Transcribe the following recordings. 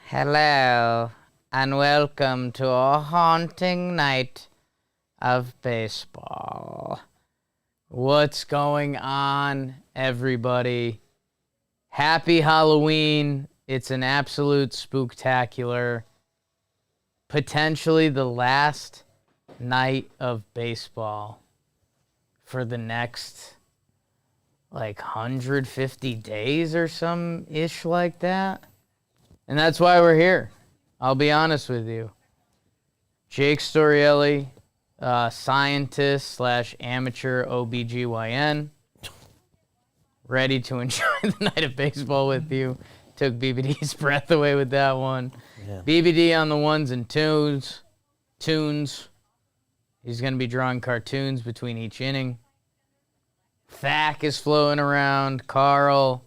Hello, and welcome to a haunting night of baseball. What's going on, everybody? Happy Halloween. It's an absolute spooktacular, potentially the last night of baseball for the next, 150 days or some ish like that. And that's why we're here. I'll be honest with you. Jake Storielli, scientist / amateur OBGYN, ready to enjoy the night of baseball with you. Took BBD's breath away with that one. Yeah. BBD on the ones and twos. He's going to be drawing cartoons between each inning. Thack is flowing around. Carl.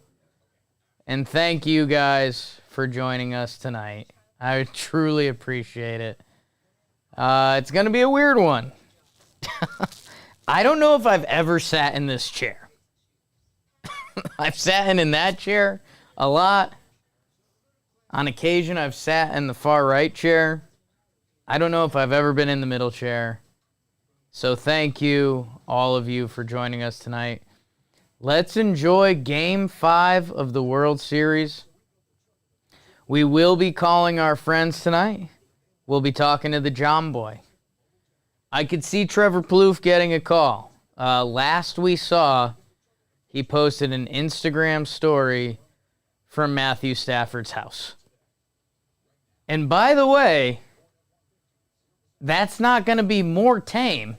And thank you guys for joining us tonight. I truly appreciate it. It's going to be a weird one. I don't know if I've ever sat in this chair. I've sat in that chair a lot. On occasion, I've sat in the far right chair. I don't know if I've ever been in the middle chair. So thank you, all of you, for joining us tonight. Let's enjoy Game 5 of the World Series. We will be calling our friends tonight. We'll be talking to the JOMBOY. I could see Trevor Plouffe getting a call. Last we saw, he posted an Instagram story from Matthew Stafford's house. And by the way, that's not going to be more tame,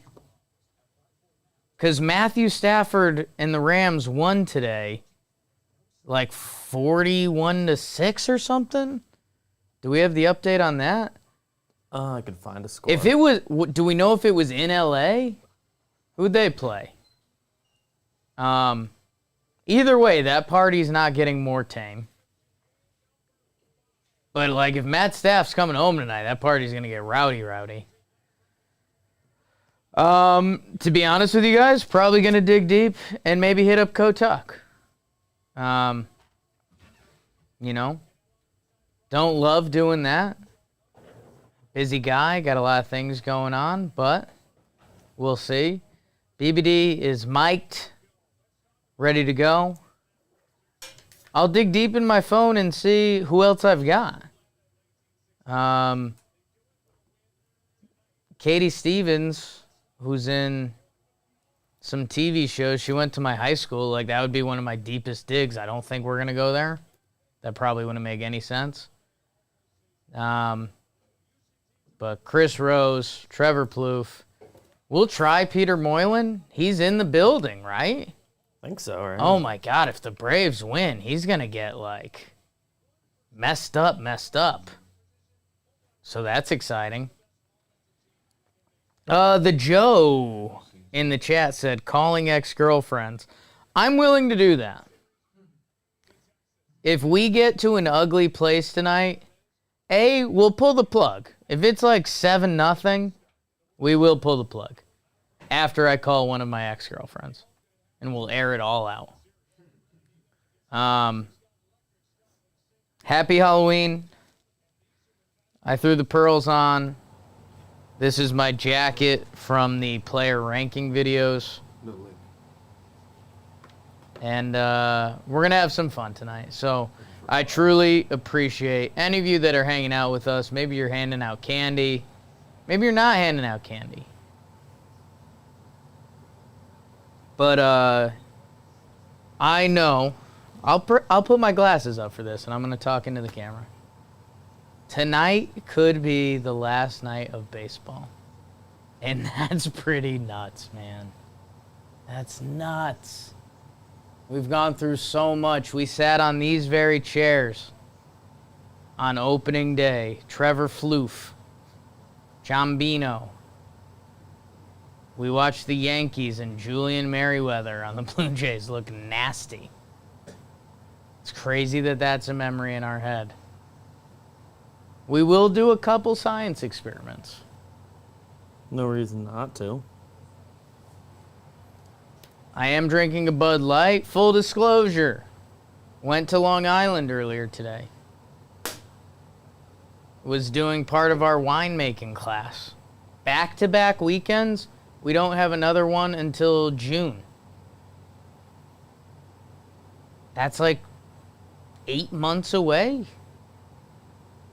because Matthew Stafford and the Rams won today, 41-6 or something. Do we have the update on that? I could find a score. If it was, do we know if it was in LA? Who'd they play? Either way, that party's not getting more tame. But if Matt Staff's coming home tonight, that party's gonna get rowdy. To be honest with you guys, probably gonna dig deep and maybe hit up Kotak. Don't love doing that. Busy guy, got a lot of things going on, but we'll see. BBD is mic'd, ready to go. I'll dig deep in my phone and see who else I've got. Katie Stevens, who's in some TV shows, she went to my high school. That would be one of my deepest digs. I don't think we're going to go there. That probably wouldn't make any sense. But Chris Rose, Trevor Plouffe. We'll try Peter Moylan. He's in the building, right? I think so, right? Oh, my God. If the Braves win, he's going to get, messed up. So that's exciting. The Joe in the chat said, calling ex-girlfriends. I'm willing to do that. If we get to an ugly place tonight, we'll pull the plug. If it's 7-0, we will pull the plug after I call one of my ex-girlfriends, and we'll air it all out. Happy Halloween. I threw the pearls on. This is my jacket from the player ranking videos. And we're going to have some fun tonight. So I truly appreciate any of you that are hanging out with us. Maybe you're handing out candy. Maybe you're not handing out candy. But I know. I'll put my glasses up for this, and I'm going to talk into the camera. Tonight could be the last night of baseball. And that's pretty nuts, man. That's nuts. We've gone through so much. We sat on these very chairs on opening day. Trevor Plouffe, Jombino. We watched the Yankees and Julian Merriweather on the Blue Jays look nasty. It's crazy that that's a memory in our head. We will do a couple science experiments. No reason not to. I am drinking a Bud Light. Full disclosure. Went to Long Island earlier today. was doing part of our winemaking class. Back-to-back weekends. We don't have another one until June. That's like 8 months away.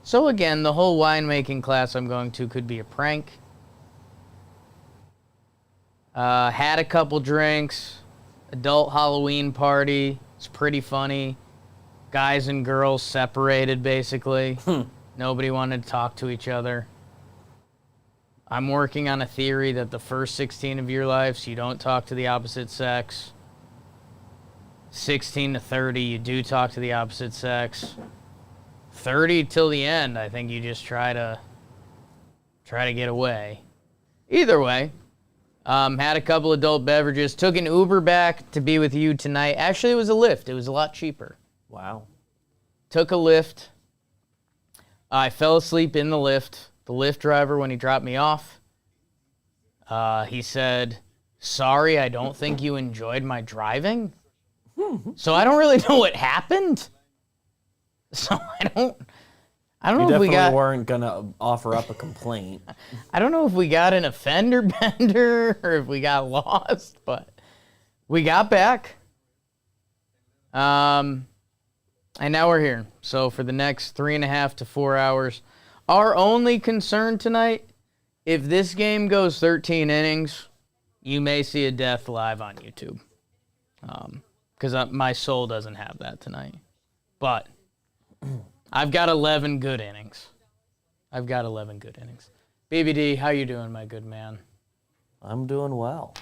So again, the whole winemaking class I'm going to could be a prank. Had a couple drinks. Adult Halloween party. It's pretty funny. Guys and girls separated, basically. Nobody wanted to talk to each other. I'm working on a theory that the first 16 of your lives, you don't talk to the opposite sex. 16 to 30, you do talk to the opposite sex. 30 till the end, I think you just try to get away. Either way, had a couple adult beverages. Took an Uber back to be with you tonight. Actually, it was a Lyft. It was a lot cheaper. Wow. Took a Lyft. I fell asleep in the Lyft. The Lyft driver, when he dropped me off, he said, "Sorry, I don't think you enjoyed my driving." So I don't really know what happened. So I don't know if we got. You weren't gonna offer up a complaint. I don't know if we got an offender bender or if we got lost, but we got back. And now we're here. So for the next 3.5 to 4 hours, our only concern tonight, if this game goes 13 innings, you may see a death live on YouTube. Because my soul doesn't have that tonight. But I've got 11 good innings. BBD, how you doing, my good man? I'm doing well.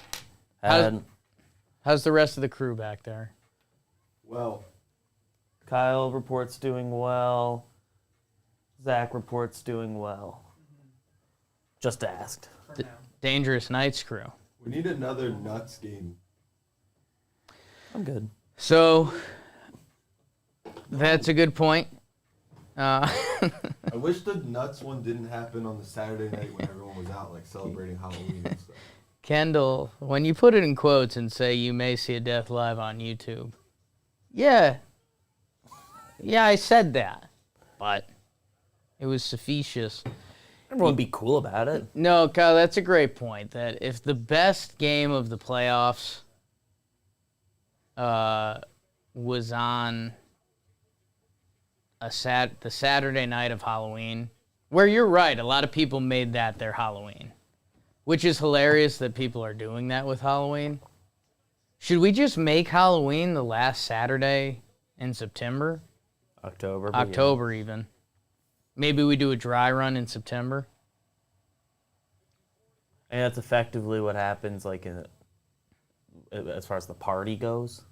How's the rest of the crew back there? Well, Kyle reports doing well. Zach reports doing well. Just asked. Dangerous Nights crew. we need another nuts game. I'm good. So, that's a good point. I wish the nuts one didn't happen on the Saturday night when everyone was out, like celebrating Halloween and stuff. Kendall, when you put it in quotes and say you may see a death live on YouTube, yeah, I said that, but it was facetious. Everyone be cool about it. No, Kyle, that's a great point. That if the best game of the playoffs was on the Saturday night of Halloween, where you're right, a lot of people made that their Halloween, which is hilarious that people are doing that with Halloween. Should we just make Halloween the last Saturday in September? October even. Maybe we do a dry run in September. And that's effectively what happens, like, as far as the party goes.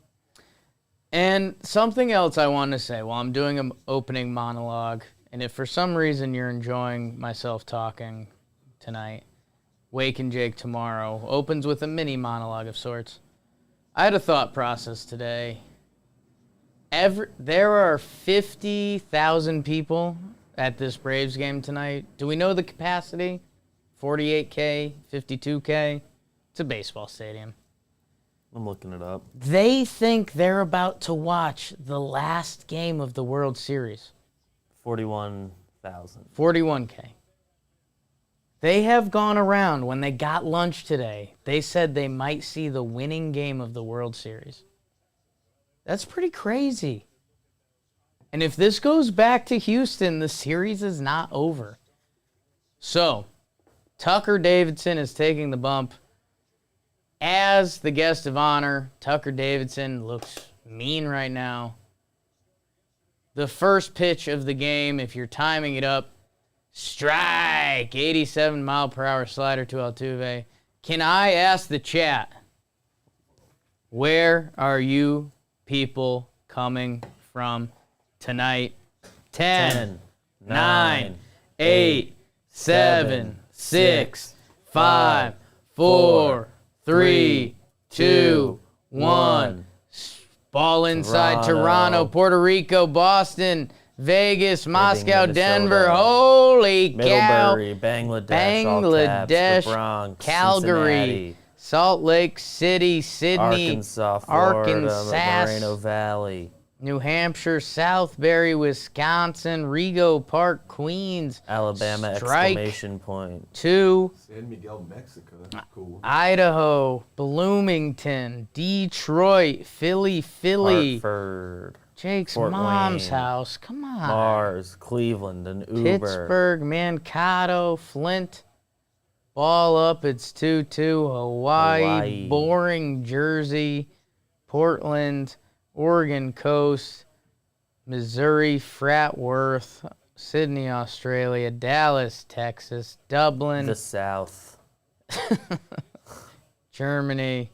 And something else I want to say while I'm doing an opening monologue, and if for some reason you're enjoying myself talking tonight, Wake and Jake tomorrow opens with a mini monologue of sorts. I had a thought process today. There are 50,000 people at this Braves game tonight. Do we know the capacity? 48K, 52K? It's a baseball stadium. I'm looking it up. They think they're about to watch the last game of the World Series. 41,000. 41K. They have gone around, when they got lunch today, they said they might see the winning game of the World Series. That's pretty crazy. And if this goes back to Houston, the series is not over. So, Tucker Davidson is taking the bump. As the guest of honor, Tucker Davidson looks mean right now. The first pitch of the game, if you're timing it up, strike, 87 mile per hour slider to Altuve. Can I ask the chat, where are you people coming from tonight? 10, 9, 8, 7, 6, 5, 4, 3, 2, 1. Ball inside Toronto, Puerto Rico, Boston, Vegas, Moscow, Denver. Holy cow. Middlebury, Bangladesh, the Bronx, Calgary, Cincinnati, Salt Lake City, Sydney, Arkansas, Florida, Arkansas, Moreno Valley, New Hampshire, Southbury, Wisconsin, Rego Park, Queens, Alabama, Strike exclamation point. 2, San Miguel, Mexico. That's a cool one. Idaho, Bloomington, Detroit, Philly, Hartford, Jake's Fort mom's Wayne, house. Come on. Mars, Cleveland, and Uber. Pittsburgh, Mankato, Flint. Ball up, it's 2-2. Hawaii, Boring, Jersey, Portland, Oregon Coast, Missouri, Fratworth, Sydney, Australia, Dallas, Texas, Dublin, The South. Germany.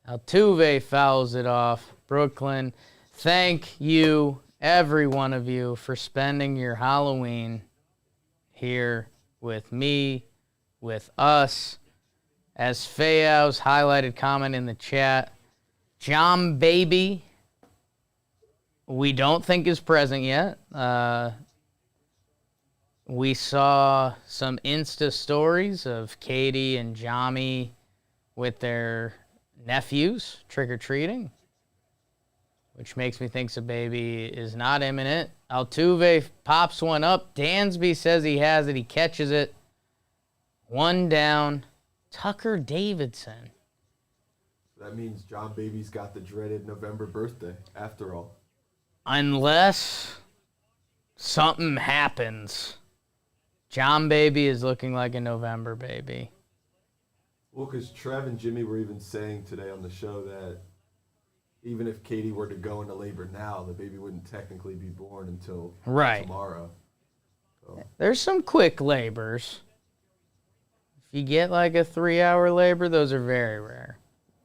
Altuve fouls it off. Brooklyn. Thank you, every one of you, for spending your Halloween here with me, with us. As Fayow's highlighted comment in the chat, JOMBOY, we don't think is present yet. We saw some Insta stories of Katie and Jami with their nephews trick-or-treating, which makes me think the baby is not imminent. Altuve pops one up. Dansby says he has it. He catches it. 1 down. Tucker Davidson. That means John Baby's got the dreaded November birthday, after all. Unless something happens, John Baby is looking like a November baby. Well, because Trev and Jimmy were even saying today on the show that even if Katie were to go into labor now, the baby wouldn't technically be born until tomorrow. So. There's some quick labors. If you get like a 3-hour labor, those are very rare.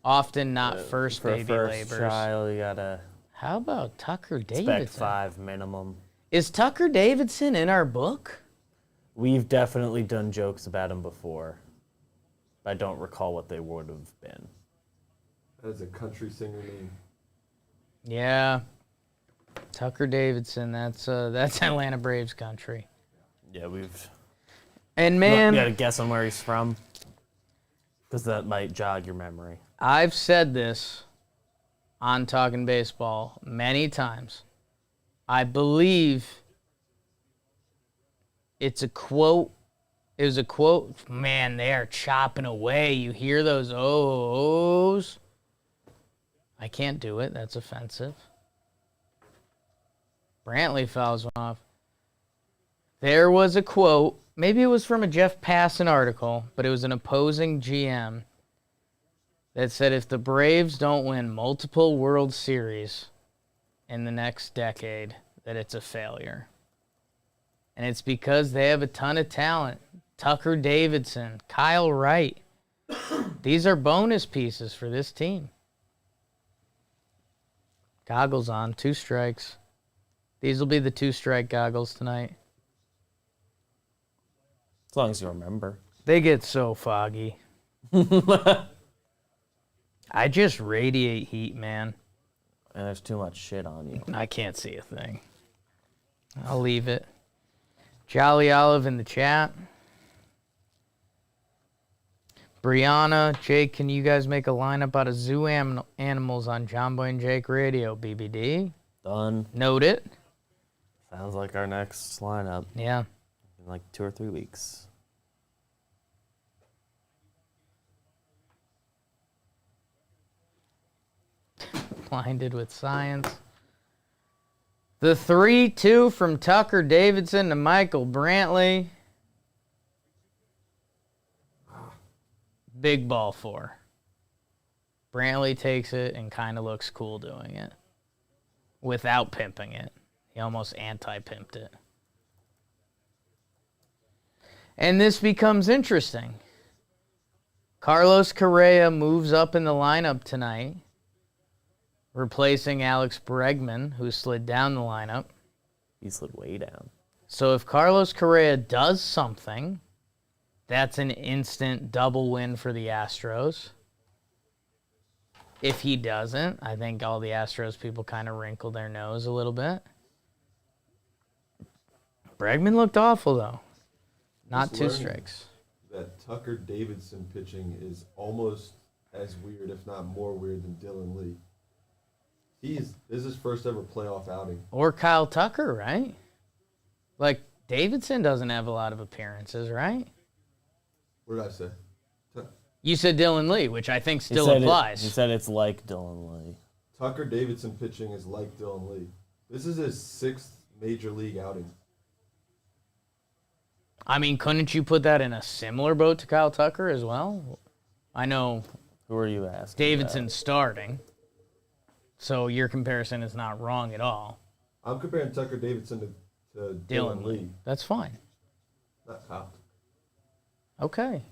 Often not first for baby first labors. child, you gotta How about Tucker Davidson? expect 5 minimum. Is Tucker Davidson in our book? We've definitely done jokes about him before. I don't recall what they would have been. That is a country singer name. Yeah. Tucker Davidson, that's Atlanta Braves country. Yeah, we've... And man, you gotta guess on where he's from? Because that might jog your memory. I've said this on Talkin' Baseball many times. I believe it's a quote. It was a quote. Man, they are chopping away. You hear those O's? I can't do it. That's offensive. Brantley fouls one off. There was a quote. Maybe it was from a Jeff Passan article, but it was an opposing GM that said if the Braves don't win multiple World Series in the next decade, that it's a failure. And it's because they have a ton of talent. Tucker Davidson, Kyle Wright. These are bonus pieces for this team. Goggles on, 2 strikes. These will be the 2-strike goggles tonight. As long as you remember. They get so foggy. I just radiate heat, man. And there's too much shit on you. I can't see a thing. I'll leave it. Jolly Olive in the chat. Brianna, Jake, can you guys make a lineup out of zoo animals on JOMBOY and Jake Radio, BBD? Done. Note it. Sounds like our next lineup. Yeah. In like 2 or 3 weeks. Blinded with science. The 3-2 from Tucker Davidson to Michael Brantley. Big ball 4. Brantley takes it and kind of looks cool doing it. Without pimping it. He almost anti-pimped it. And this becomes interesting. Carlos Correa moves up in the lineup tonight, replacing Alex Bregman, who slid down the lineup. He slid way down. So if Carlos Correa does something, that's an instant double win for the Astros. If he doesn't, I think all the Astros people kind of wrinkle their nose a little bit. Bregman looked awful, though. Not 2 strikes. That Tucker Davidson pitching is almost as weird, if not more weird, than Dylan Lee. This is his first ever playoff outing. Or Kyle Tucker, right? Like, Davidson doesn't have a lot of appearances, right? What did I say? You said Dylan Lee, which I think still applies. He said it's like Dylan Lee. Tucker Davidson pitching is like Dylan Lee. This is his 6th major league outing. I mean, couldn't you put that in a similar boat to Kyle Tucker as well? I know. Who are you asking? Davidson's starting, so your comparison is not wrong at all. I'm comparing Tucker Davidson to Dylan Lee. That's fine. Not Kyle. Okay.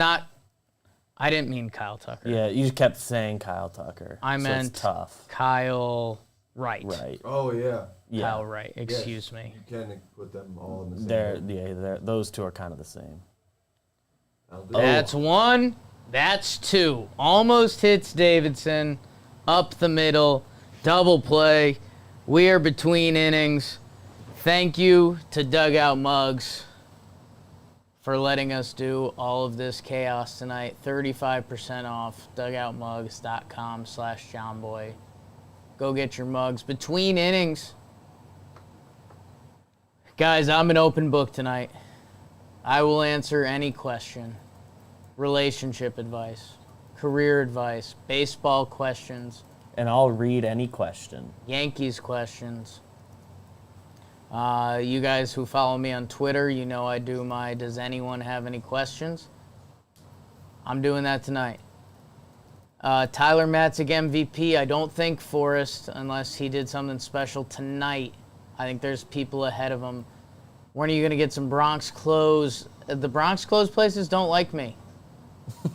I didn't mean Kyle Tucker. Yeah, you kept saying Kyle Tucker. I meant it's tough. Kyle Wright. Right. Oh, yeah. Kyle Wright, excuse me. You can put them all in the same. Those two are kind of the same. That's one. That's two. Almost hits Davidson. Up the middle. Double play. We are between innings. Thank you to Dugout Mugs for letting us do all of this chaos tonight. 35% off. Dugoutmugs.com/JOMBOY. Go get your mugs. Between innings. Guys, I'm an open book tonight. I will answer any question. Relationship advice, career advice, baseball questions. And I'll read any question. Yankees questions. You guys who follow me on Twitter, you know I do my Does Anyone Have Any Questions? I'm doing that tonight. Tyler Matzek MVP. I don't think Forrest, unless he did something special tonight. I think there's people ahead of him. When are you going to get some Bronx clothes? The Bronx clothes places don't like me.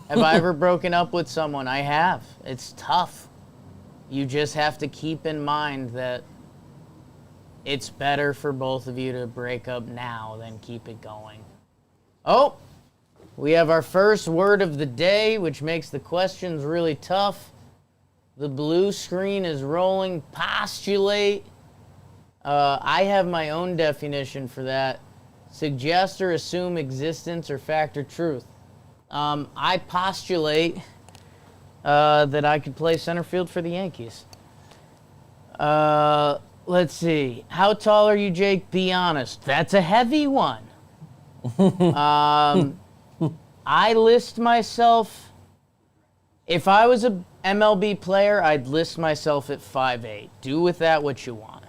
Have I ever broken up with someone? I have. It's tough. You just have to keep in mind that it's better for both of you to break up now than keep it going. Oh, we have our first word of the day, which makes the questions really tough. The blue screen is rolling. Postulate. I have my own definition for that. Suggest or assume existence or fact or truth. I postulate that I could play center field for the Yankees. Let's see. How tall are you, Jake? Be honest. That's a heavy one. I list myself, if I was a MLB player, I'd list myself at 5'8". Do with that what you want.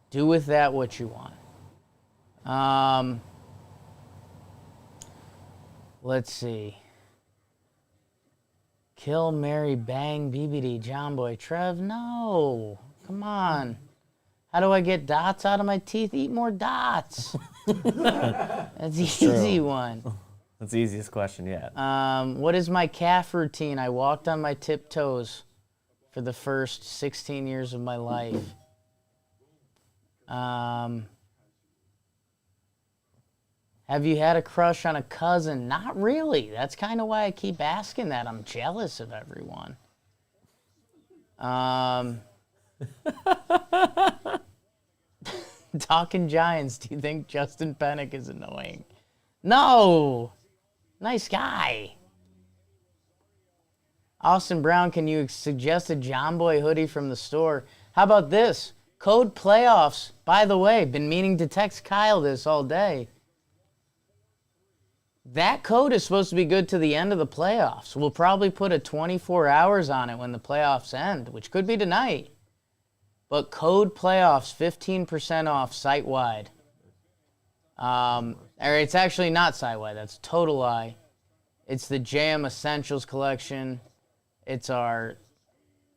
Do with that what you want. Let's see. Kill, marry, bang, BBD, Jomboy, Trev. No. Come on. How do I get dots out of my teeth? Eat more dots. That's the easy one. That's the easiest question yet. What is my calf routine? I walked on my tiptoes for the first 16 years of my life. Have you had a crush on a cousin? Not really. That's kind of why I keep asking that. I'm jealous of everyone. Talking Giants, do you think Justin Pennick is annoying? No. Nice guy. Austin Brown, can you suggest a Jomboy hoodie from the store? How about this? Code playoffs. By the way, been meaning to text Kyle this all day. That code is supposed to be good to the end of the playoffs. We'll probably put a 24 hours on it when the playoffs end, which could be tonight. But code playoffs, 15% off site-wide. Or it's actually not site-wide. That's a total lie. It's the JM Essentials collection. It's our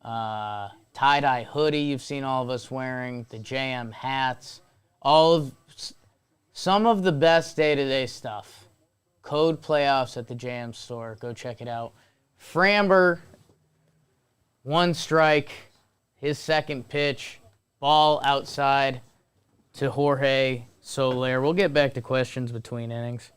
tie-dye hoodie you've seen all of us wearing, the JM hats, some of the best day-to-day stuff. Code playoffs at the JM store. Go check it out. Framber, one strike, his second pitch, ball outside to Jorge Soler. We'll get back to questions between innings.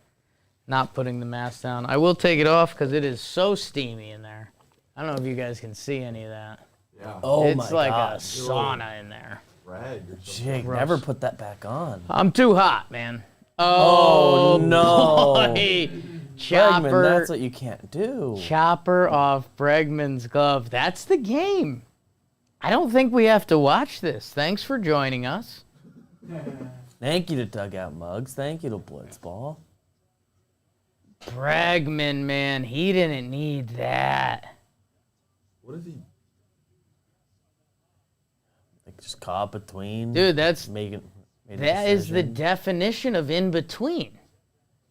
Not putting the mask down. I will take it off because it is so steamy in there. I don't know if you guys can see any of that. Yeah. Oh it's my like God. a sauna in there. Rag or something. Jake, never put that back on. I'm too hot, man. Oh, no. Boy. Chopper. Bregman, that's what you can't do. Chopper off Bregman's glove. That's the game. I don't think we have to watch this. Thanks for joining us. Thank you to Dugout Mugs. Thank you to Blitzball. Bregman, man, he didn't need that. What is he? Like just caught between. Dude, that is the decision. definition of in between.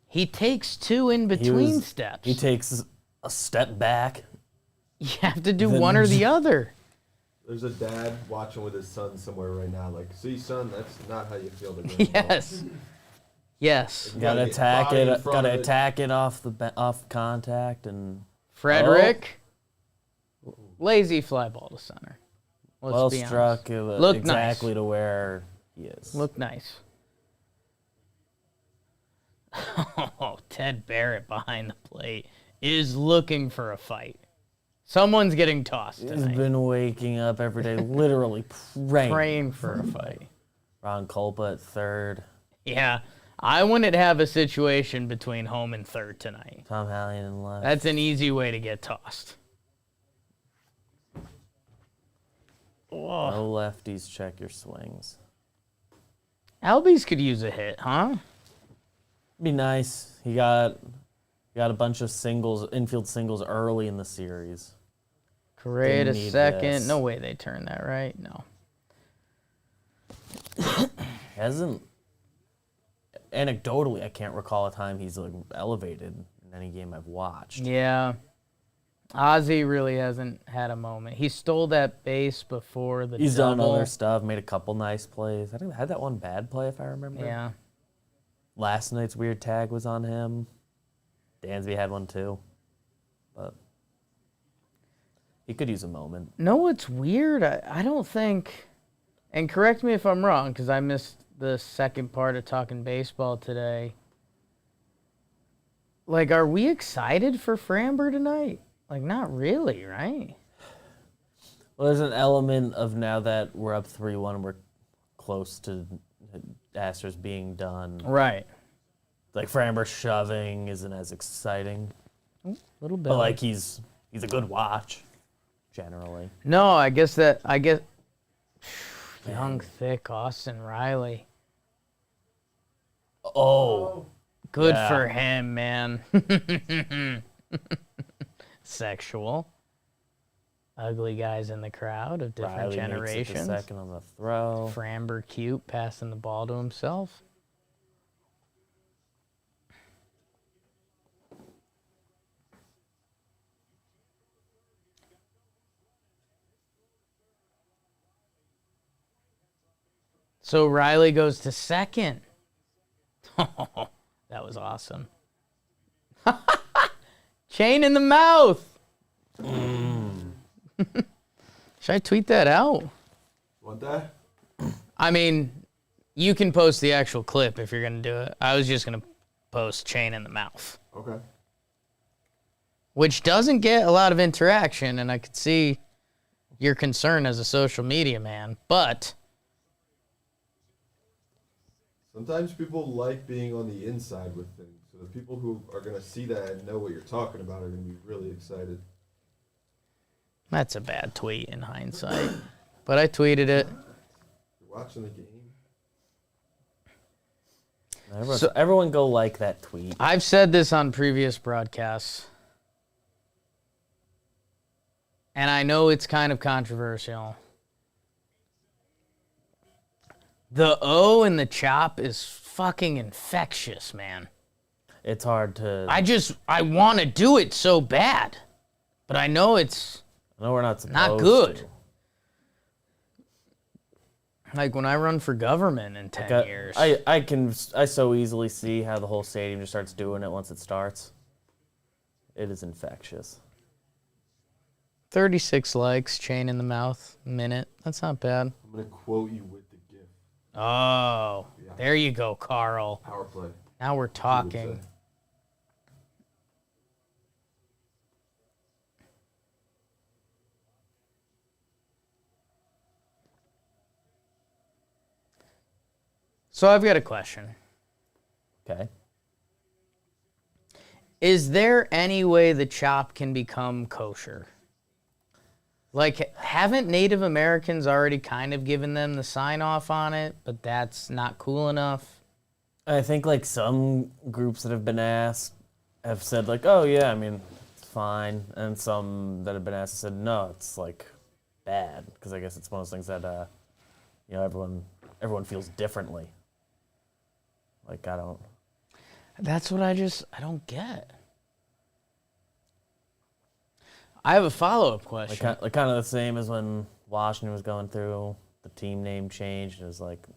He takes two in between steps. He takes a step back. You have to do one or the other. There's a dad watching with his son somewhere right now. Like, see, son, that's not how you feel. Yes. Yes. Gotta attack it. Gotta attack it off contact and. Frederick. Lazy fly ball to center. Let's Well be struck. honest. Look exactly nice. To where he is. Look nice. Oh, Ted Barrett behind the plate is looking for a fight. Someone's getting tossed tonight. He's been waking up every day, literally Praying for a fight. Ron Culpa at third. Yeah, I wouldn't have a situation between home and third tonight. Tom Hallion in left. That's an easy way to get tossed. Oh. No lefties, check your swings. Albies could use a hit, huh? Be nice. He got a bunch of singles, infield singles early in the series. Correa to Didn't need second. this. No way they turned that right. No. Hasn't. Anecdotally, I can't recall a time he's like elevated in any game I've watched. Yeah. Ozzy really hasn't had a moment. He stole that base before the He's double. done other stuff, made a couple nice plays. I think I had that one bad play if I remember. Yeah. Last night's weird tag was on him. Dansby had one too. But he could use a moment. No, what's weird? I don't think, and correct me if I'm wrong, because I missed the second part of Talking Baseball today. Like, are we excited for Framber tonight? Like, not really, right? Well, there's an element of now that we're up 3-1, we're close to Astros being done. Right. Like Framber shoving isn't as exciting. A little bit. But like he's a good watch, generally. No, I guess young, thick Austin Riley. Oh. Good Yeah. for him, man. Sexual. Ugly guys in the crowd of different Riley generations. makes it to second on the throw. Framber cute, passing the ball to himself. So Riley goes to second. That was awesome. Chain in the mouth. Should I tweet that out? Want that? I mean, you can post the actual clip if you're going to do it. I was just going to post chain in the mouth. Okay. Which doesn't get a lot of interaction, and I could see your concern as a social media man, but Sometimes people like being on the inside with things. So the people who are going to see that and know what you're talking about are going to be really excited. that's a bad tweet in hindsight. But I tweeted it. You're watching the game. Everyone go like that tweet. I've said this on previous broadcasts, and I know it's kind of controversial. The O in the chop is fucking infectious, man. It's hard to. I want to do it so bad, but I know it's I know we're not supposed not good. to. Like when I run for government in 10 years. I so easily see how the whole stadium just starts doing it once it starts. It is infectious. 36 likes, chain in the mouth, minute. That's not bad. I'm going to quote you with the gift. Oh, Yeah. there you go, Carl. Power play. Now we're You would talking. say. So I've got a question. Okay. Is there any way the chop can become kosher? Like, haven't Native Americans already kind of given them the sign-off on it, but that's not cool enough? I think, like, some groups that have been asked have said, like, oh, yeah, I mean, it's fine. And some that have been asked said, no, it's, like, bad. Because I guess it's one of those things that, you know, everyone feels differently. Like, I don't... That's what I don't get. I have a follow-up question. Like kind of the same as when Watchin was going through the team name change. It was like...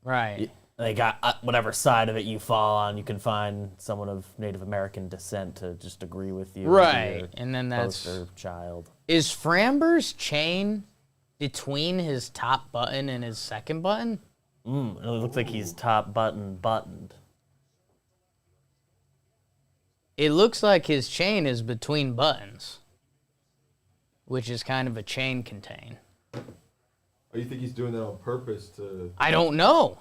Right. They got whatever side of it you fall on, you can find someone of Native American descent to just agree with you. Right, and then that's... Poster child. Is Framber's chain between his top button and his second button? It looks like he's top button buttoned. It looks like his chain is between buttons, which is kind of a chain contain. Oh, you think he's doing that on purpose to... I don't know.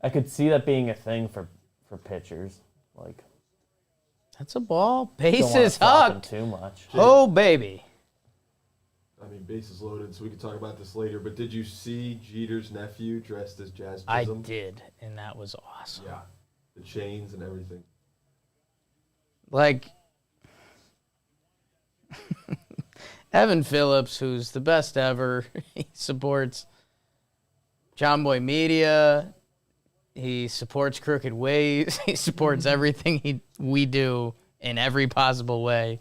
I could see that being a thing for pitchers. Like, that's a ball. don't Bases want to flop him hugged. too much. Oh, baby. I mean, bases loaded, so we can talk about this later. But did you see Jeter's nephew dressed as Jazz Chisholm? I did, and that was awesome. Yeah, the chains and everything. Like, Evan Phillips, who's the best ever, he supports JOMBOY Media. He supports Crooked Ways. He supports everything we do in every possible way.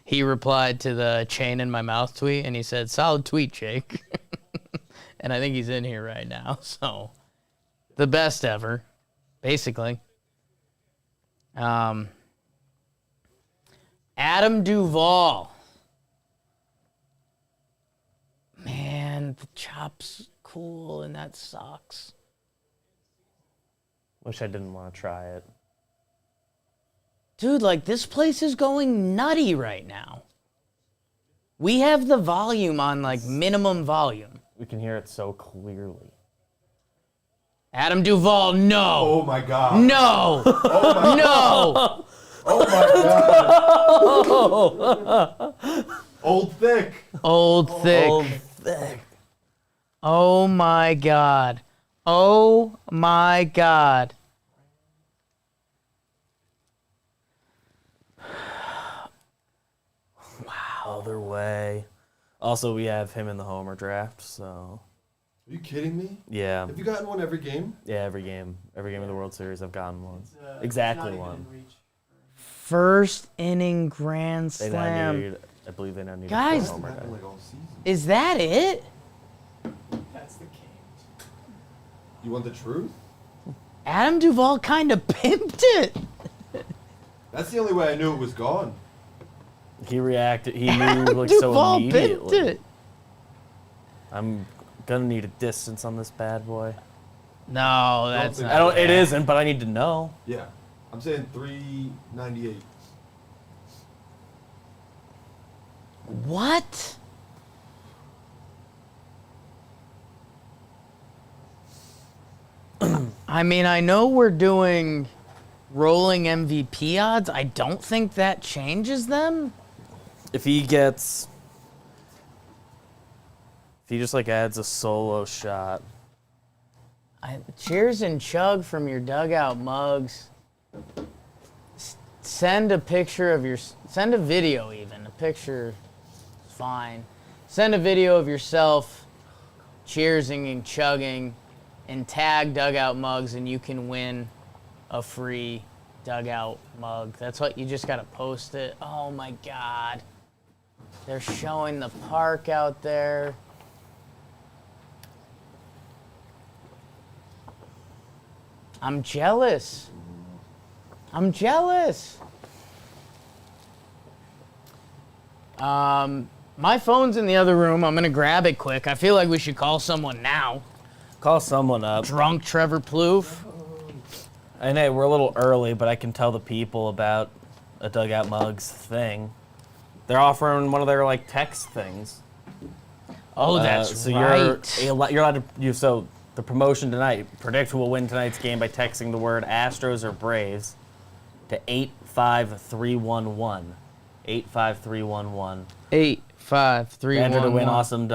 He replied to the chain in my mouth tweet, and he said, solid tweet, Jake. And I think he's in here right now. So, the best ever, basically. Adam Duvall. Man, the chop's cool, and that sucks. Wish I didn't want to try it. Dude, like, this place is going nutty right now. We have the volume on, like, minimum volume. We can hear it so clearly. Adam Duvall, no. Oh, my God. No. Oh, my No. Oh, my God. Old thick. Old thick. Old thick. Oh, my God. Oh, my God. Other way. Also, we have him in the Homer draft, so... Are you kidding me? Yeah. Have you gotten one every game? Yeah, every game. Every game of the World Series, I've gotten one. Exactly one. First inning grand They now slam. need, I believe they now need Guys, a Homer Happened guy. like all season. Is that it? That's the king. You want the truth? Adam Duvall kind of pimped it. That's the only way I knew it was gone. He reacted. He knew Adam like so Duvall pimped immediately. it. I'm gonna need a distance on this bad boy. No, that's think- not. I don't. It isn't, but I need to know. Yeah. I'm saying 398. What? I mean, I know we're doing rolling MVP odds. I don't think that changes them. If he gets, if he just like adds a solo shot. Cheers and chug from your dugout mugs. Send a picture of send a video even. A picture is fine. Send a video of yourself cheersing and chugging and tag dugout mugs and you can win a free dugout mug. That's what you just gotta post it. Oh my God. They're showing the park out there. I'm jealous. I'm jealous. My phone's in the other room. I'm gonna grab it quick. I feel like we should call someone now. Call someone up. Drunk Trevor Plouffe. I know we're a little early, but I can tell the people about a dugout mugs thing. They're offering one of their like text things. Oh, that's so right. you're allowed to. So the promotion tonight: predict who will win tonight's game by texting the word Astros or Braves to 85311. 85311. 85311. Enter to win awesome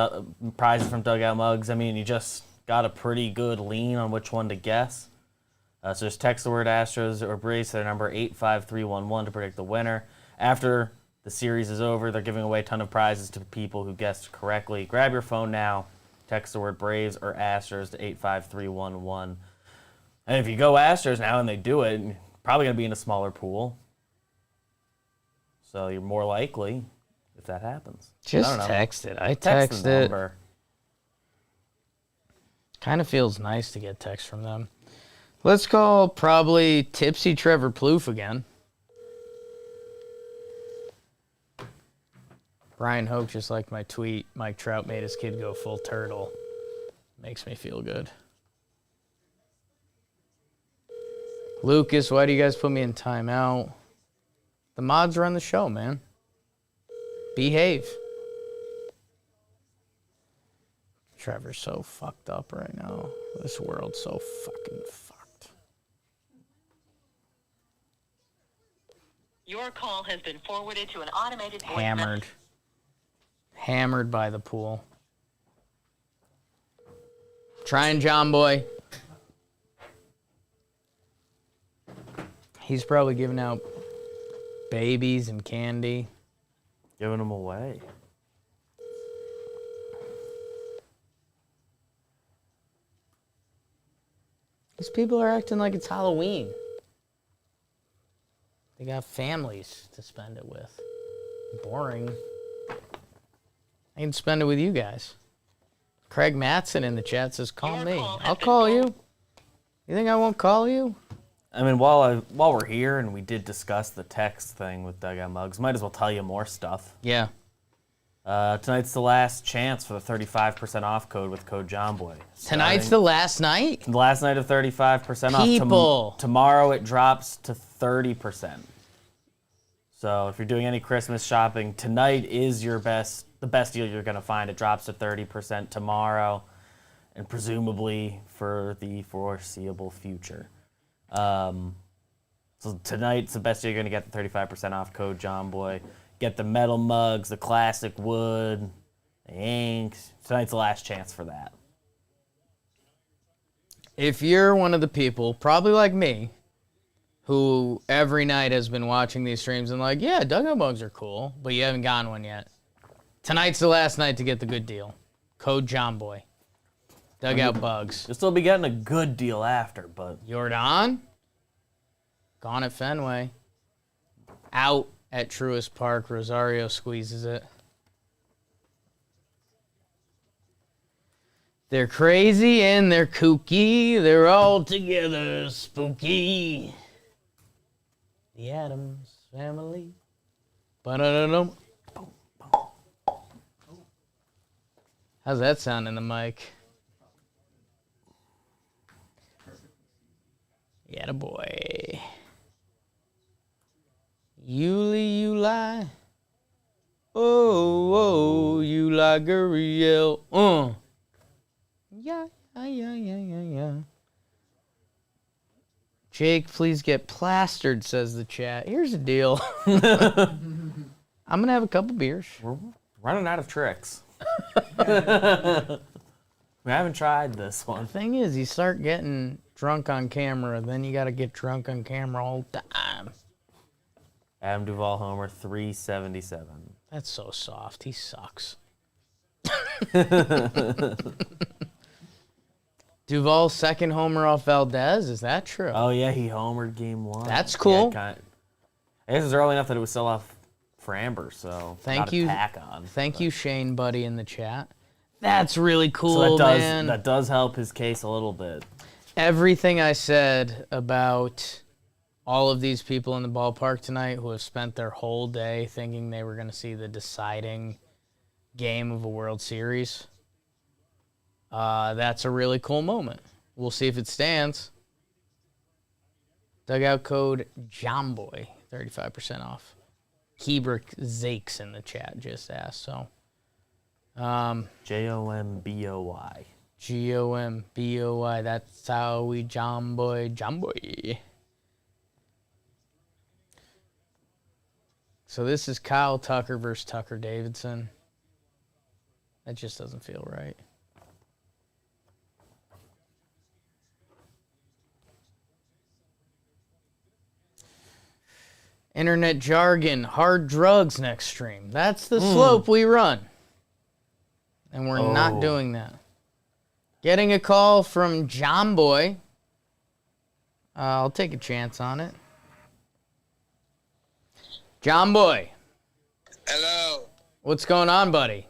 prizes from Dugout Mugs. I mean, you just got a pretty good lean on which one to guess. So just text the word Astros or Braves to their number 85311 to predict the winner. After the series is over, they're giving away a ton of prizes to people who guessed correctly. Grab your phone now. Text the word Braves or Astros to 85311. And if you go Astros now and they do it, you're probably going to be in a smaller pool. So you're more likely if that happens. Just text it. I text it. Kind of feels nice to get text from them. Let's call probably Tipsy Trevor Plouffe again. Brian Hope just liked my tweet. Mike Trout made his kid go full turtle. Makes me feel good. Lucas, why do you guys put me in timeout? The mods run the show, man. Behave. Trevor's so fucked up right now. This world's so fucking fucked. Your call has been forwarded to an automated voice Hammered. Hammered by the pool. Trying Jomboy. He's probably giving out babies and candy. Giving them away. These people are acting like it's Halloween. They got families to spend it with. Boring. I can spend it with you guys. Craig Matson in the chat says, call me. I'll call you. You think I won't call you? I mean, while we're here and we did discuss the text thing with Dugout Mugs, might as well tell you more stuff. Yeah. Tonight's the last chance for the 35% off code with code JOMBOY. Tonight's the last night? The last night of 35% off. People. Tomorrow it drops to 30%. So if you're doing any Christmas shopping, tonight is the best deal you're going to find. It drops to 30% tomorrow and presumably for the foreseeable future. So tonight's the best deal you're going to get, the 35% off code JOMBOY. Get the metal mugs, the classic wood, the inks. Tonight's the last chance for that. If you're one of the people, probably like me, who every night has been watching these streams and like, yeah, Dugout Mugs are cool, but you haven't gotten one yet. Tonight's the last night to get the good deal. Code JOMBOY. Dugout Bugs. You'll still be getting a good deal after, but... Jordan? Gone at Fenway. Out at Truist Park. Rosario squeezes it. They're crazy and they're kooky. They're all together spooky. The Addams Family. Ba-da-da-dum. How's that sound in the mic? Yeah, boy. Yuli, you lie. Oh, you lie, Guriel. Yeah. Jake, please get plastered, says the chat. Here's the deal. I'm going to have a couple beers. We're running out of tricks. We haven't tried this one. The thing is, you start getting drunk on camera, then you got to get drunk on camera all the time. Adam Duvall homer, 377. That's so soft. He sucks. Duvall's second homer off Valdez, is that true? Oh, yeah, he homered game one. That's cool. Yeah, I guess it was early enough that it was still off for Amber, so thank you. Tack on. Thank you, Shane Buddy, in the chat. That's really cool, so man. That does help his case a little bit. Everything I said about all of these people in the ballpark tonight who have spent their whole day thinking they were going to see the deciding game of a World Series, that's a really cool moment. We'll see if it stands. Dugout code JOMBOY, 35% off. Hebrick Zakes in the chat just asked, so. JOMBOY. JOMBOY, that's how we Jomboy. So this is Kyle Tucker versus Tucker Davidson. That just doesn't feel right. Internet jargon, hard drugs next stream. That's the slope we run. And we're not doing that. Getting a call from JOMBOY. I'll take a chance on it. JOMBOY. Hello. What's going on, buddy?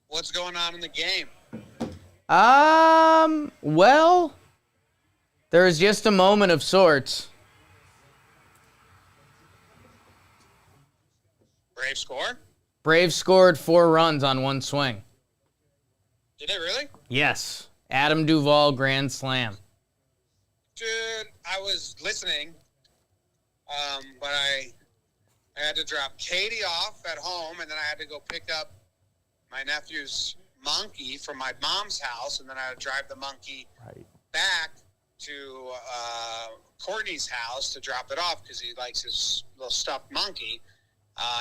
What's going on in the game? Well, there was just a moment of sorts. Braves score? Braves scored 4 runs on 1 swing. Did they really? Yes. Adam Duvall, grand slam. Dude, I was listening, but I had to drop Katie off at home, and then I had to go pick up my nephew's monkey from my mom's house, and then I had to drive the monkey back to Courtney's house to drop it off because he likes his little stuffed monkey.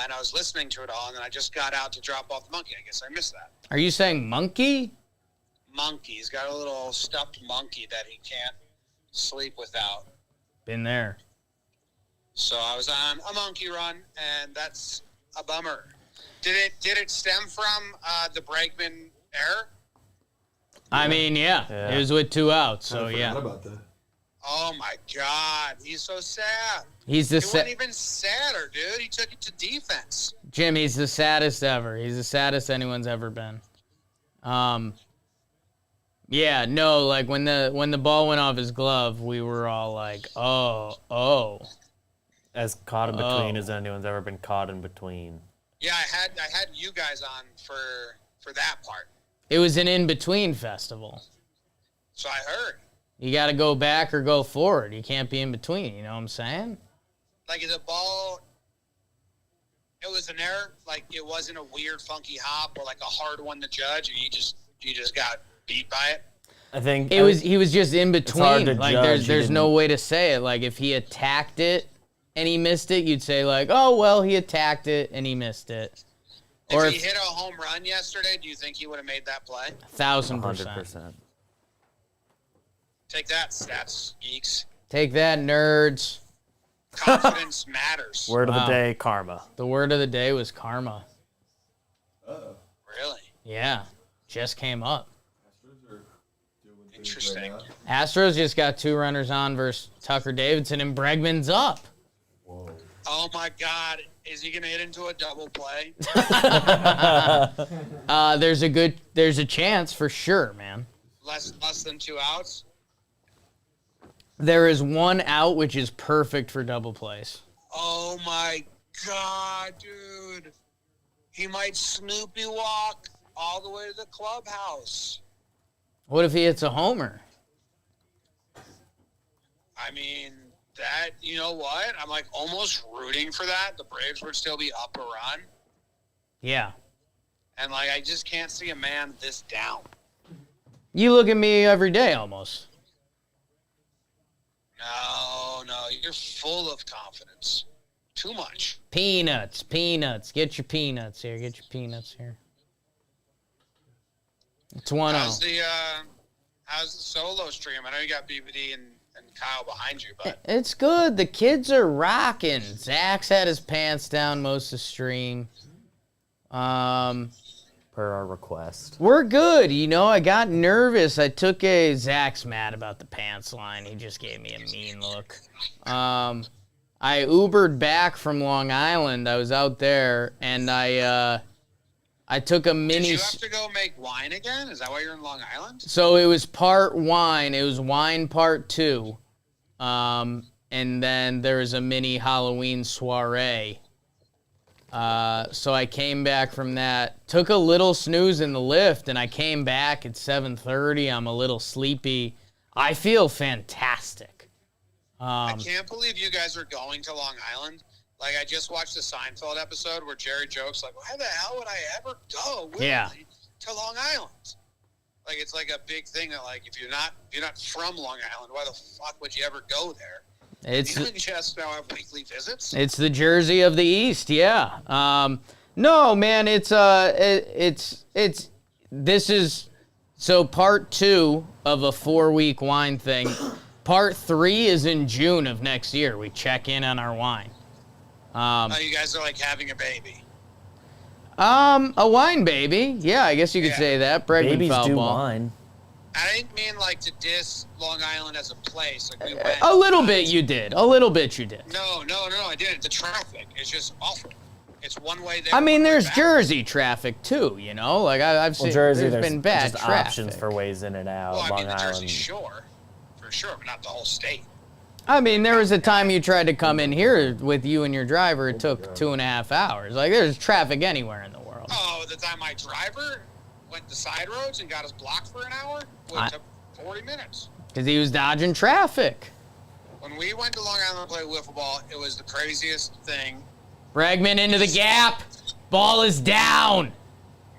And I was listening to it all, and then I just got out to drop off the monkey. I guess I missed that. Are you saying monkey? Monkey. He's got a little stuffed monkey that he can't sleep without. Been there. So I was on a monkey run, and that's a bummer. Did it stem from the Bregman error? I mean, yeah. It was with 2 outs, so I forgot about that. Oh, my God. He's so sad. He's the He wasn't even sadder, dude. He took it to defense. Jim, he's the saddest ever. He's the saddest anyone's ever been. Yeah, no, like when the ball went off his glove, we were all like, oh. As caught in between as anyone's ever been caught in between. Yeah, I had you guys on for that part. It was an in-between festival. So I heard. You got to go back or go forward. You can't be in between, you know what I'm saying? Like, is a ball, it was an error? Like, it wasn't a weird, funky hop or like a hard one to judge, and you just got beat by it? I think he was just in between. Hard to like judge. there's no way to say it. Like if he attacked it and he missed it, you'd say like, oh well, he attacked it and he missed it. Or if he hit a home run yesterday, do you think he would have made that play? 1,000%. Take that, stats geeks. Take that, nerds. Confidence matters. Word of the day, karma. The word of the day was karma. Uh-oh. Really? Yeah, just came up. Astros are doing things Interesting. right Astros just got 2 runners on versus Tucker Davidson, and Bregman's up. now. Whoa. Oh my God. Is he going to hit into a double play? There's a chance for sure, man. Less than 2 outs? There is 1 out, which is perfect for double plays. Oh my God, dude. He might Snoopy walk all the way to the clubhouse. What if he hits a homer? I mean, that, you know what? I'm like almost rooting for that. The Braves would still be up a run. Yeah. And like, I just can't see a man this down. You look at me every day almost. No, you're full of confidence. Too much. Peanuts. Get your peanuts here. It's 1-0. How's the solo stream? I know you got BBD and Kyle behind you, but It's good. The kids are rocking. Zach's had his pants down most of the stream. Per our request. We're good. You know, I got nervous. Zach's mad about the pants line. He just gave me a mean look. I Ubered back from Long Island. I was out there, and I took a mini... Did you have to go make wine again? Is that why you're in Long Island? So it was part wine. It was wine part 2. And then there was a mini Halloween soiree. So I came back from that, took a little snooze in the lift, and I came back at 7:30. I'm a little sleepy. I feel fantastic. I can't believe you guys are going to Long Island. Like, I just watched the Seinfeld episode where Jerry jokes, like, why the hell would I ever go willingly to Long Island? Like, it's like a big thing that, like, if you're not from Long Island, why the fuck would you ever go there? It's The Jets now have weekly visits. It's the jersey of the East, yeah. No, man, this is so part 2 of a 4-week wine thing. Part 3 is in June of next year. We check in on our wine. You guys are like having a baby. A wine baby. Yeah, I guess you could say that. Bregman Babies foul do ball. wine. I didn't mean like to diss Long Island as a place. Like we went. A little bit you did. A little bit you did. No, I didn't. The traffic is just awful. It's one way there. I mean, one way there's back. Jersey traffic too, you know? Like I've seen Jersey, there's been bad just traffic. options for ways in and out. Well, I Long mean, the Jersey Island. Shore, for sure, but not the whole state. I mean, there was a time you tried to come in here with you and your driver. It took 2.5 hours. Like, there's traffic anywhere in the world. Oh, the time my driver went to side roads and got us blocked for an hour? Well, it took 40 minutes. Because he was dodging traffic. When we went to Long Island to play wiffle ball, it was the craziest thing. Bregman into the gap. Ball is down.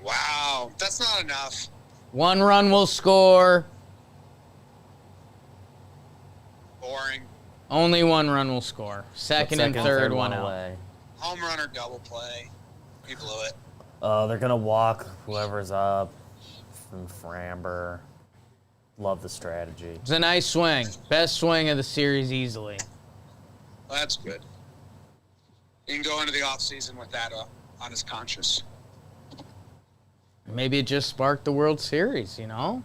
Wow, that's not enough. 1 run will score. Boring. Only 1 run will score. Second and third one out. away. Home run or double play. We blew it. They're gonna walk whoever's up from Framber. Love the strategy. It's a nice swing. Best swing of the series easily. Well, that's good. You can go into the offseason with that on his conscience. Maybe it just sparked the World Series, you know?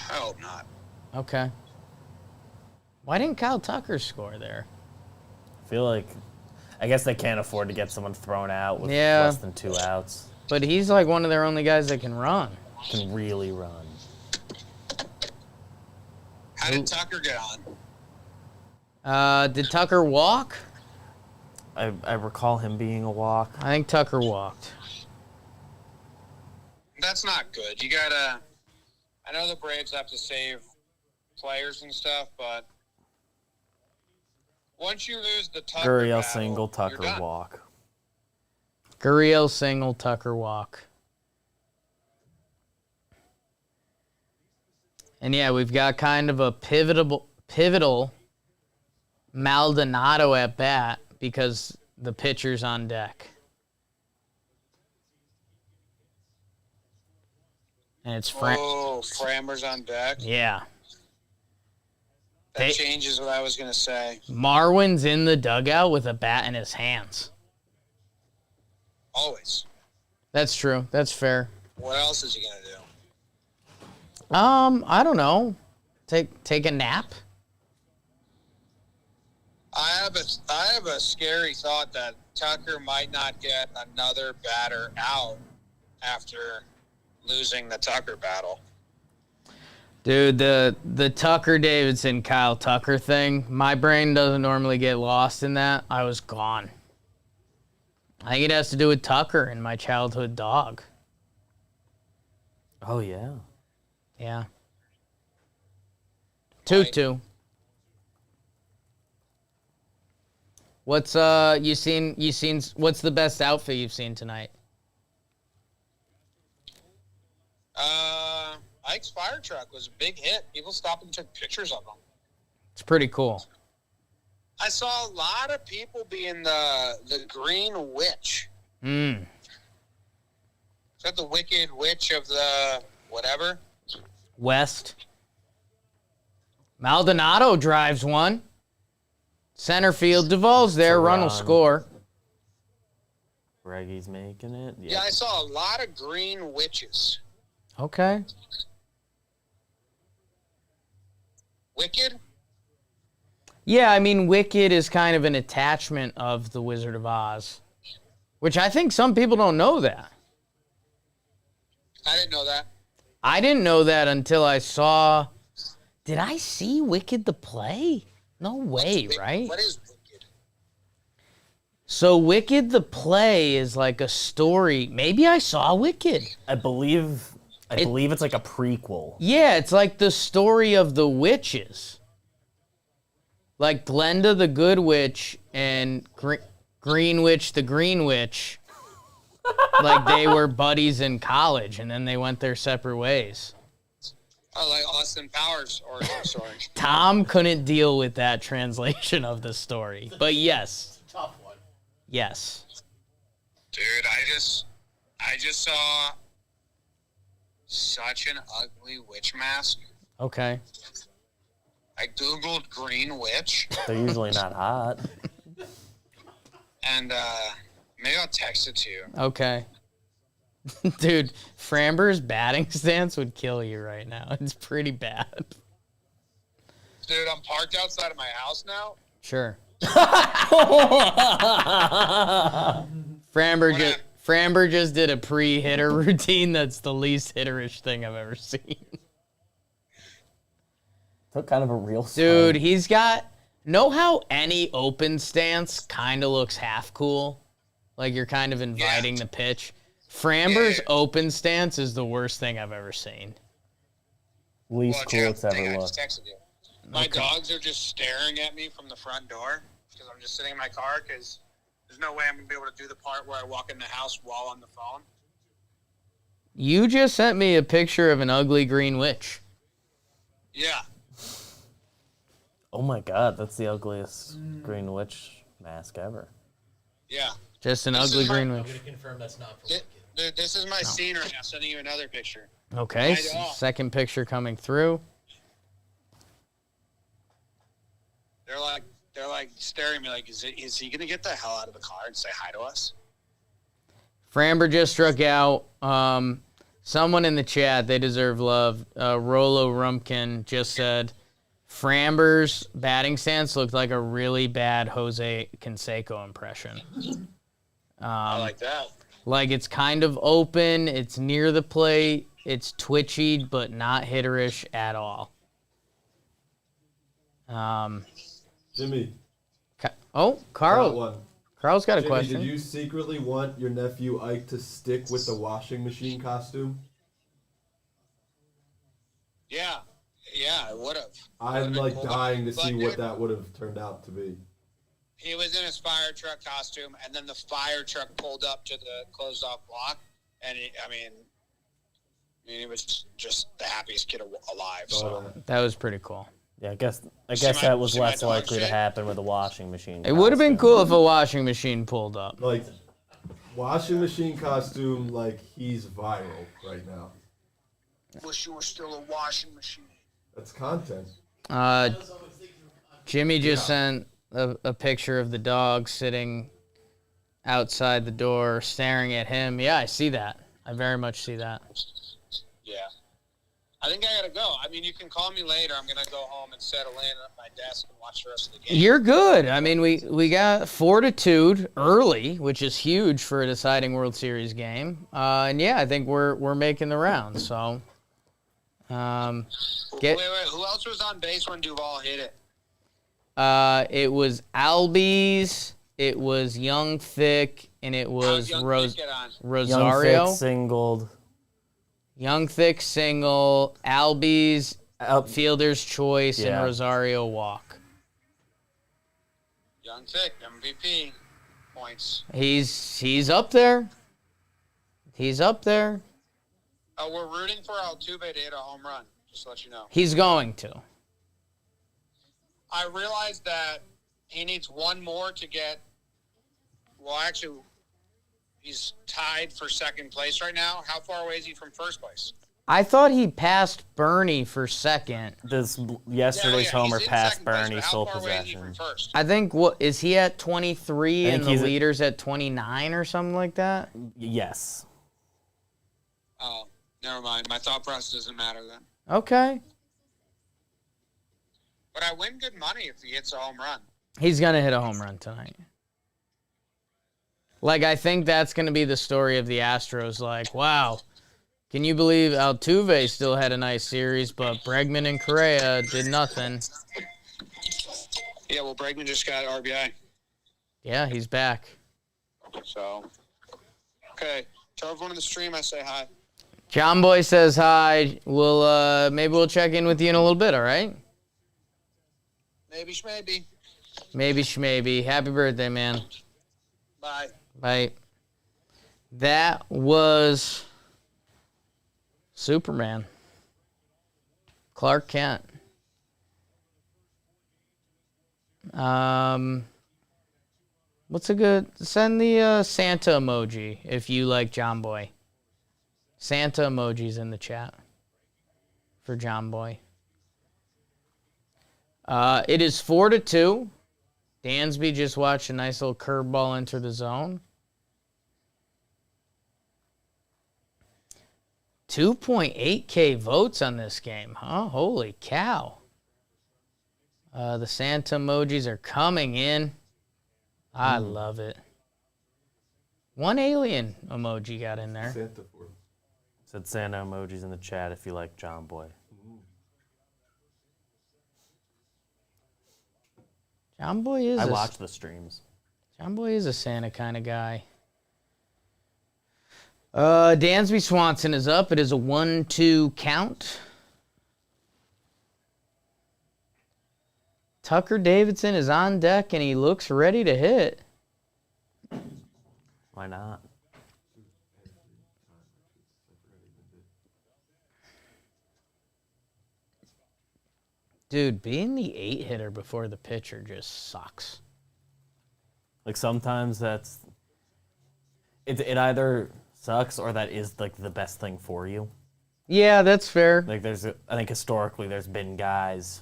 I hope not. Okay. Why didn't Kyle Tucker score there? I guess they can't afford to get someone thrown out with Yeah. less than 2 outs. But he's like one of their only guys that can run. Can really run. How did Tucker get on? Did Tucker walk? I recall him being a walk. I think Tucker walked. That's not good. You gotta. I know the Braves have to save players and stuff, but once you lose the Tucker Gurriel battle, single, you're Tucker done. walk. Gurriel single, Tucker walk. And yeah, we've got kind of a pivotal Maldonado at bat because the pitcher's on deck. And it's Oh, Framber's on deck. Yeah. That changes what I was gonna say. Marwin's in the dugout with a bat in his hands. Always. That's true. That's fair. What else is he gonna do? I don't know. Take a nap. I have a scary thought that Tucker might not get another batter out after losing the Tucker battle. Dude, the Tucker Davidson Kyle Tucker thing, my brain doesn't normally get lost in that. I was gone. I think it has to do with Tucker and my childhood dog. Oh, yeah. Yeah. 2-2. What's you seen what's the best outfit you've seen tonight? Ike's fire truck was a big hit. People stopped and took pictures of them. It's pretty cool. I saw a lot of people being the Green Witch. Mm. Is that the Wicked Witch of the whatever? West. Maldonado drives one. Center field. Duvall's there. Run will score. Reggie's making it. Yeah, I saw a lot of Green Witches. Okay. Wicked? Yeah, I mean, Wicked is kind of an attachment of the Wizard of Oz, which I think some people don't know that. I didn't know that. I didn't know that until I saw... Did I see Wicked the play? No way, right? What is Wicked? So Wicked the play is like a story. Maybe I saw Wicked. I believe it's like a prequel. Yeah, it's like the story of the witches. Like Glenda the Good Witch and Green Witch the Green Witch. Like they were buddies in college and then they went their separate ways. like Austin Powers origin story. Tom couldn't deal with that translation of the story, but yes. It's a tough one. Yes. Dude, I just saw such an ugly witch mask. Okay. I googled green witch, They're usually not hot. and maybe I'll text it to you. Okay. Dude, Framber's batting stance would kill you right now. It's pretty bad. Dude, I'm parked outside of my house now. Sure. Framber just did a pre-hitter routine that's the least hitterish thing I've ever seen. Took kind of a real Dude, swing. he's got... Know how any open stance kind of looks half cool? Like you're kind of inviting the pitch? Framber's open stance is the worst thing I've ever seen. Least cool it's ever I looked. just texted you. My dogs are just staring at me from the front door because I'm just sitting in my car because there's no way I'm going to be able to do the part where I walk in the house while on the phone. You just sent me a picture of an ugly green witch. Yeah. Oh my god, that's the ugliest green witch mask ever. Yeah. Just an This ugly is my- green I'm witch. going to confirm that's not for Dude, this is my scene right now. Sending you another picture. Okay, My dog. second picture coming through. They're like staring at me like, is he going to get the hell out of the car and say hi to us? Framber just struck out. Someone in the chat, they deserve love. Rolo Rumpkin just said, Framber's batting stance looked like a really bad Jose Canseco impression. I like that. Like it's kind of open, it's near the plate, it's twitchy, but not hitterish at all. Jimmy. Oh, Got Carl. one. Carl's got a Jimmy, question. did you secretly want your nephew Ike to stick with the washing machine costume? Yeah. Yeah, I would have. I'm like dying to see what that would have turned out to be. He was in his fire truck costume, and then the fire truck pulled up to the closed-off block, and he was just the happiest kid alive. So That was pretty cool. Yeah, I guess my- that was see my less dog likely to shit? happen with a washing machine. It would have been costume. cool if a washing machine pulled up. Like, washing machine costume, like, he's viral right now. wish you were still a washing machine. That's content. Jimmy just sent a picture of the dog sitting outside the door staring at him. Yeah, I see that. I very much see that. Yeah. I think I gotta go. I mean, you can call me later. I'm gonna go home and settle in at my desk and watch the rest of the game. You're good. I mean, we got Fortitude early, which is huge for a deciding World Series game. And yeah, I think we're making the rounds. So, Wait. Who else was on base when Duvall hit it? it was Albies, it was Young Thick, and it was How'd Young Thick get on? Rosario. Young Thick singled. Young Thick single, Albies, Fielder's choice, Yeah. and Rosario walk. Young Thick, MVP points. He's up there. He's up there. We're rooting for Altuve to hit a home run, just to let you know. He's going to. I realized that he needs one more to get, well, actually, he's tied for second place right now. How far away is he from first place? I thought he passed Bernie for second. Yesterday's homer he's in passed second place, Bernie, but sole how far away is he possession. from first? I think, what is he at 23 I and think the he's at- leader's at 29 or something like that? Yes. Oh, never mind. My thought process doesn't matter then. Okay. But I win good money if he hits a home run. He's going to hit a home run tonight. Like, I think that's going to be the story of the Astros. Like, wow, can you believe Altuve still had a nice series, but Bregman and Correa did nothing? Yeah, well, Bregman just got RBI. Yeah, he's back. So, okay. Tell everyone in the stream I say hi. JOMBOY says hi. Maybe we'll check in with you in a little bit, all right? Maybe schmaybe. Maybe schmaybe. Happy birthday, man. Bye. Bye. That was Superman. Clark Kent. What's a good... Send the Santa emoji if you like JOMBOY. Santa emojis in the chat for JOMBOY. It is 4-2. Dansby just watched a nice little curveball enter the zone. 2.8K votes on this game, huh? Holy cow. The Santa emojis are coming in. I love it. One alien emoji got in there. Santa for him. Said Santa emojis in the chat if you like JOMBOY. JOMBOY is I watch the streams. JOMBOY is a Santa kind of guy. Dansby Swanson is up. It is a 1-2 count. Tucker Davidson is on deck, and he looks ready to hit. Why not? Dude, being the 8-hitter before the pitcher just sucks. Like, sometimes that's... It either sucks or that is, like, the best thing for you. Yeah, that's fair. Like, I think historically there's been guys...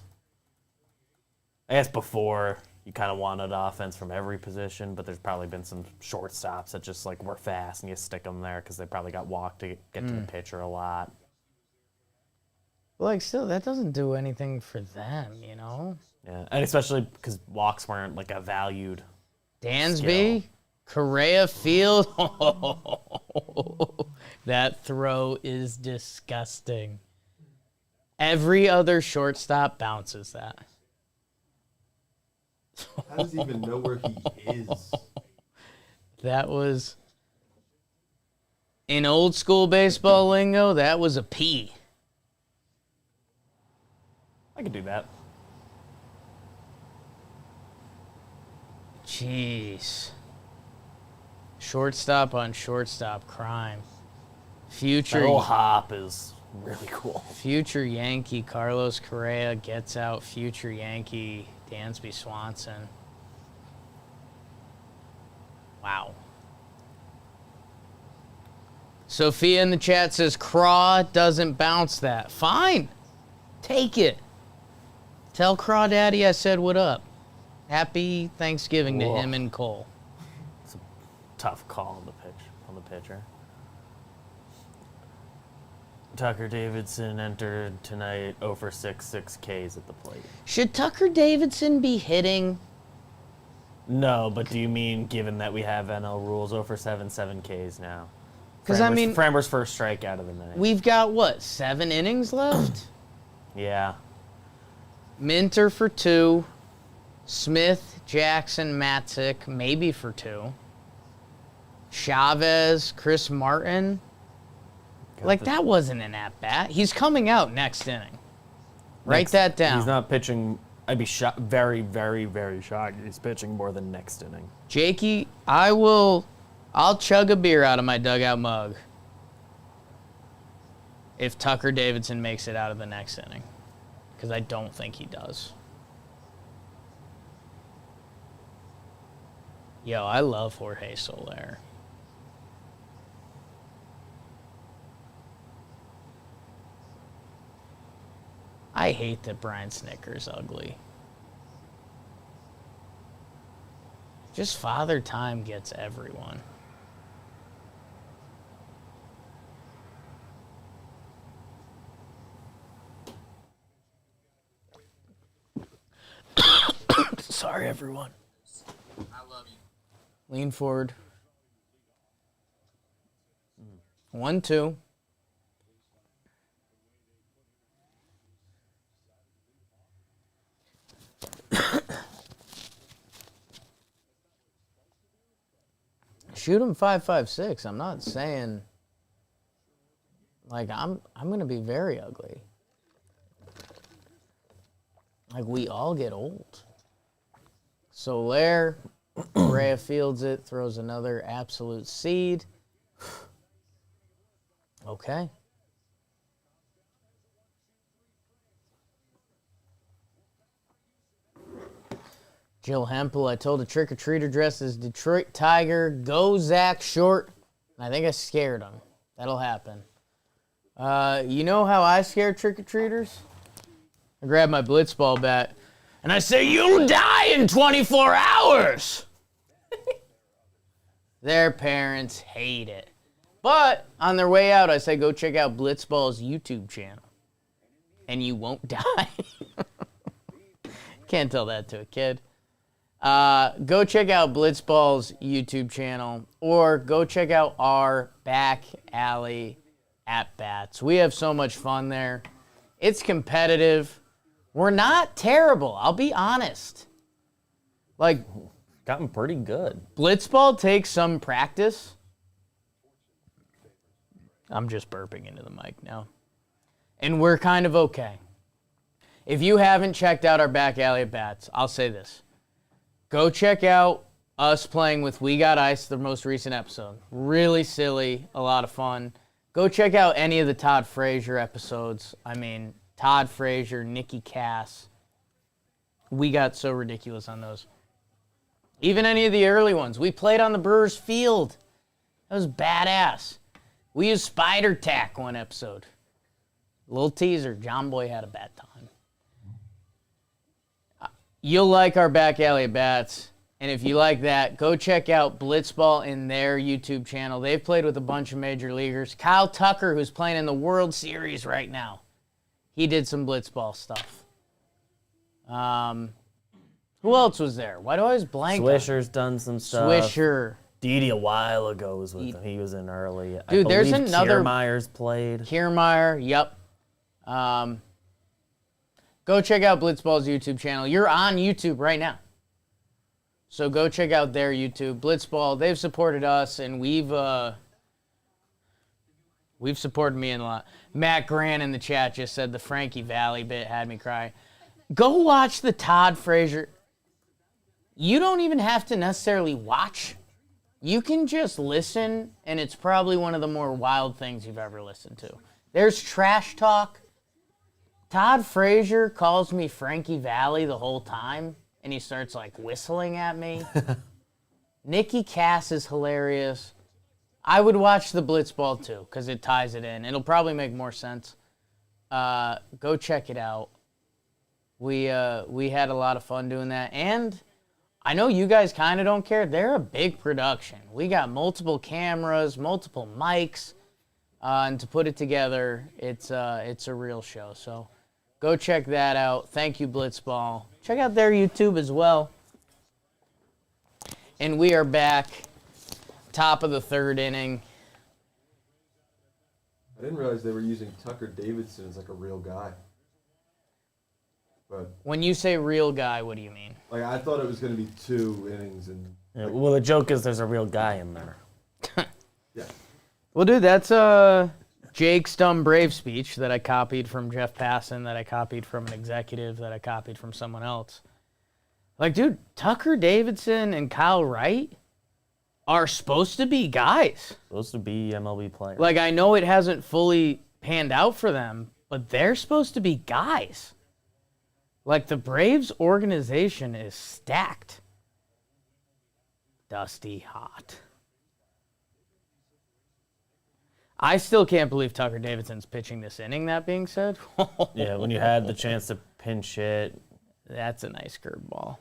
I guess before, you kind of wanted offense from every position, but there's probably been some shortstops that just, like, were fast, and you stick them there because they probably got walked to get to the pitcher a lot. Like, still, that doesn't do anything for them, you know? Yeah, and especially because walks weren't, like, a valued Dansby, skill. Correa Field. That throw is disgusting. Every other shortstop bounces that. How does he even know where he is? That was, in old school baseball lingo, that was a P. I could do that. Jeez. Shortstop on shortstop crime. Future That little hop is really cool. Future Yankee Carlos Correa gets out future Yankee Dansby Swanson. Wow. Sophia in the chat says Craw doesn't bounce that. Fine. Take it. Tell Crawdaddy I said what up. Happy Thanksgiving to him and Cole. It's a tough call on the pitcher. Tucker Davidson entered tonight 0 for 6 Ks at the plate. Should Tucker Davidson be hitting? No, but do you mean given that we have NL rules 0 for 7 Ks now? Because, I mean... Framber's first strikeout of the night. We've got, what, 7 innings left? Yeah. Minter for 2. Smith, Jackson, Matzik, maybe for 2. Chavez, Chris Martin. Like, that wasn't an at-bat. He's coming out next inning. Write that down. He's not pitching. I'd be very, very, very shocked. He's pitching more than next inning. Jakey, I'll chug a beer out of my dugout mug if Tucker Davidson makes it out of the next inning. Because I don't think he does. Yo, I love Jorge Soler. I hate that Brian Snitker's ugly. Just Father Time gets everyone. Sorry, everyone. I love you. Lean forward. 1-2. Shoot him 5.56. I'm not saying like I'm gonna be very ugly. Like we all get old. Soler, Correa fields it, throws another absolute seed. Okay. Jill Hempel, I told a trick-or-treater dressed as Detroit Tiger, go Zach Short. I think I scared him. That'll happen. You know how I scare trick-or-treaters? I grab my blitzball bat, and I say, you'll die in 24 hours! Their parents hate it. But on their way out, I say, go check out Blitzball's YouTube channel. And you won't die. Can't tell that to a kid. Go check out Blitzball's YouTube channel, or go check out our back alley at bats. We have so much fun there. It's competitive. We're not terrible, I'll be honest. Like, Gotten pretty good. Blitzball takes some practice. I'm just burping into the mic now. And we're kind of okay. If you haven't checked out our back alley at bats, I'll say this. Go check out us playing with We Got Ice, the most recent episode. Really silly, a lot of fun. Go check out any of the Todd Frazier episodes. I mean, Todd Frazier, Nikki Cass. We got so ridiculous on those. Even any of the early ones. We played on the Brewers field. That was badass. We used Spider Tack one episode. Little teaser, JOMBOY had a bad time. You'll like our back alley bats. And if you like that, go check out Blitzball in their YouTube channel. They've played with a bunch of major leaguers. Kyle Tucker, who's playing in the World Series right now, he did some Blitzball stuff. Who else was there? Why do I always blank? Swisher's done some stuff. Swisher. Didi a while ago was with him. He was in early. Dude, there's another. Kiermaier's played. Kiermaier, yep. Go check out Blitzball's YouTube channel. You're on YouTube right now. So go check out their YouTube. Blitzball, they've supported us, and we've supported me a lot. Matt Grant in the chat just said the Frankie Valli bit had me cry. Go watch the Todd Frazier. You don't even have to necessarily watch. You can just listen, and it's probably one of the more wild things you've ever listened to. There's trash talk. Todd Frazier calls me Frankie Valli the whole time, and he starts, like, whistling at me. Nikki Cass is hilarious. I would watch the Blitzball, too, because it ties it in. It'll probably make more sense. Go check it out. We had a lot of fun doing that, and I know you guys kind of don't care. They're a big production. We got multiple cameras, multiple mics, and to put it together, it's a real show. So go check that out. Thank you, Blitzball. Check out their YouTube as well. And we are back, top of the third inning. I didn't realize they were using Tucker Davidson as like a real guy. But When you say real guy, what do you mean? like I thought it was going to be 2 innings and Yeah, well, the joke is there's a real guy in there. yeah. Well, dude, that's Jake's dumb brave speech that I copied from Jeff Passan, that I copied from an executive, that I copied from someone else. Like, dude, Tucker Davidson and Kyle Wright are supposed to be guys. Supposed to be MLB players. Like, I know it hasn't fully panned out for them, but they're supposed to be guys. Like, the Braves organization is stacked. Dusty hot. I still can't believe Tucker Davidson's pitching this inning, that being said. Yeah, when you had the chance to pinch hit. That's a nice curveball.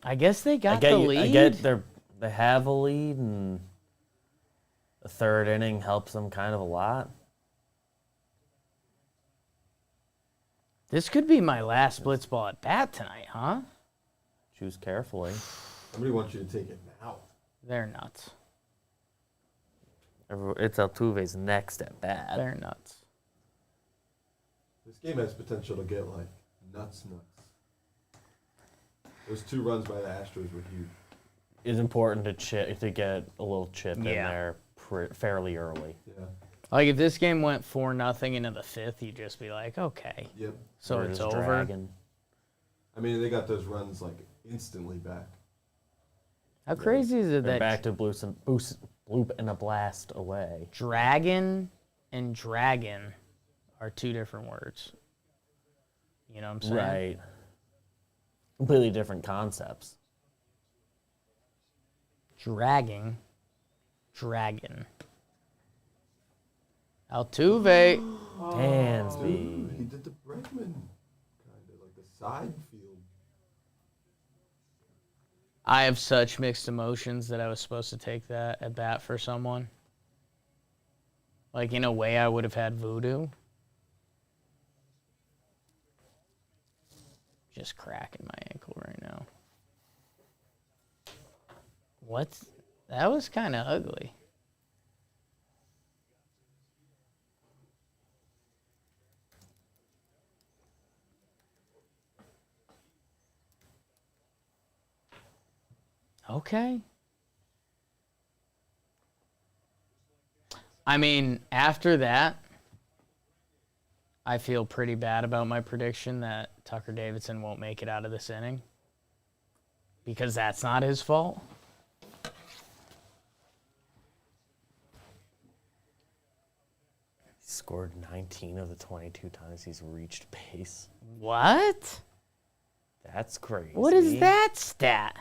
I guess they got the lead. I get they have a lead, and the third inning helps them kind of a lot. This could be my last Blitzball at bat tonight, huh? Choose carefully. Somebody wants you to take it now. They're nuts. It's Altuve's next at bat. They're nuts. This game has potential to get like nuts. Those 2 runs by the Astros were huge. It's important to get a little chip in Yeah. there fairly early. Yeah. Like, if this game went 4-0 into the 5th, you'd just be like, okay. Yep. So Or it's just over. dragging. I mean, they got those runs like instantly back. How crazy is it They're that back to bloop and a blast away. dragon and dragon are 2 different words? You know what I'm saying? Right. completely different concepts. Dragon. Altuve. Dansby. He did the Bregman, kind of like the side field. I have such mixed emotions that I was supposed to take that at bat for someone. Like, in a way, I would have had voodoo. Just cracking my ankle right now. What? That was kind of ugly. Okay. I mean, after that, I feel pretty bad about my prediction that Tucker Davidson won't make it out of this inning. Because that's not his fault. He scored 19 of the 22 times he's reached base. What? That's crazy. What is that stat?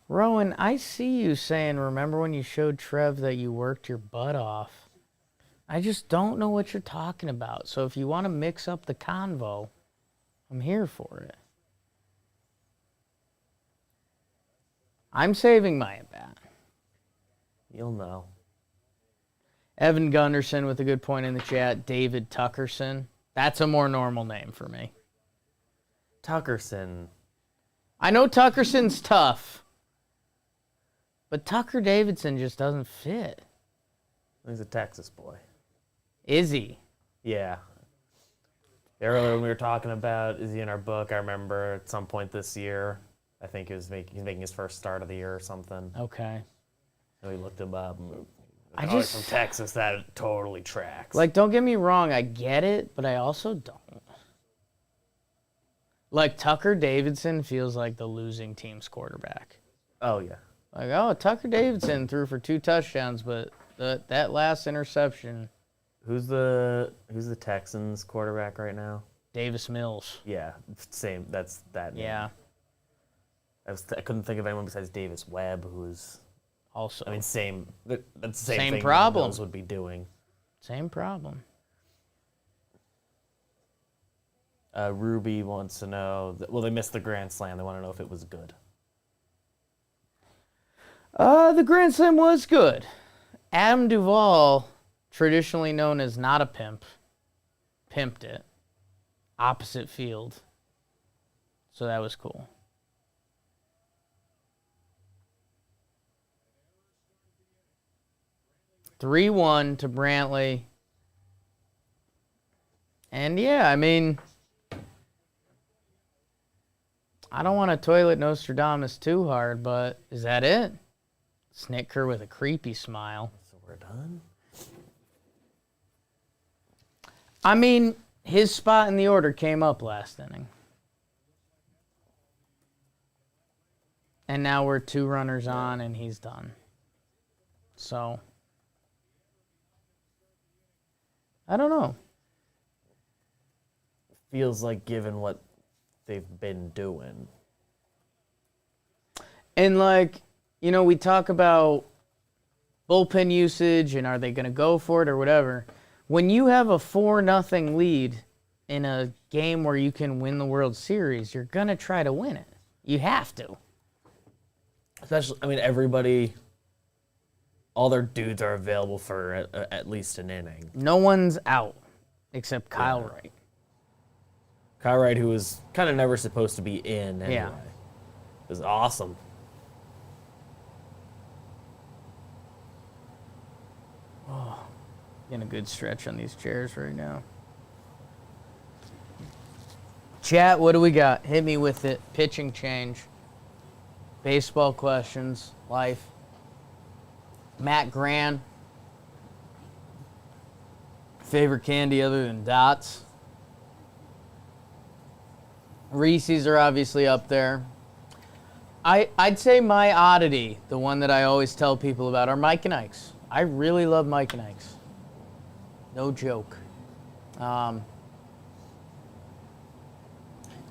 Rowan, I see you saying, remember when you showed Trev that you worked your butt off? I just don't know what you're talking about. So if you want to mix up the convo, I'm here for it. I'm saving my at-bat. You'll know. Evan Gunderson with a good point in the chat. David Tuckerson. That's a more normal name for me. Tuckerson. I know Tuckerson's tough. But Tucker Davidson just doesn't fit. He's a Texas boy. Is he? Yeah. Earlier when we were talking about, is he in our book? I remember at some point this year, I think he's making his first start of the year or something. Okay. And we looked him up. And he's from Texas. That totally tracks. Like, don't get me wrong, I get it, but I also don't. Like, Tucker Davidson feels like the losing team's quarterback. Oh yeah. Like, oh, Tucker Davidson threw for 2 touchdowns, but that last interception. Who's the Texans quarterback right now? Davis Mills. Yeah, same. That's that name. Yeah. I couldn't think of anyone besides Davis Webb, who's Also. I mean, same. That's the same Same thing problem. Mills would be doing. Same problem. Ruby wants to know. Well, they missed the Grand Slam. They want to know if it was good. The Grand Slam was good. Adam Duvall, traditionally known as not a pimp, pimped it. Opposite field. So that was cool. (3-1) to Brantley. And yeah, I mean, I don't want to toilet Nostradamus too hard, but is that it? Snicker with a creepy smile. So we're done? I mean, his spot in the order came up last inning. And now we're 2 runners on and he's done. So, I don't know. Feels like given what they've been doing. And like, you know, we talk about bullpen usage and are they going to go for it or whatever. When you have a 4-0 lead in a game where you can win the World Series, you're going to try to win it. You have to. Especially, I mean, everybody, all their dudes are available for at least an inning. No one's out except Kyle Wright. Kyle Wright, who was kind of never supposed to be in anyway. Yeah. It was awesome. Getting a good stretch on these chairs right now. Chat, what do we got? Hit me with it. Pitching change. Baseball questions. Life. Matt Gran. Favorite candy other than Dots? Reese's are obviously up there. I'd say my oddity, the one that I always tell people about, are Mike and Ike's. I really love Mike and Ike's. No joke.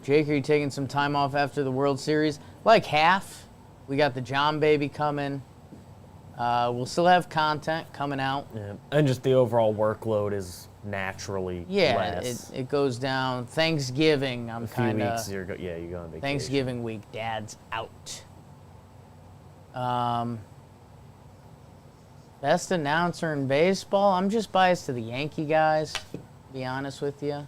Jake, are you taking some time off after the World Series? Like half. We got the John Baby coming. We'll still have content coming out. Yeah. And just the overall workload is naturally less. It goes down. Thanksgiving, I'm kind of... A few weeks, you're going on vacation. Thanksgiving week, Dad's out. Best announcer in baseball? I'm just biased to the Yankee guys, to be honest with you.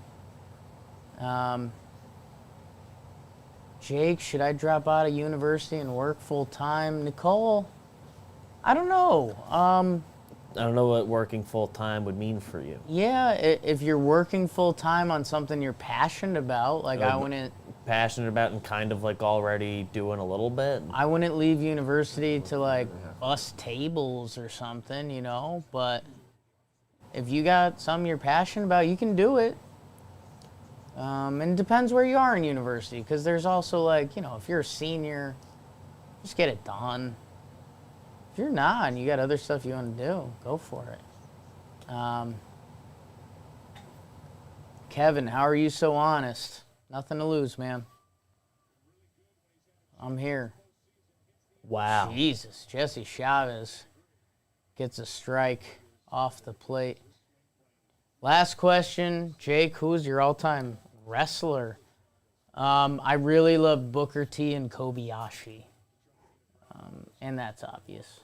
Jake, should I drop out of university and work full-time? Nicole, I don't know. I don't know what working full-time would mean for you. Yeah, if you're working full-time on something you're passionate about, like I wouldn't... Passionate about and kind of like already doing a little bit. I wouldn't leave university to like bust tables or something, you know, but if you got something you're passionate about, you can do it. And it depends where you are in university, because there's also like, you know, if you're a senior, just get it done. If you're not and you got other stuff you want to do, go for it. Kevin, how are you so honest? Nothing to lose, man. I'm here. Wow. Jesus, Jesse Chavez gets a strike off the plate. Last question, Jake, who's your all-time wrestler? I really love Booker T and Kobayashi. And that's obvious.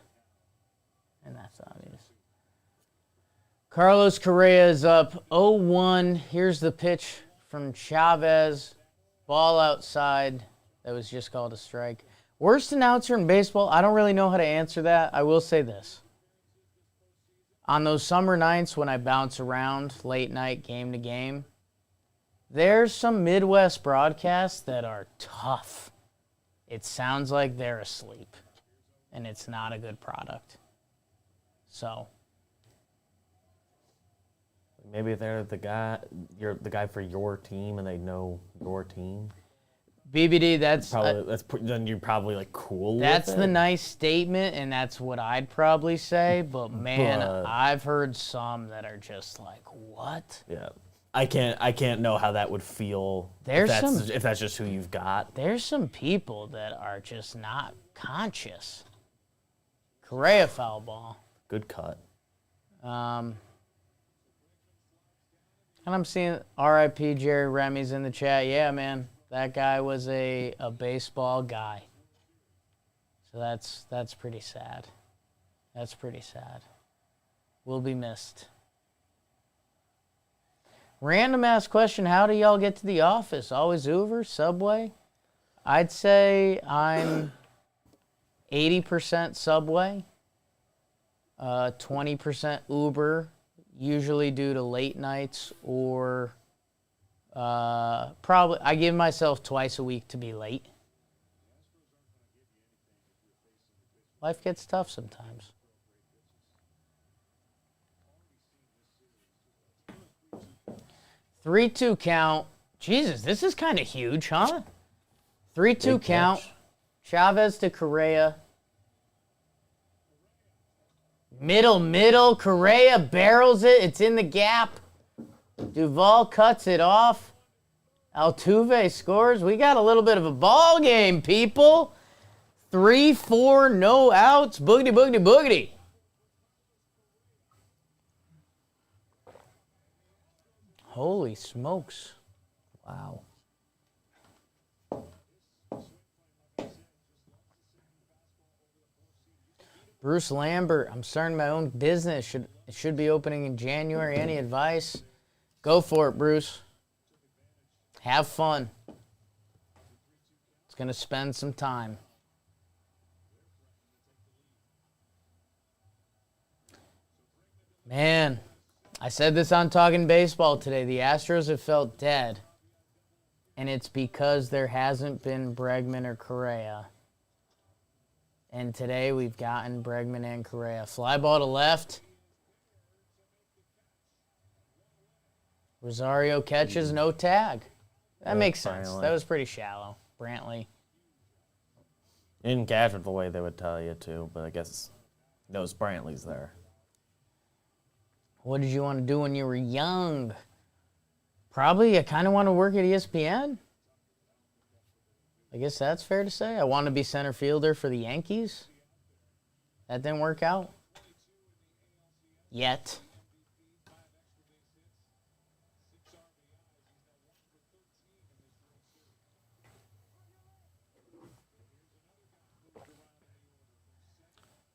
Carlos Correa is up 0-1. Here's the pitch from Chavez. Ball outside. That was just called a strike. Worst announcer in baseball? I don't really know how to answer that. I will say this. On those summer nights when I bounce around late night, game to game, there's some Midwest broadcasts that are tough. It sounds like they're asleep, and it's not a good product. So maybe they're the guy for your team, and they know your team. BBD, then you're probably like cool. That's the nice statement, and that's what I'd probably say. But man, I've heard some that are just like, what? Yeah, I can't know how that would feel. If that's just who you've got. There's some people that are just not conscious. Correa foul ball. Good cut. And I'm seeing R.I.P. Jerry Remy's in the chat. Yeah, man. That guy was a baseball guy. So that's pretty sad. That's pretty sad. Will be missed. Random ass question, how do y'all get to the office? Always Uber, Subway? I'd say I'm 80% Subway, 20% Uber, usually due to late nights or probably I give myself twice a week to be late. Life gets tough sometimes. Three-two count. Jesus, this is kind of huge, huh? 3-2 count. Catch. Chavez to Correa. Middle. Correa barrels it. It's in the gap. Duvall cuts it off. Altuve scores. We got a little bit of a ball game, people. 3-4, no outs. Boogity. Holy smokes. Wow. Bruce Lambert, I'm starting my own business. It should be opening in January. Any advice? Go for it, Bruce. Have fun. It's going to spend some time. Man, I said this on Talkin' Baseball today. The Astros have felt dead, and it's because there hasn't been Bregman or Correa. And today we've gotten Bregman and Correa. Fly ball to left. Rosario catches, no tag. That makes sense. Finally. That was pretty shallow. Brantley. You didn't catch it the way they would tell you to, but I guess knows Brantley's there. What did you want to do when you were young? Probably I kind of want to work at ESPN. I guess that's fair to say. I want to be center fielder for the Yankees. That didn't work out. Yet.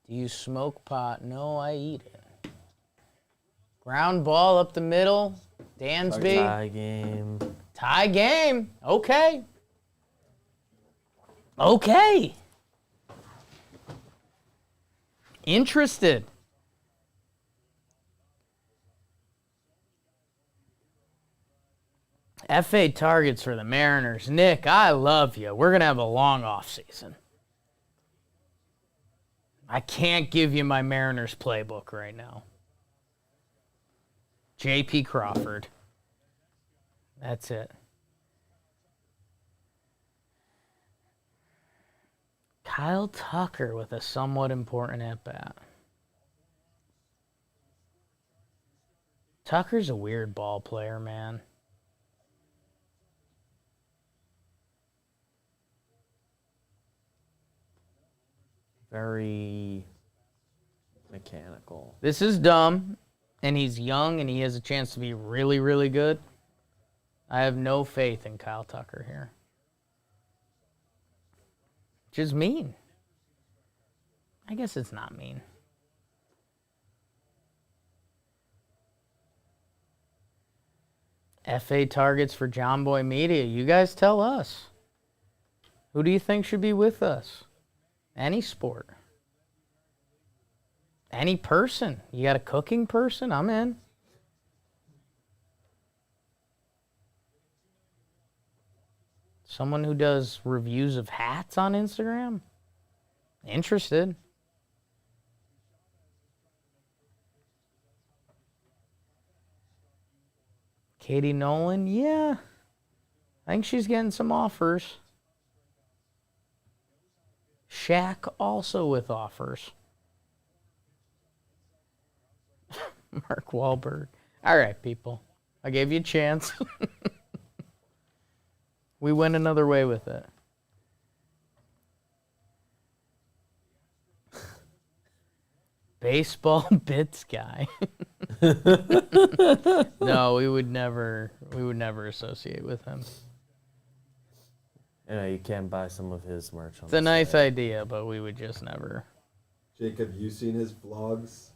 Do you smoke pot? No, I eat it. Ground ball up the middle. Dansby. Tie game. Tie game. Okay. Okay. Interested. FA targets for the Mariners. Nick, I love you. We're going to have a long offseason. I can't give you my Mariners playbook right now. J.P. Crawford. That's it. Kyle Tucker with a somewhat important at-bat. Tucker's a weird ball player, man. Very mechanical. This is dumb, and he's young, and he has a chance to be really, really good. I have no faith in Kyle Tucker here. Which is mean. I guess it's not mean. FA targets for JOMBOY Media. You guys tell us. Who do you think should be with us? Any sport. Any person. You got a cooking person? I'm in. Someone who does reviews of hats on Instagram? Interested. Katie Nolan? Yeah. I think she's getting some offers. Shaq also with offers. Mark Wahlberg. All right, people. I gave you a chance. We went another way with it. Baseball bits guy. No, we would never associate with him. You know, you can buy some of his merch on It's a nice idea, but we would just never. Jake, have you seen his vlogs?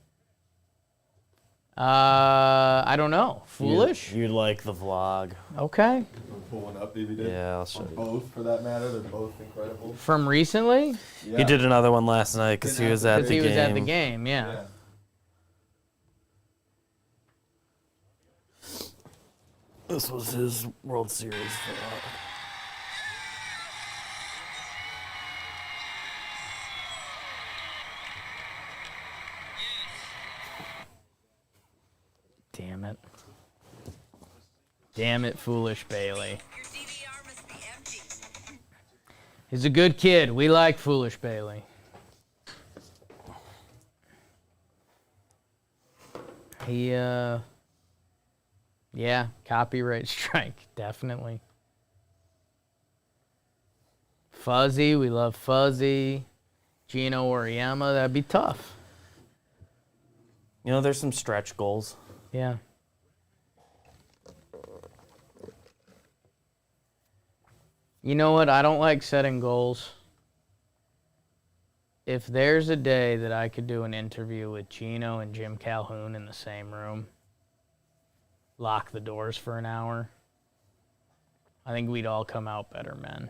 I don't know. Foolish? You'd like the vlog. Okay. I'm pulling up DVD. Yeah, I'll show Or you. both, for that matter. They're both incredible. From recently? Yeah. He did another one last night because he was at the He game. was at the game, yeah. Yeah. This was his World Series vlog. Damn it. Damn it, foolish Bailey. Your DVR must be empty. He's a good kid. We like foolish Bailey. He, yeah, copyright strike, definitely. Fuzzy, we love Fuzzy. Gino Oriema, that'd be tough. You know, there's some stretch goals. Yeah. You know what? I don't like setting goals. If there's a day that I could do an interview with Gino and Jim Calhoun in the same room, lock the doors for an hour, I think we'd all come out better men.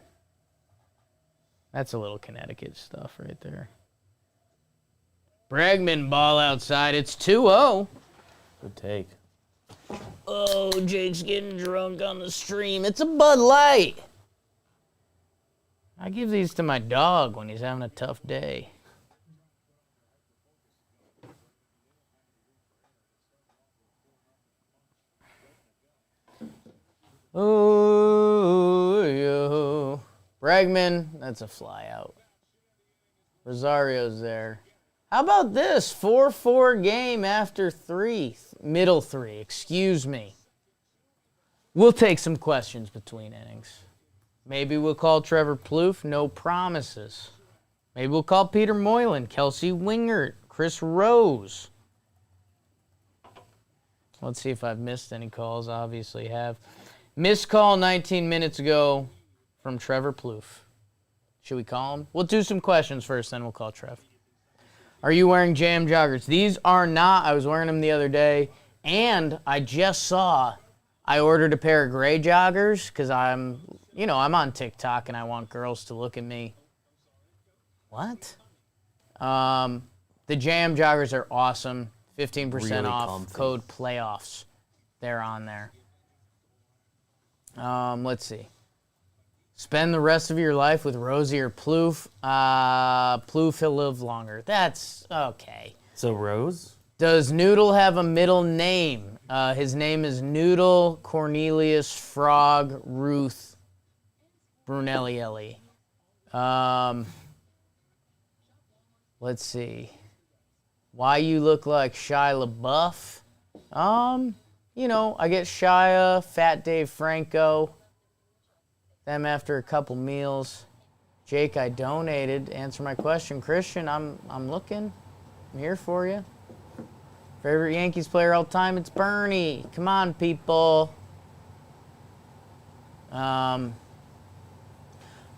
That's a little Connecticut stuff right there. Bregman ball outside. It's 2-0. Good take. Oh, Jake's getting drunk on the stream. It's a Bud Light. I give these to my dog when he's having a tough day. Oh, yo. Bregman, that's a fly out. Rosario's there. How about this? 4-4 game after 3. Middle 3, excuse me. We'll take some questions between innings. Maybe we'll call Trevor Plouffe. No promises. Maybe we'll call Peter Moylan, Kelsey Wingert, Chris Rose. Let's see if I've missed any calls. Obviously have. Missed call 19 minutes ago from Trevor Plouffe. Should we call him? We'll do some questions first, then we'll call Trev. Are you wearing jam joggers? These are not. I was wearing them the other day, and I just saw I ordered a pair of gray joggers because I'm on TikTok and I want girls to look at me. What? The jam joggers are awesome. 15% Really off. comfy. Code playoffs. They're on there. Let's see. Spend the rest of your life with Rosie or Plouffe. Plouffe, he'll live longer. That's okay. So Rose? Does Noodle have a middle name? His name is Noodle Cornelius Frog Ruth Brunelli. Let's see. Why you look like Shia LaBeouf? I get Shia, Fat Dave Franco. Them after a couple meals. Jake, I donated. Answer my question. Christian, I'm looking. I'm here for you. Favorite Yankees player all time? It's Bernie. Come on, people. Our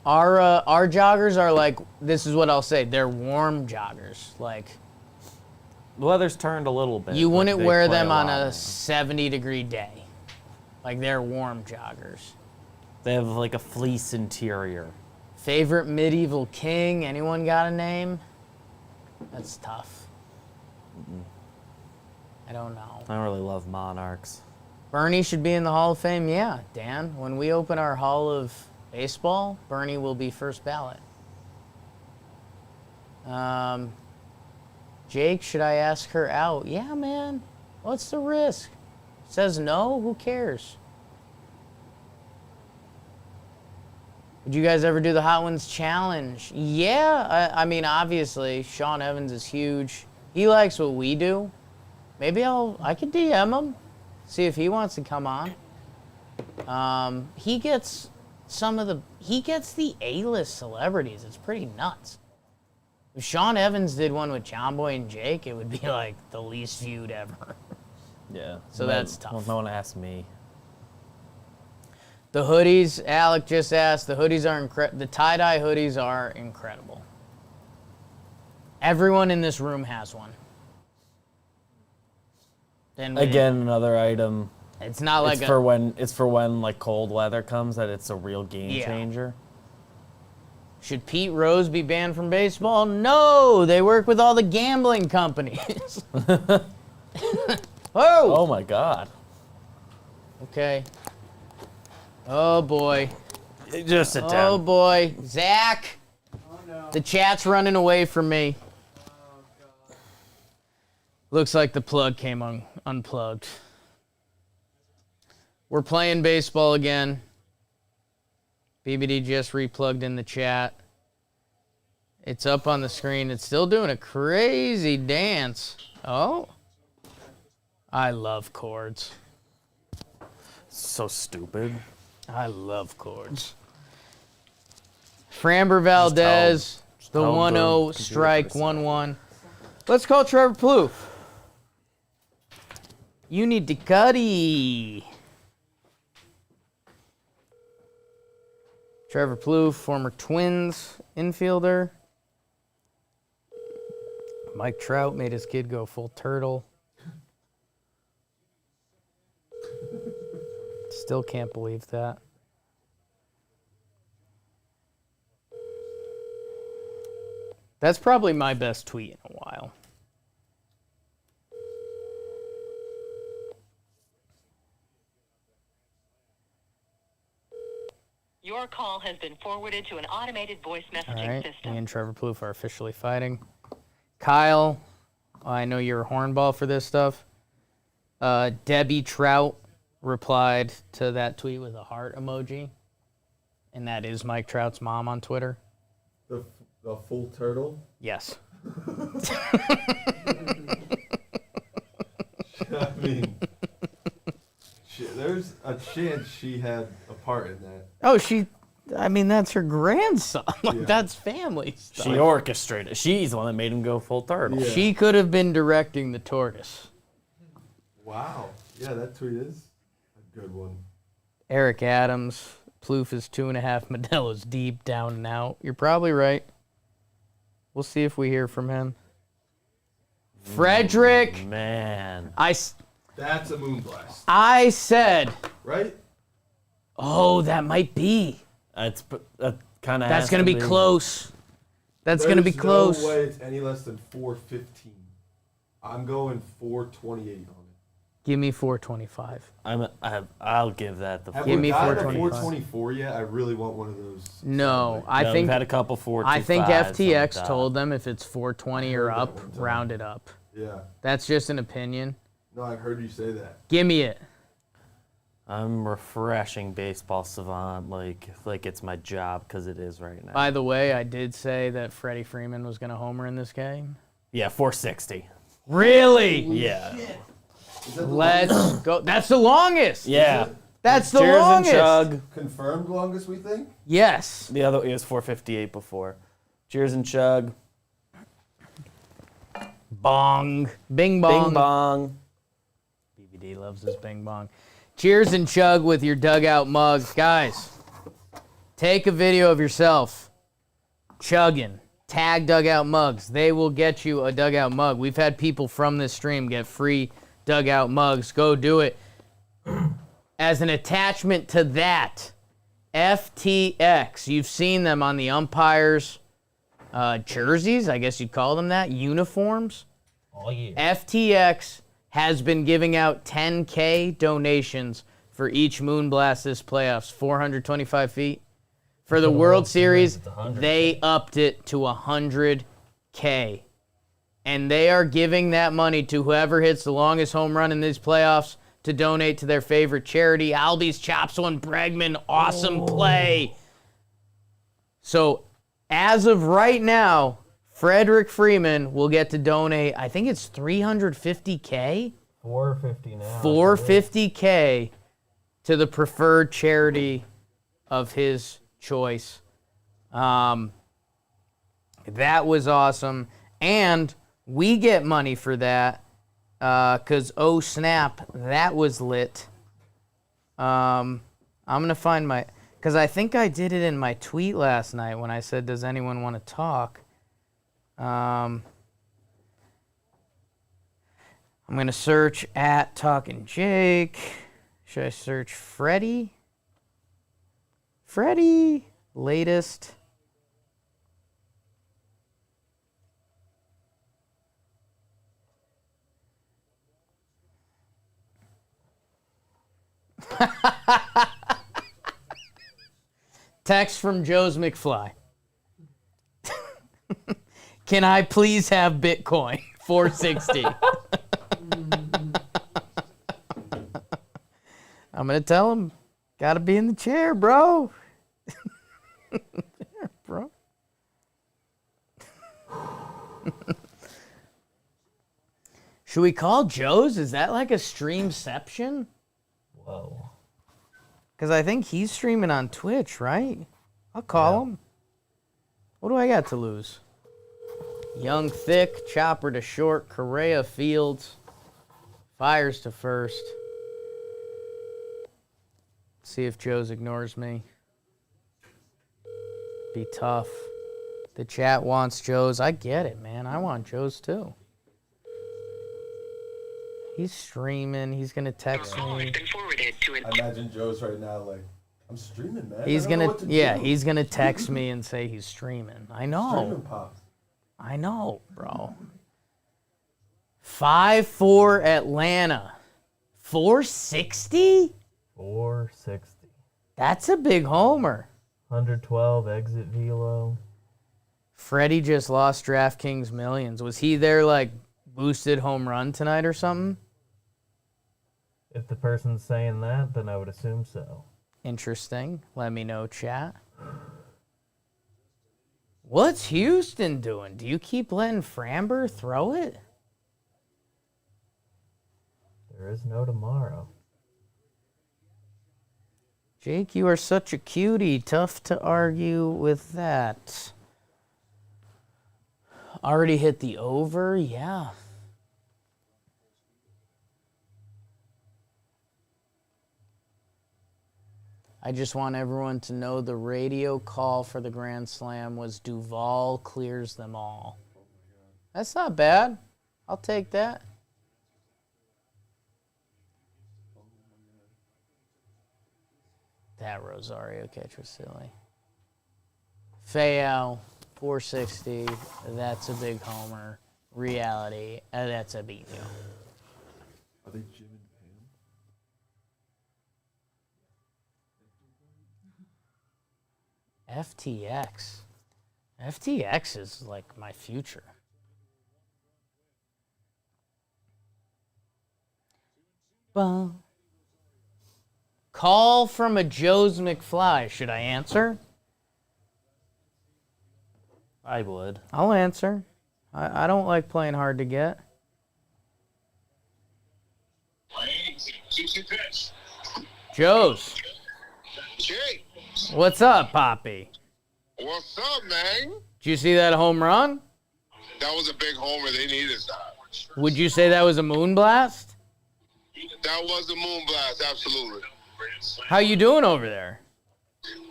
joggers are like, this is what I'll say, they're warm joggers. Like, The weather's turned a little bit. you but wouldn't they wear play them on lot a now. 70-degree day. Like, they're warm joggers. They have like a fleece interior. Favorite medieval king? Anyone got a name? That's tough. I don't know. I don't really love monarchs. Bernie should be in the Hall of Fame? Yeah, Dan. When we open our Hall of Baseball, Bernie will be first ballot. Jake, should I ask her out? Yeah, man. What's the risk? Says no? Who cares? Would you guys ever do the Hot Ones Challenge? Yeah, I mean, obviously, Sean Evans is huge. He likes what we do. Maybe I could DM him, see if he wants to come on. He gets the A-list celebrities. It's pretty nuts. If Sean Evans did one with JOMBOY and Jake, it would be like the least viewed ever. Yeah. So that's tough. Well, no one asked me. The hoodies, Alec just asked, the hoodies are the tie-dye hoodies are incredible. Everyone in this room has one. Then Again, another item. it's not like It's for when like cold weather comes that it's a real game changer. Should Pete Rose be banned from baseball? No, they work with all the gambling companies. Whoa! Oh my God. Okay. Oh boy. Just sit Oh down. boy. Zach! Oh no. The chat's running away from me. Oh god. Looks like the plug came unplugged. We're playing baseball again. BBD just replugged in the chat. It's up on the screen. It's still doing a crazy dance. Oh. I love chords. So stupid. I love chords. Framber Valdez, the tell the 1-0 computer strike, to 1-1. Let's call Trevor Plouffe. You need to cutty. Trevor Plouffe, former Twins infielder. Mike Trout made his kid go full turtle. Still can't believe that. That's probably my best tweet in a while. Your call has been forwarded to an automated voice All messaging right, system. me and Trevor Plouffe are officially fighting. Kyle, I know you're a hornball for this stuff. Debbie Trout replied to that tweet with a heart emoji, and that is Mike Trout's mom on Twitter. The full turtle. Yes. I mean, there's a chance she had a part in that. Oh, I mean, that's her grandson. Like, Yeah. that's family stuff. She orchestrated. She's the one that made him go full turtle. Yeah. She could have been directing the tortoise. Wow. Yeah, that tweet is a good one. Eric Adams, Plouffe is 2.5 Modelo's deep, down and out. You're probably right. We'll see if we hear from him. Frederick, Man. That's a moonblast, I said, right? oh, that might be. That kind of. That's going to be close. That's going to be There's close. no way it's any less than 415. I'm going 428 on it. Give me 425. I'll give that the. Have Give we me gotten a 425. 424 yet? I really want one of those. No, I Yeah, think we've had a couple 425s I think on the FTX top. told them if it's 420 or I heard that up, one time. round it up. Yeah. That's just an opinion. No, I've heard you say that. Give me it. I'm refreshing baseball savant like it's my job because it is right now. By the way, I did say that Freddie Freeman was going to homer in this game. Yeah, 460. Really? Yeah. Is that the Let's go. That's the longest. Yeah. That's the Cheers longest. and chug. confirmed longest we think? Yes. The other it was 458 before. Cheers and chug. Bong. Bing bong. Bing bong. BBD loves his bing bong. Cheers and chug with your dugout mug. Guys, take a video of yourself chugging. Tag dugout mugs. They will get you a dugout mug. We've had people from this stream get free dugout mugs. Go do it. As an attachment to that, FTX. You've seen them on the umpires' jerseys, I guess you'd call them that, uniforms. Oh yeah. FTX has been giving out 10K donations for each Moonblast this playoffs, 425 feet. For the World Series, they upped it to 100K. And they are giving that money to whoever hits the longest home run in these playoffs to donate to their favorite charity. Albies chops one, Bregman, awesome play. So as of right now, Frederick Freeman will get to donate, I think it's 350K? 450 now. 450K to the preferred charity of his choice. That was awesome. And we get money for that because, oh snap, that was lit. I'm going to find my, because I think I did it in my tweet last night when I said, does anyone want to talk? I'm going to search at Talkin Jake. Should I search Freddie? Freddie, latest. Text from Joe's McFly. Can I please have Bitcoin? 460. I'm going to tell him, got to be in the chair, bro. Bro. Should we call Joe's? Is that like a streamception? Whoa. Because I think he's streaming on Twitch, right? I'll call him. What do I got to lose? Young thick, chopper to short, Correa Fields, fires to first. See if Joe's ignores me. Be tough. The chat wants Joe's. I get it, man. I want Joe's too. He's streaming. He's gonna text Call has me. been forwarded to an I imagine Joe's right now like, I'm streaming, man. He's I don't know gonna, what to yeah, do. he's gonna text me and say he's streaming. I know. Streaming pops. I know, bro. 5-4 Atlanta. 460? 460. That's a big homer. 112 exit velo. Freddie just lost DraftKings millions. Was he their like boosted home run tonight or something? If the person's saying that, then I would assume so. Interesting. Let me know, chat. What's Houston doing? Do you keep letting Framber throw it? There is no tomorrow. Jake, you are such a cutie. Tough to argue with that. Already hit the over? Yeah. I just want everyone to know the radio call for the Grand Slam was Duvall clears them all. That's not bad. I'll take that. That Rosario catch was silly. Feo, 460. That's a big homer. Reality, that's a beat. Are they Jim and Pam? FTX. FTX is like my future. Well, call from a Joe's McFly. Should I answer? I would. I'll answer. I don't like playing hard to get. Joe's. Jay, What's up, Poppy? what's up, man? Did you see that home run? That was a big homer. They needed that. Would you say that was a moon blast? That was a moon blast, absolutely. How you doing over there?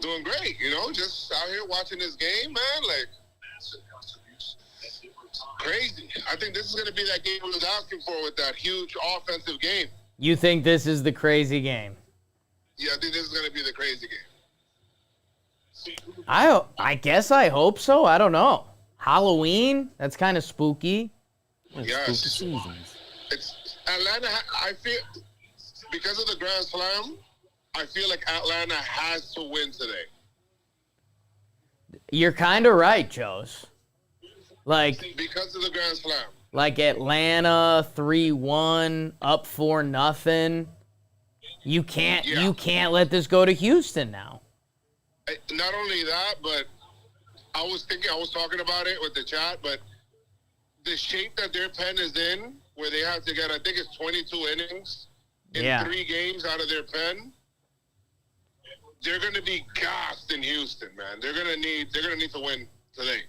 Doing great, just out here watching this game, man. Like, crazy. I think this is going to be that game we was asking for with that huge offensive game. You think this is the crazy game? Yeah, I think this is going to be the crazy game. I guess I hope so. I don't know. Halloween? That's kind of spooky. Yes. Spooky seasons. It's Atlanta. I feel because of the Grand Slam, I feel like Atlanta has to win today. You're kind of right, Joes. Like Because of the Grand Slam. like Atlanta 3-1 up 4-0. You can't let this go to Houston now. Not only that, but I was talking about it with the chat, but the shape that their pen is in, where they have to get, I think it's 22 innings in 3 games out of their pen, they're going to be gassed in Houston, man. They're going to need to win today.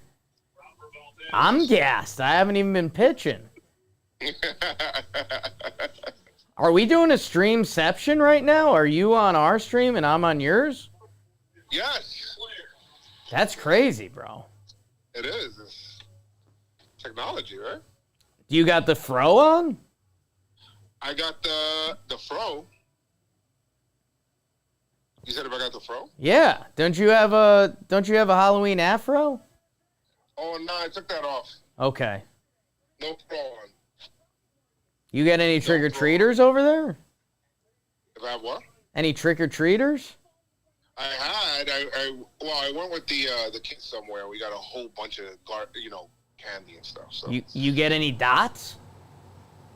I'm gassed. I haven't even been pitching. Are we doing a streamception right now? Are you on our stream and I'm on yours? Yes. That's crazy, bro. It is. It's technology, right? Do you got the fro on? I got the fro. You said if I got the fro? Yeah. Don't you have a Halloween afro? Oh, no, I took that off. Okay. No fro on. You got any trick-or-treaters over there? If I have what? Any trick-or-treaters? I had. I went with the kids somewhere. We got a whole bunch of candy and stuff. So You get any dots?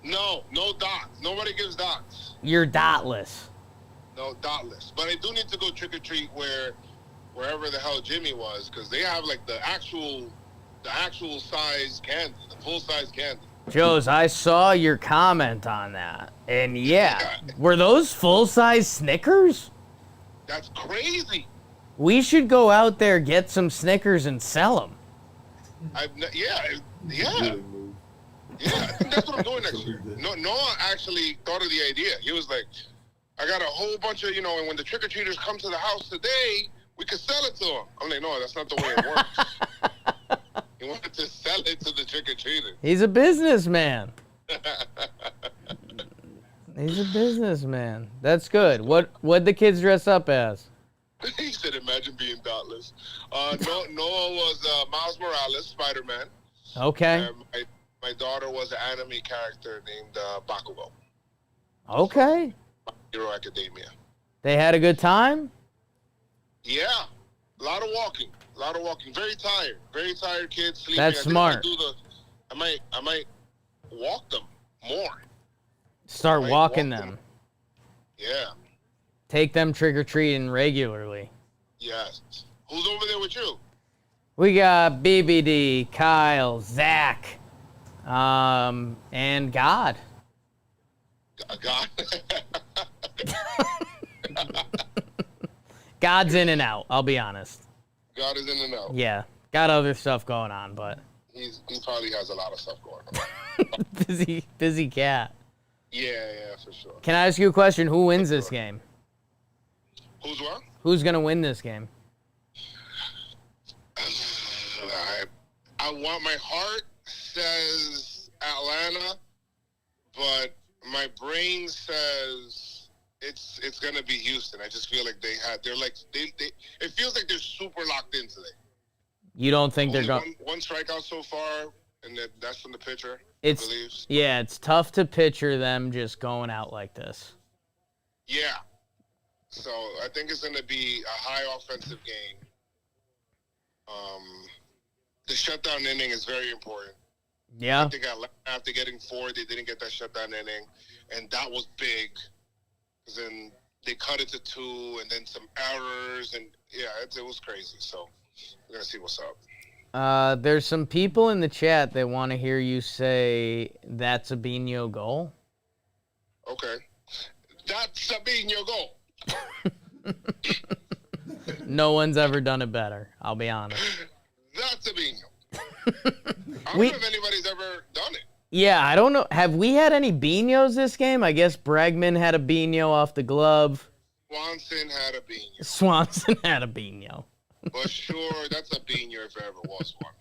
no dots. Nobody gives dots. You're dotless. No dotless. But I do need to go trick or treat wherever the hell Jimmy was, because they have like the actual size candy, the full size candy. Joes, I saw your comment on that, and yeah, were those full-size Snickers? That's crazy. We should go out there, get some Snickers, and sell them. Yeah. Really move. Yeah, I think that's what I'm doing next year. Noah actually thought of the idea. He was like, I got a whole bunch of, and when the trick-or-treaters come to the house today, we could sell it to them. I'm like, no, that's not the way it works. He wanted to sell it to the trick-or-treaters. He's a businessman. He's a businessman. That's good. What'd the kids dress up as? He said, imagine being dotless. Noah was Miles Morales, Spider-Man. Okay. My daughter was an anime character named Bakugo. Okay. Hero Academia. They had a good time? Yeah. A lot of walking. Very tired. Very tired kids sleeping. That's smart. I might walk them more. Start walking them. Yeah. Take them trick-or-treating regularly. Yes. Who's over there with you? We got BBD, Kyle, Zach, and God. God. God's in and out, I'll be honest. God is in and out. Yeah, got other stuff going on, but He probably has a lot of stuff going on. busy cat. Yeah, for sure. Can I ask you a question? Who wins this game? Who's what? Who's gonna win this game? I want, my heart says Atlanta, but my brain says it's gonna be Houston. I just feel like they it feels like they're super locked in today. You don't think Only they're going? one strikeout so far, and that's from the pitcher. It's I believe. Yeah, it's tough to picture them just going out like this. Yeah. So I think it's gonna be a high offensive game. The shutdown inning is very important. Yeah. I think after getting 4, they didn't get that shutdown inning, and that was big. Because then they cut it to 2, and then some errors, and yeah, it was crazy. So we're gonna see what's up. There's some people in the chat that want to hear you say that's a Bino goal. Okay, that's a Bino goal. No one's ever done it better. I'll be honest. That's a Bino. I don't know if anybody's ever done it. Yeah, I don't know. Have we had any Binos this game? I guess Bregman had a Bino off the glove. Swanson had a Bino. Swanson had a Bino. But sure, that's a Bino if there ever was one.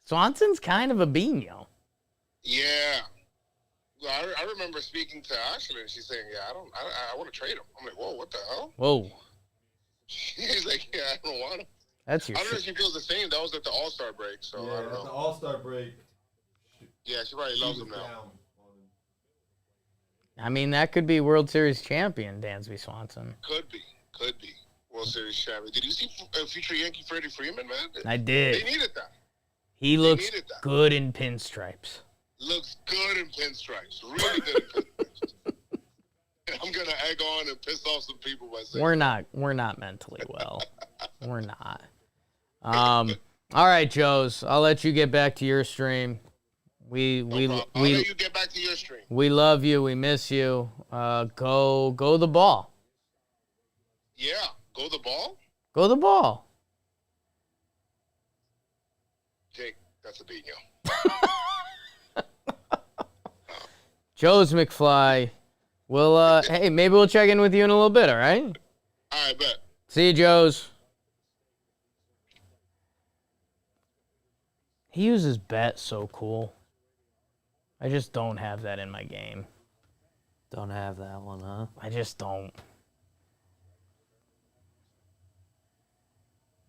Swanson's kind of a Bino. Yeah. Well, I remember speaking to Ashley, and she's saying, "Yeah, I want to trade him." I'm like, "Whoa, what the hell?" Whoa. He's like, "Yeah, I don't want him." That's your I don't know if she feels the same. That was at the All-Star break, so Yeah, I don't at the know. All-Star break. Yeah, she probably loves him now. down on him. I mean, that could be World Series champion, Dansby Swanson. Could be. World Series champion. Did you see future Yankee Freddie Freeman, man? I did. They needed that. He looks needed that. good in pinstripes. Looks good in pinstripes. Really good in pinstripes. I'm gonna egg on and piss off some people by saying We're not mentally well. We're not. All right, Joes. I'll let you get back to your stream. I'll let you get back to your stream. We love you. We miss you. Go the ball. Yeah, go the ball. Go the ball. Jake, that's a Bino. Joe's McFly. Well, hey, maybe we'll check in with you in a little bit. All right. All right, bet. See you, Joe's. He uses bet so cool. I just don't have that in my game. Don't have that one, huh? I just don't.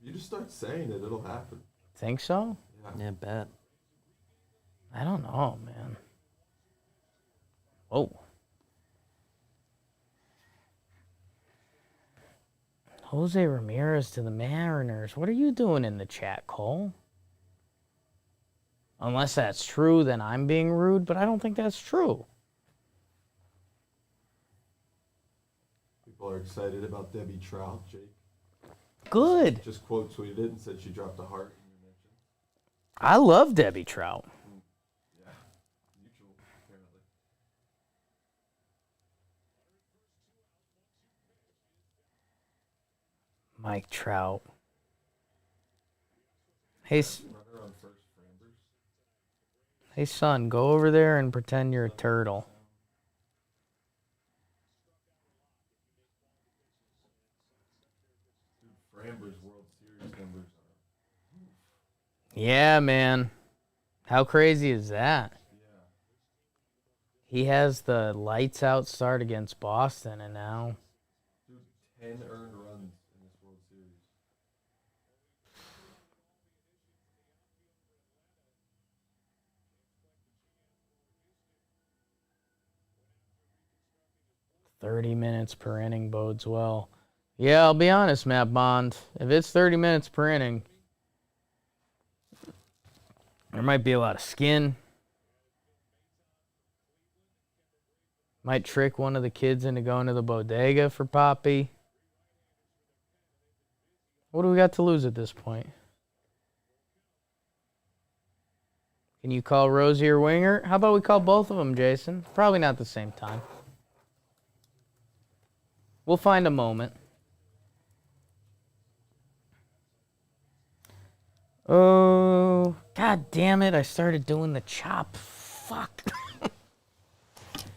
You just start saying it, it'll happen. Think so? Yeah, bet. I don't know, man. Whoa. Jose Ramirez to the Mariners. What are you doing in the chat, Cole? Unless that's true, then I'm being rude, but I don't think that's true. People are excited about Debbie Trout, Jake. Good. Just quote tweeted it and said she dropped a heart in your mention. I love Debbie Trout. Yeah, mutual, apparently. Mike Trout. Hey, Runner on first, Frambers. hey, son, go over there and pretend you're a turtle. Dude, Frambers World Series numbers are. Yeah, man. How crazy is that? Yeah. He has the lights out start against Boston, and now Dude, 10 earned runs in this World Series. .30 minutes per inning bodes well. Yeah, I'll be honest, Matt Bond. If it's 30 minutes per inning, there might be a lot of skin. Might trick one of the kids into going to the bodega for Poppy. What do we got to lose at this point? Can you call Rosie or Winger? How about we call both of them, Jason? Probably not at the same time. We'll find a moment. Oh, god damn it. I started doing the chop. Fuck.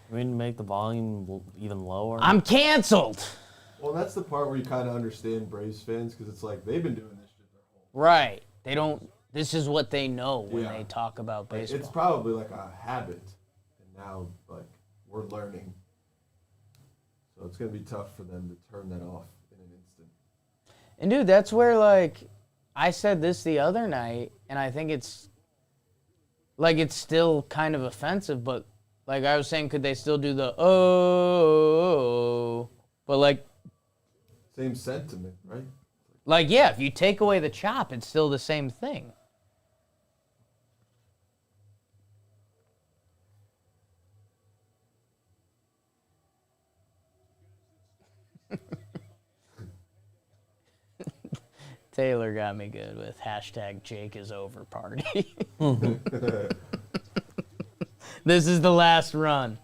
We need to make the volume even lower. I'm canceled. Well, that's the part where you kind of understand Braves fans because it's like they've been doing this shit their whole. Right. They don't. This is what they know when Yeah. they talk about baseball. It's probably like a habit, and now like we're learning. So it's gonna be tough for them to turn that off in an instant. And dude, that's where like I said this the other night, and I think it's like it's still kind of offensive, but like I was saying, could they still do the oh? But like Same sentiment, right? yeah, if you take away the chop, it's still the same thing. Taylor got me good with hashtag Jake is over party. This is the last run.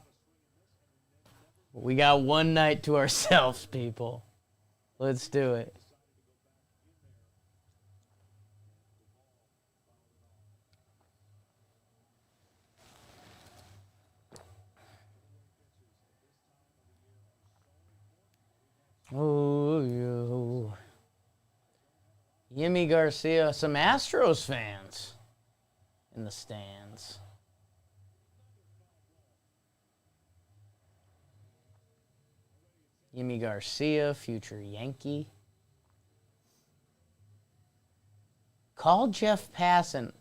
We got one night to ourselves, people. Let's do it. Oh, yo. Yimmy Garcia, some Astros fans in the stands. Yimmy Garcia, future Yankee. Call Jeff Passan.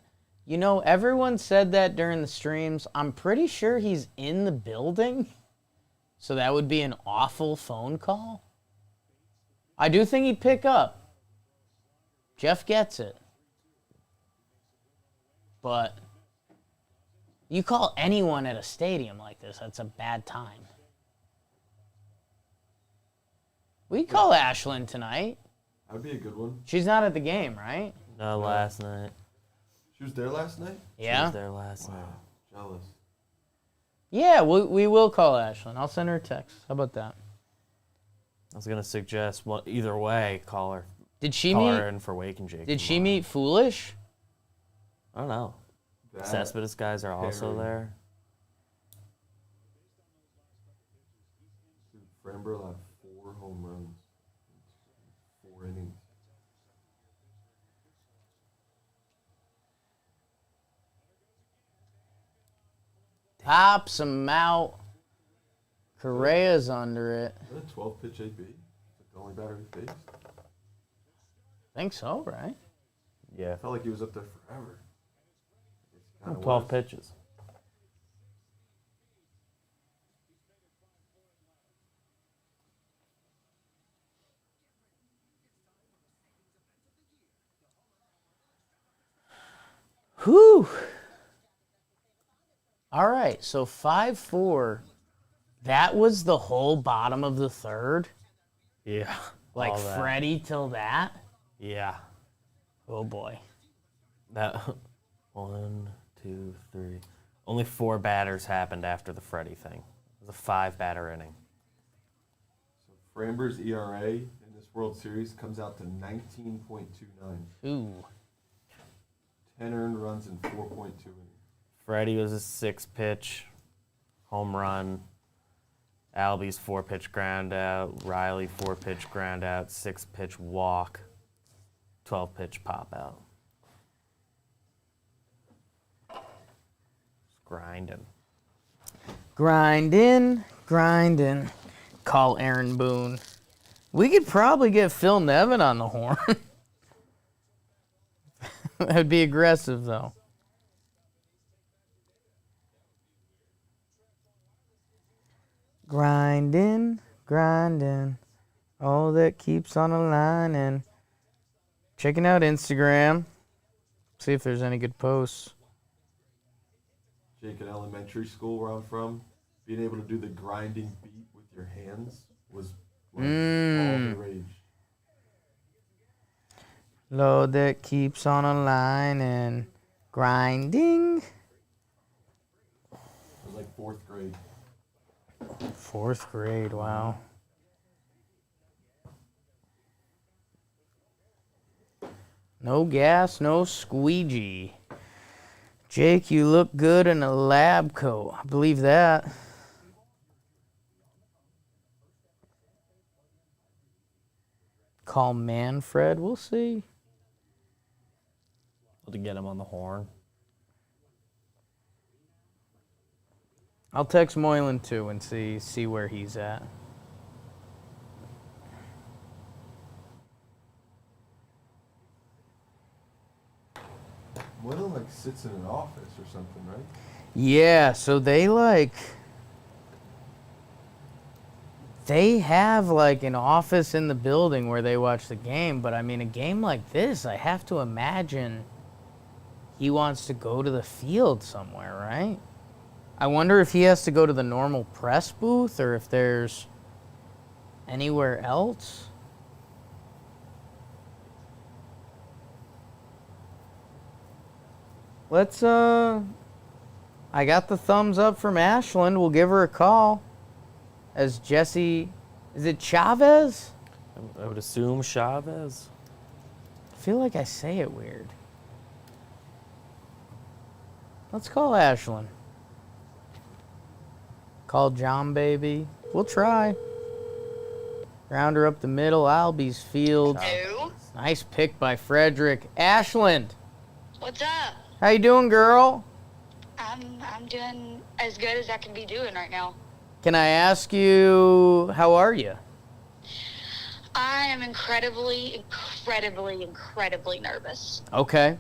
You know, everyone said that during the streams. I'm pretty sure he's in the building. So that would be an awful phone call. I do think he'd pick up. Jeff gets it. But you call anyone at a stadium like this, that's a bad time. We call Ashlyn tonight. That'd be a good one. She's not at the game, right? No, last night. She was there last night? Yeah. She was there last night. Jealous. Yeah, we will call Ashlyn. I'll send her a text. How about that? I was gonna suggest either way, call her. Did she Call meet? her in for Wake and Jake. Did she tomorrow. meet Foolish? I don't know. That Cespedes guys are also pairing. there. Dude, Framber had 4 home runs in 4 innings. Pops him out. Correa's under it. Is that a 12-pitch AB? Is it the only batter he faced? Think so, right? Yeah. I felt like he was up there forever. Kinda 12 was. pitches. Whew. All right, so 5-4. That was the whole bottom of the third? Yeah. Like all that. Freddie till that? Yeah. Oh, boy. That 1, 2, 3. Only 4 batters happened after the Freddie thing. It was a 5-batter inning. So Framber's ERA in this World Series comes out to 19.29. Ooh. 10 earned runs in 4.2 innings. Freddie was a 6-pitch home run. Albie's 4-pitch ground out. Riley 4-pitch ground out. 6-pitch walk. 12-pitch pop out. Just grinding. Grinding. Call Aaron Boone. We could probably get Phil Nevin on the horn. That'd be aggressive, though. Grinding. All that keeps on aligning. Checking out Instagram. See if there's any good posts. Jake, in elementary school where I'm from, being able to do the grinding beat with your hands was like all the rage. Load that keeps on aligning. Grinding. It was like 4th grade. 4th grade, wow. No gas, no squeegee. Jake, you look good in a lab coat. I believe that. Call Manfred. We'll see. To get him on the horn. I'll text Moylan too and see where he's at. Moylan like sits in an office or something, right? Yeah, so they have like an office in the building where they watch the game, but I mean a game like this, I have to imagine he wants to go to the field somewhere, right? I wonder if he has to go to the normal press booth or if there's anywhere else. Let's, I got the thumbs up from Ashland. We'll give her a call. As Jesse, is it Chavez? I would assume Chavez. I feel like I say it weird. Let's call Ashland. Call John Baby. We'll try. Round her up the middle. Albie's field. Hello? Nice pick by Frederick. Ashland, What's up? how you doing, girl? I'm doing as good as I can be doing right now. Can I ask you, how are you? I am incredibly nervous. Okay.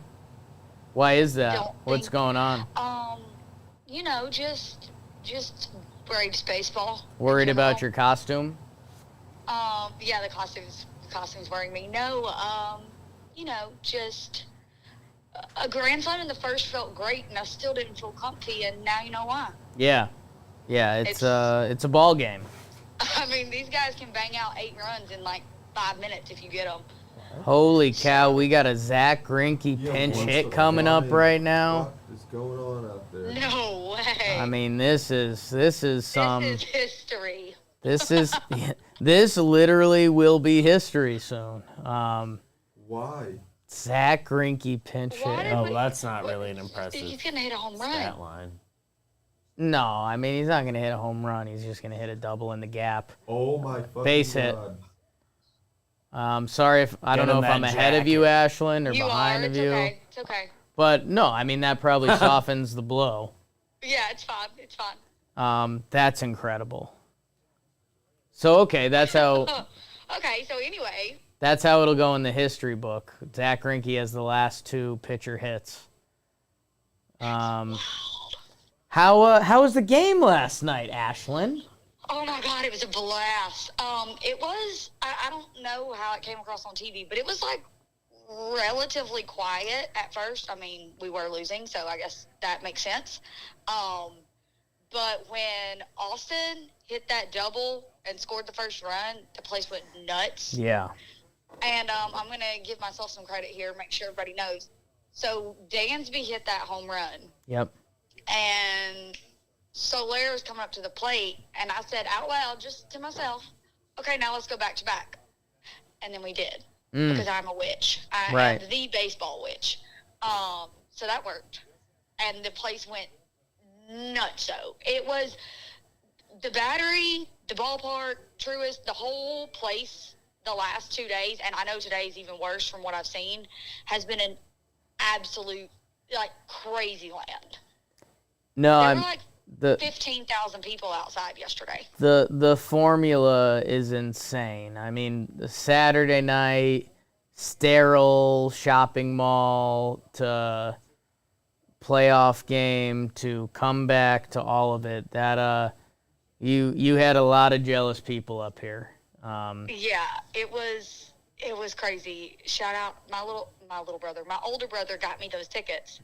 Why is that? Don't What's think- going on? You know, just Braves baseball. Worried in general. about your costume? Yeah, the costume's worrying me. No, you know, just a grand slam in the first felt great, and I still didn't feel comfy, and now you know why. Yeah. Yeah, it's a ball game. I mean, these guys can bang out 8 runs in like 5 minutes if you get them. Holy cow, we got a Zach Greinke Yeah, pinch what's hit the coming up flying right now. fuck is going on out there? No way. I mean, this is some. This is history. This literally will be history soon. Why? Zach Greinke pinch Why hit. did Oh, we- that's not really an impressive He's gonna hit a home stat run. line. No, I mean he's not gonna hit a home run. He's just gonna hit a double in the gap. Oh my fucking Base hit. God. Sorry if I don't Get know him if I'm that ahead of you, Ashland, or You behind are. of It's you. okay. It's okay. But no, I mean that probably softens the blow. Yeah, it's fine. It's fine. That's incredible. So okay, that's how Okay, so anyway, it'll go in the history book. Zach Greinke has the last 2 pitcher hits. How was the game last night, Ashland? oh my God, it was a blast. It was, I don't know how it came across on TV, but it was like relatively quiet at first. I mean, we were losing, so I guess that makes sense. But when Austin hit that double and scored the first run, the place went nuts. Yeah. And I'm going to give myself some credit here, make sure everybody knows. So Dansby hit that home run, Yep. and Soler was coming up to the plate, and I said out loud, just to myself, okay, now let's go back to back. And then we did, because I'm a witch. I Right. am the baseball witch. So that worked. And the place went nutso. It was the Battery, the ballpark, Truist, the whole place the last 2 days, and I know today's even worse from what I've seen, has been an absolute, like, crazy land. No, There I'm were like the 15,000 people outside yesterday. the formula is insane. I mean, the Saturday night sterile shopping mall to playoff game to comeback to all of it. That you had a lot of jealous people up here. Yeah, it was crazy. Shout out my little brother. My older brother got me those tickets.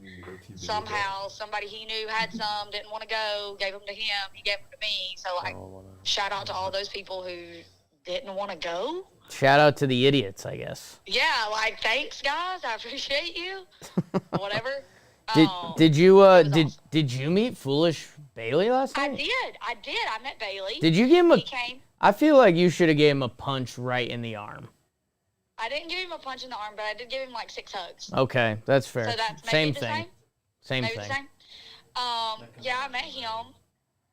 Somehow, somebody he knew had some, didn't want to go, gave them to him. He gave them to me. So, like, shout out to all those people who didn't want to go. Shout out to the idiots, I guess. Yeah, like, thanks, guys. I appreciate you. Whatever. Did you awesome. did you meet Foolish Bailey last I night? did. I met Bailey. Did you give him a? He came. I feel like you should have gave him a punch right in the arm. I didn't give him a punch in the arm, but I did give him like 6 hugs. Okay, that's fair. So that's maybe same the thing. same. Same Maybe thing. the same. Yeah, I met him,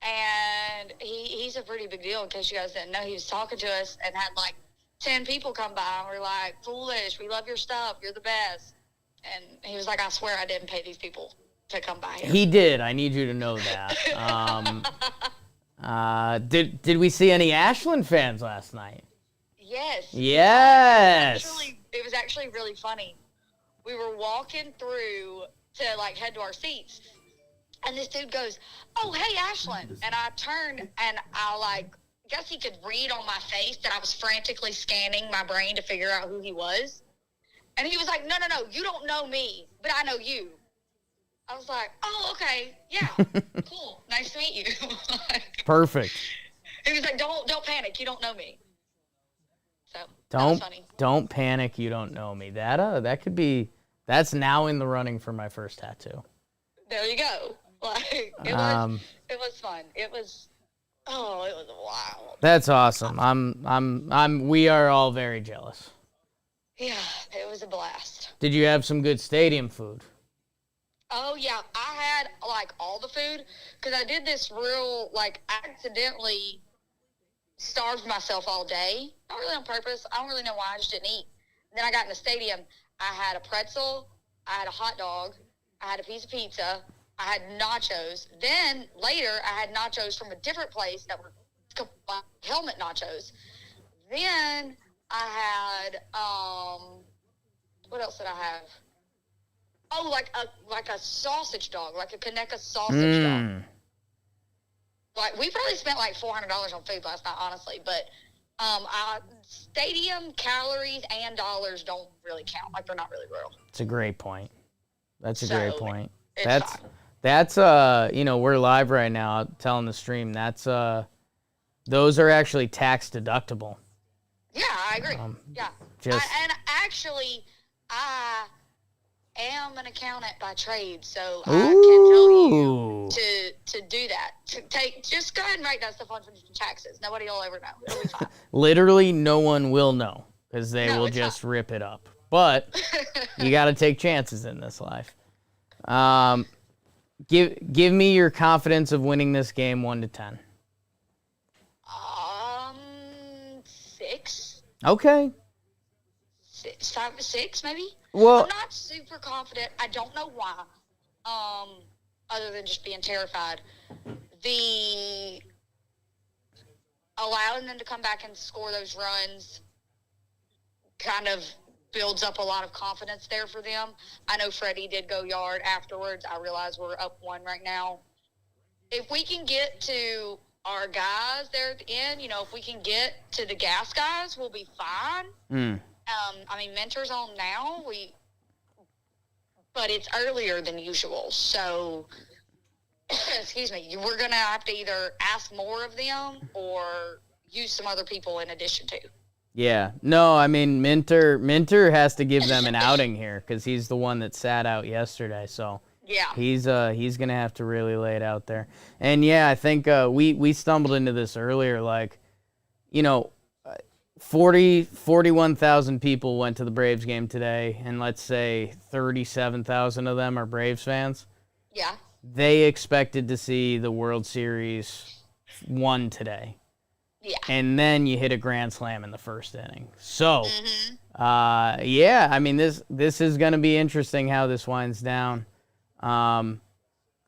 and he's a pretty big deal. In case you guys didn't know, he was talking to us and had like 10 people come by and we're like, "Foolish, we love your stuff. You're the best." And he was like, "I swear I didn't pay these people to come by here." He did. I need you to know that. Did we see any Ashland fans last night? Yes. Yes. It was actually really funny. We were walking through to like head to our seats, and this dude goes, "Oh, hey, Ashland." And I turned and I like, guess he could read on my face that I was frantically scanning my brain to figure out who he was. And he was like, no, you don't know me, but I know you. I was like, oh, okay, yeah, cool, nice to meet you. Perfect. He was like, don't panic, you don't know me. So that was funny. Don't panic, you don't know me. That could be. That's now in the running for my first tattoo. There you go. Like it was fun. It was wild. That's awesome. We are all very jealous. Yeah, it was a blast. Did you have some good stadium food? Oh yeah, I had like all the food because I did this real like accidentally starved myself all day. Not really on purpose. I don't really know why. I just didn't eat. Then I got in the stadium. I had a pretzel. I had a hot dog. I had a piece of pizza. I had nachos. Then later, I had nachos from a different place that were helmet nachos. Then I had what else did I have? Oh, like a sausage dog, like a Kaneka sausage dog. Like we probably spent like $400 on food last night, honestly. But stadium calories and dollars don't really count. Like they're not really real. It's a great point. That's a So, great point. it's That's fine. That's we're live right now telling the stream. That's those are actually tax deductible. Yeah, I agree. Yeah. And actually, I am an accountant by trade, so I can tell you to do that. Just go ahead and write that stuff on for taxes. Nobody will ever know. It'll be fine. Literally, no one will know because they will it's just rip it up. But you got to take chances in this life. Give me your confidence of winning this game 1 to 10. 6. Okay. 5 or 6, maybe. Well, I'm not super confident. I don't know why. Other than just being terrified. The allowing them to come back and score those runs kind of builds up a lot of confidence there for them. I know Freddie did go yard afterwards. I realize we're up 1 right now. If we can get to our guys there at the end, if we can get to the gas guys, we'll be fine. Mentor's on now. But it's earlier than usual. So, excuse me, we're going to have to either ask more of them or use some other people in addition to. Yeah. No, Minter has to give them an outing here because he's the one that sat out yesterday. So yeah, he's going to have to really lay it out there. And yeah, I think we stumbled into this earlier. 41,000 people went to the Braves game today, and let's say 37,000 of them are Braves fans. Yeah. They expected to see the World Series won today. Yeah. And then you hit a grand slam in the first inning. So, this is going to be interesting how this winds down.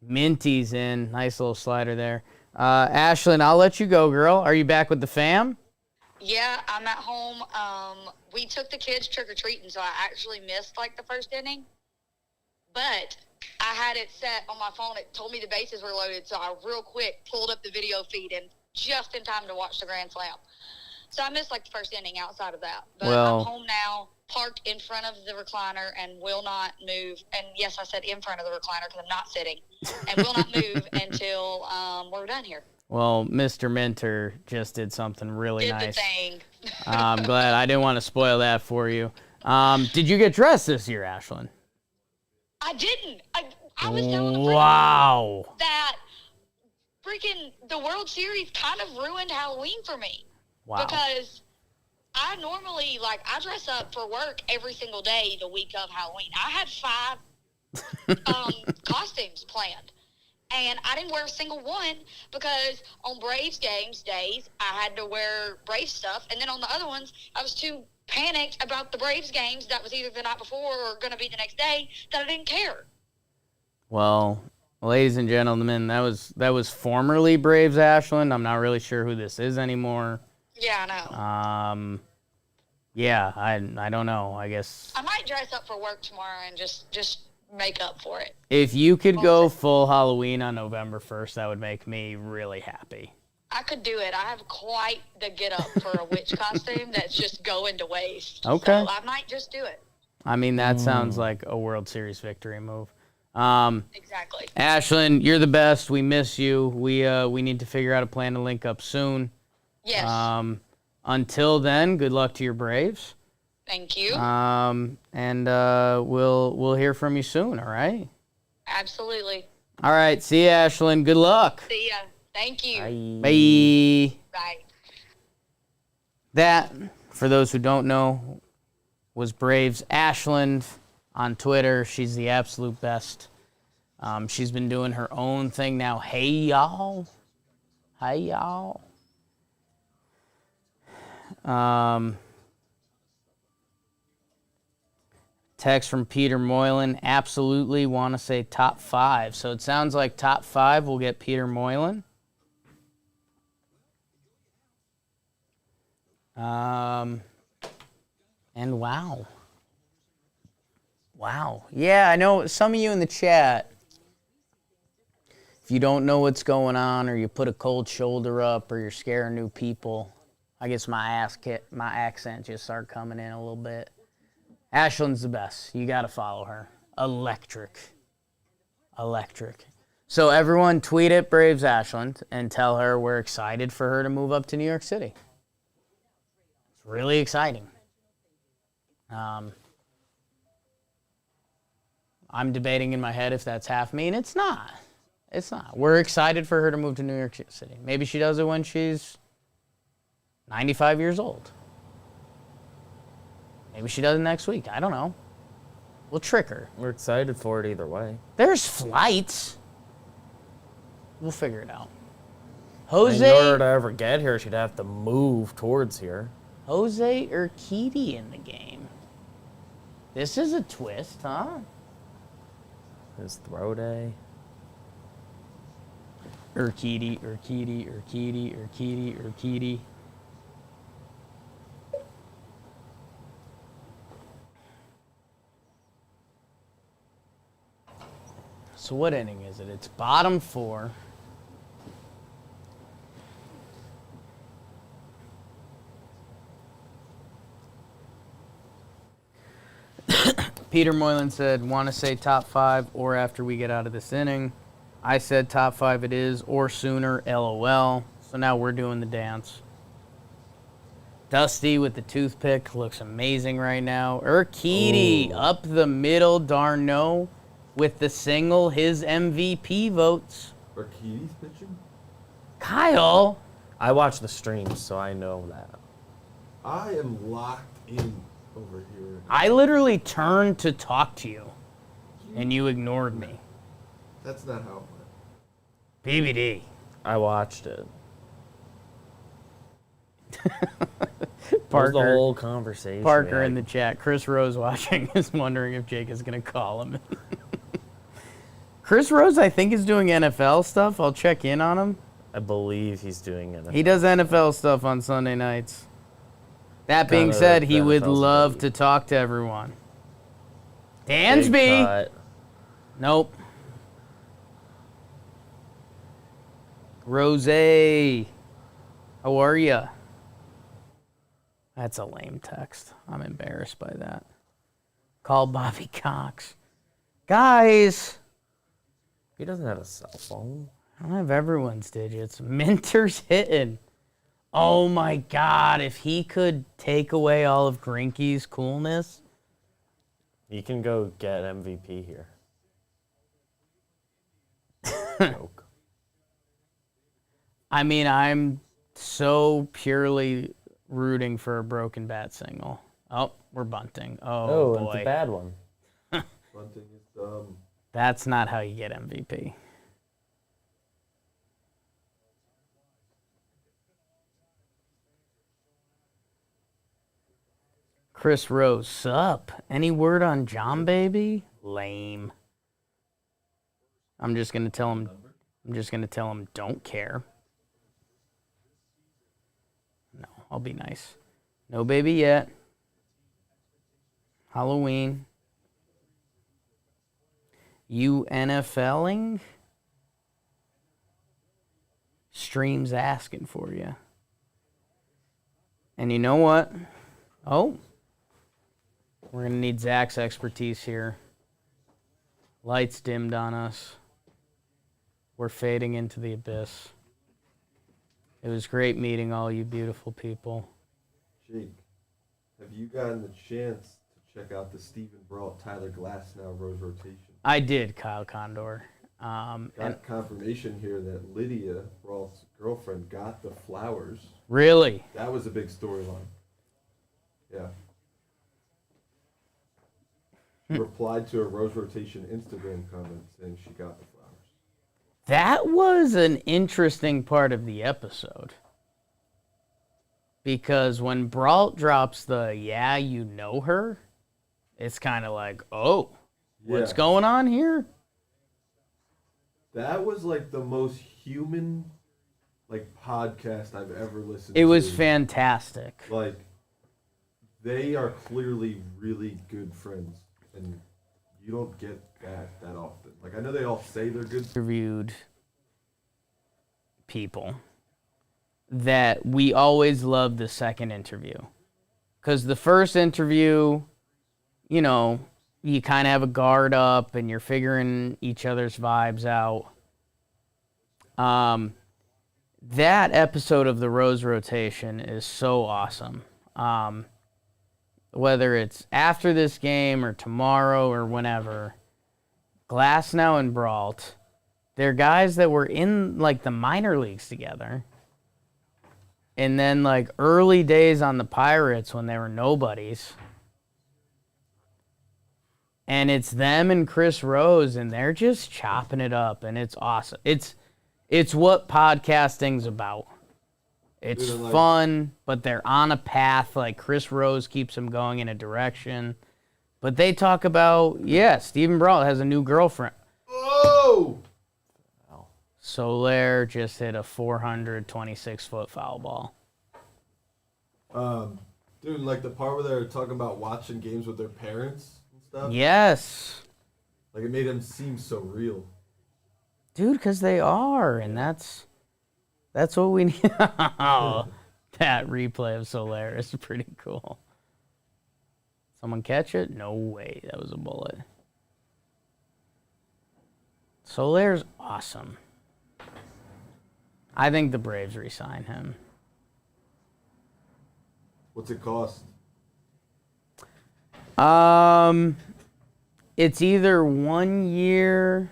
Minty's in. Nice little slider there. Ashlyn, I'll let you go, girl. Are you back with the fam? Yeah, I'm at home. We took the kids trick-or-treating, so I actually missed, the first inning. But I had it set on my phone. It told me the bases were loaded, so I real quick pulled up the video feed and just in time to watch the grand slam. So I missed, the first inning outside of that. But I'm home now, parked in front of the recliner and will not move. And, yes, I said in front of the recliner because I'm not sitting. And will not move until we're done here. Well, Mr. Minter just did something really nice. Did the thing. I'm glad. I didn't want to spoil that for you. Did you get dressed this year, Ashlyn? I didn't. I was telling that freaking the World Series kind of ruined Halloween for me. Wow. Because I normally, like, I dress up for work every single day the week of Halloween. I had 5 costumes planned. And I didn't wear a single one because on Braves games days, I had to wear Braves stuff. And then on the other ones, I was too panicked about the Braves games that was either the night before or going to be the next day that I didn't care. Well, ladies and gentlemen, that was formerly Braves Ashland. I'm not really sure who this is anymore. Yeah, I know. Yeah, I don't know. I guess I might dress up for work tomorrow and just make up for it. if you could go full Halloween on November 1st, that would make me really happy. I could do it. I have quite the get up for a witch costume that's just going to waste. Okay. So I might just do it. I mean, that sounds like a World Series victory move. Exactly. Ashland, you're the best. We miss you. We need to figure out a plan to link up soon. Yes. Until then, good luck to your Braves. Thank you. And we'll hear from you soon, all right? Absolutely. All right, see you, Ashland. Good luck. See ya. Thank you. Bye. Bye. That, for those who don't know, was Braves Ashland on Twitter. She's the absolute best. She's been doing her own thing now. Hey, y'all. Hey, y'all. Text from Peter Moylan. Absolutely want to say top 5. So it sounds like top 5 will get Peter Moylan. And wow. Wow. Yeah, I know some of you in the chat, if you don't know what's going on or you put a cold shoulder up or you're scaring new people, I guess my accent just started coming in a little bit. Ashland's the best. You got to follow her. Electric. So everyone tweet at Braves Ashland and tell her we're excited for her to move up to New York City. It's really exciting. I'm debating in my head if that's half me, and it's not. It's not. We're excited for her to move to New York City. Maybe she does it when she's 95 years old. Maybe she does it next week. I don't know. We'll trick her. We're excited for it either way. There's flights. We'll figure it out. In order to ever get here, she'd have to move towards here. Jose Urquidy in the game. This is a twist, huh? His throw day. Urquidy. So what inning is it? It's bottom 4. Peter Moylan said, want to say top 5 or after we get out of this inning. I said top 5 it is or sooner, LOL. So now we're doing the dance. Dusty with the toothpick looks amazing right now. Urquidy up the middle, darn no. With the single, his MVP votes. Urquidy's pitching? Kyle. I watch the streams, so I know that. I am locked in over here. I literally turned to talk to you, and you ignored me. That's not how it went. BBD. I watched it. Parker, the whole conversation. Parker in the chat. Chris Rose watching is wondering if Jake is going to call him. Chris Rose, I think, is doing NFL stuff. I'll check in on him. I believe he's doing NFL. He does NFL stuff on Sunday nights. That being said, he would love to talk to everyone. Dansby. Nope. Rose. How are ya? That's a lame text. I'm embarrassed by that. Call Bobby Cox. Guys. He doesn't have a cell phone. I don't have everyone's digits. Minter's hitting. Oh my God, if he could take away all of Greinke's coolness. He can go get MVP here. Joke. I mean, I'm so purely rooting for a broken bat single. Oh, we're bunting. Oh, boy. it's a bad one. Bunting is dumb. That's not how you get MVP. Chris Rose, sup? Any word on John Baby? Lame. I'm just gonna tell him don't care. No, I'll be nice. No baby yet. Halloween. You NFLing? Stream's asking for you. And you know what? Oh. We're going to need Zach's expertise here. Lights dimmed on us. We're fading into the abyss. It was great meeting all you beautiful people. Jake, have you gotten the chance to check out the Stephen Brault, Tyler Glasnow Rose rotation? I did, Kyle Condor. Got confirmation here that Lydia, Brault's girlfriend, got the flowers. Really? That was a big storyline. Yeah. Replied to a Rose rotation Instagram comment saying she got the flowers. That was an interesting part of the episode. Because when Brault drops the, yeah, you know her, it's kind of like, oh, what's going on here? That was like the most human podcast I've ever listened to. It was fantastic. Like, they are clearly really good friends. And you don't get that often. Like, I know they all say they're good. Interviewed people that we always love the second interview. Because the first interview, you know, you kind of have a guard up and you're figuring each other's vibes out. That episode of the Rose Rotation is so awesome. Whether it's after this game or tomorrow or whenever, Glasnow and Brault, they're guys that were in, like, the minor leagues together. And then, like, early days on the Pirates when they were nobodies. And it's them and Chris Rose, and they're just chopping it up, and it's awesome. It's what podcasting's about. It's fun, but they're on a path. Like, Chris Rose keeps them going in a direction. But they talk about, Stephen Brault has a new girlfriend. Oh! Soler just hit a 426-foot foul ball. Dude, like the part where they're talking about watching games with their parents and stuff. Yes. Like, it made them seem so real. Dude, because they are, and that's what we need. Oh, that replay of Soler is pretty cool. Someone catch it? No way. That was a bullet. Soler's awesome. I think the Braves re-sign him. What's it cost? It's either 1 year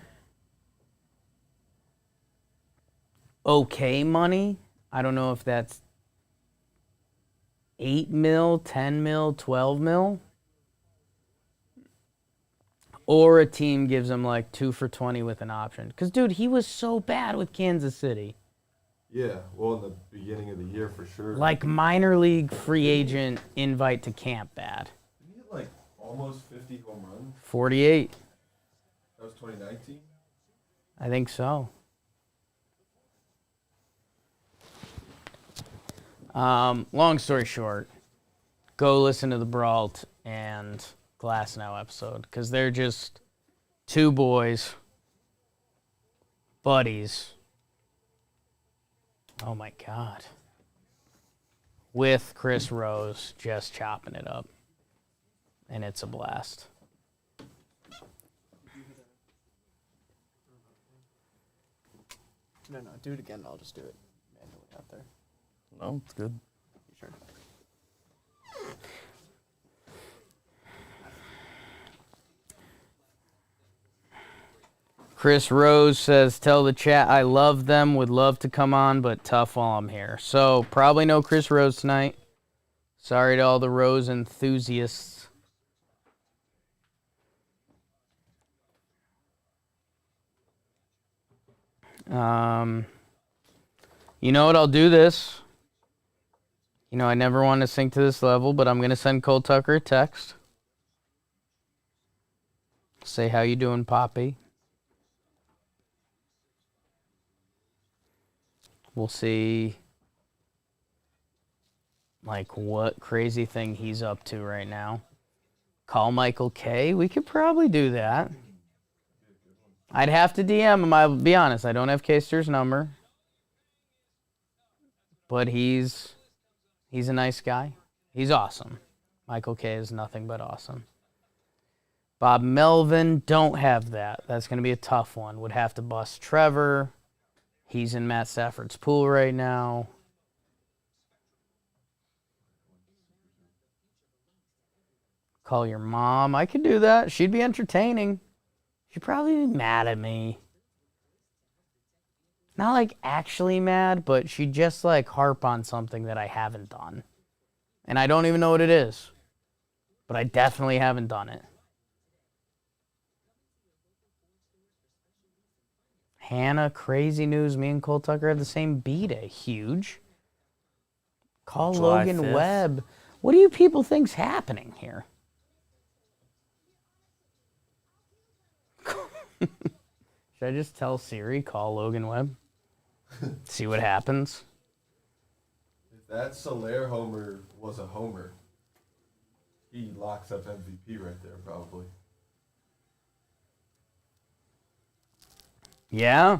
okay money. I don't know if that's 8 mil, 10 mil, 12 mil. Or a team gives him like 2 for $20 with an option. Because, dude, he was so bad with Kansas City. Yeah, well, in the beginning of the year for sure. Like minor league free agent invite to camp bad. Did he hit like almost 50 home runs? 48. That was 2019? I think so. Long story short, go listen to the Brault and Glasnow episode because they're just two boys, buddies. Oh my God. With Chris Rose just chopping it up. And it's a blast. No, do it again. I'll just do it manually out there. No, it's good. You sure? Chris Rose says, tell the chat I love them, would love to come on, but tough while I'm here. So, probably no Chris Rose tonight. Sorry to all the Rose enthusiasts. You know what? I'll do this. You know, I never want to sink to this level, but I'm going to send Cole Tucker a text. Say, how you doing, Poppy? We'll see, like, what crazy thing he's up to right now. Call Michael K. We could probably do that. I'd have to DM him. I'll be honest. I don't have Kaster's number. But he's a nice guy. He's awesome. Michael K. is nothing but awesome. Bob Melvin, don't have that. That's going to be a tough one. Would have to bust Trevor. He's in Matt Stafford's pool right now. Call your mom. I could do that. She'd be entertaining. She'd probably be mad at me. Not like actually mad, but she'd just like harp on something that I haven't done. And I don't even know what it is. But I definitely haven't done it. Hannah, crazy news. Me and Cole Tucker have the same B-Day. Huge. Call July Logan 5th. Webb. What do you people think's happening here? Should I just tell Siri, call Logan Webb? See what happens? If that Soler homer was a homer, he locks up MVP right there, probably. Yeah.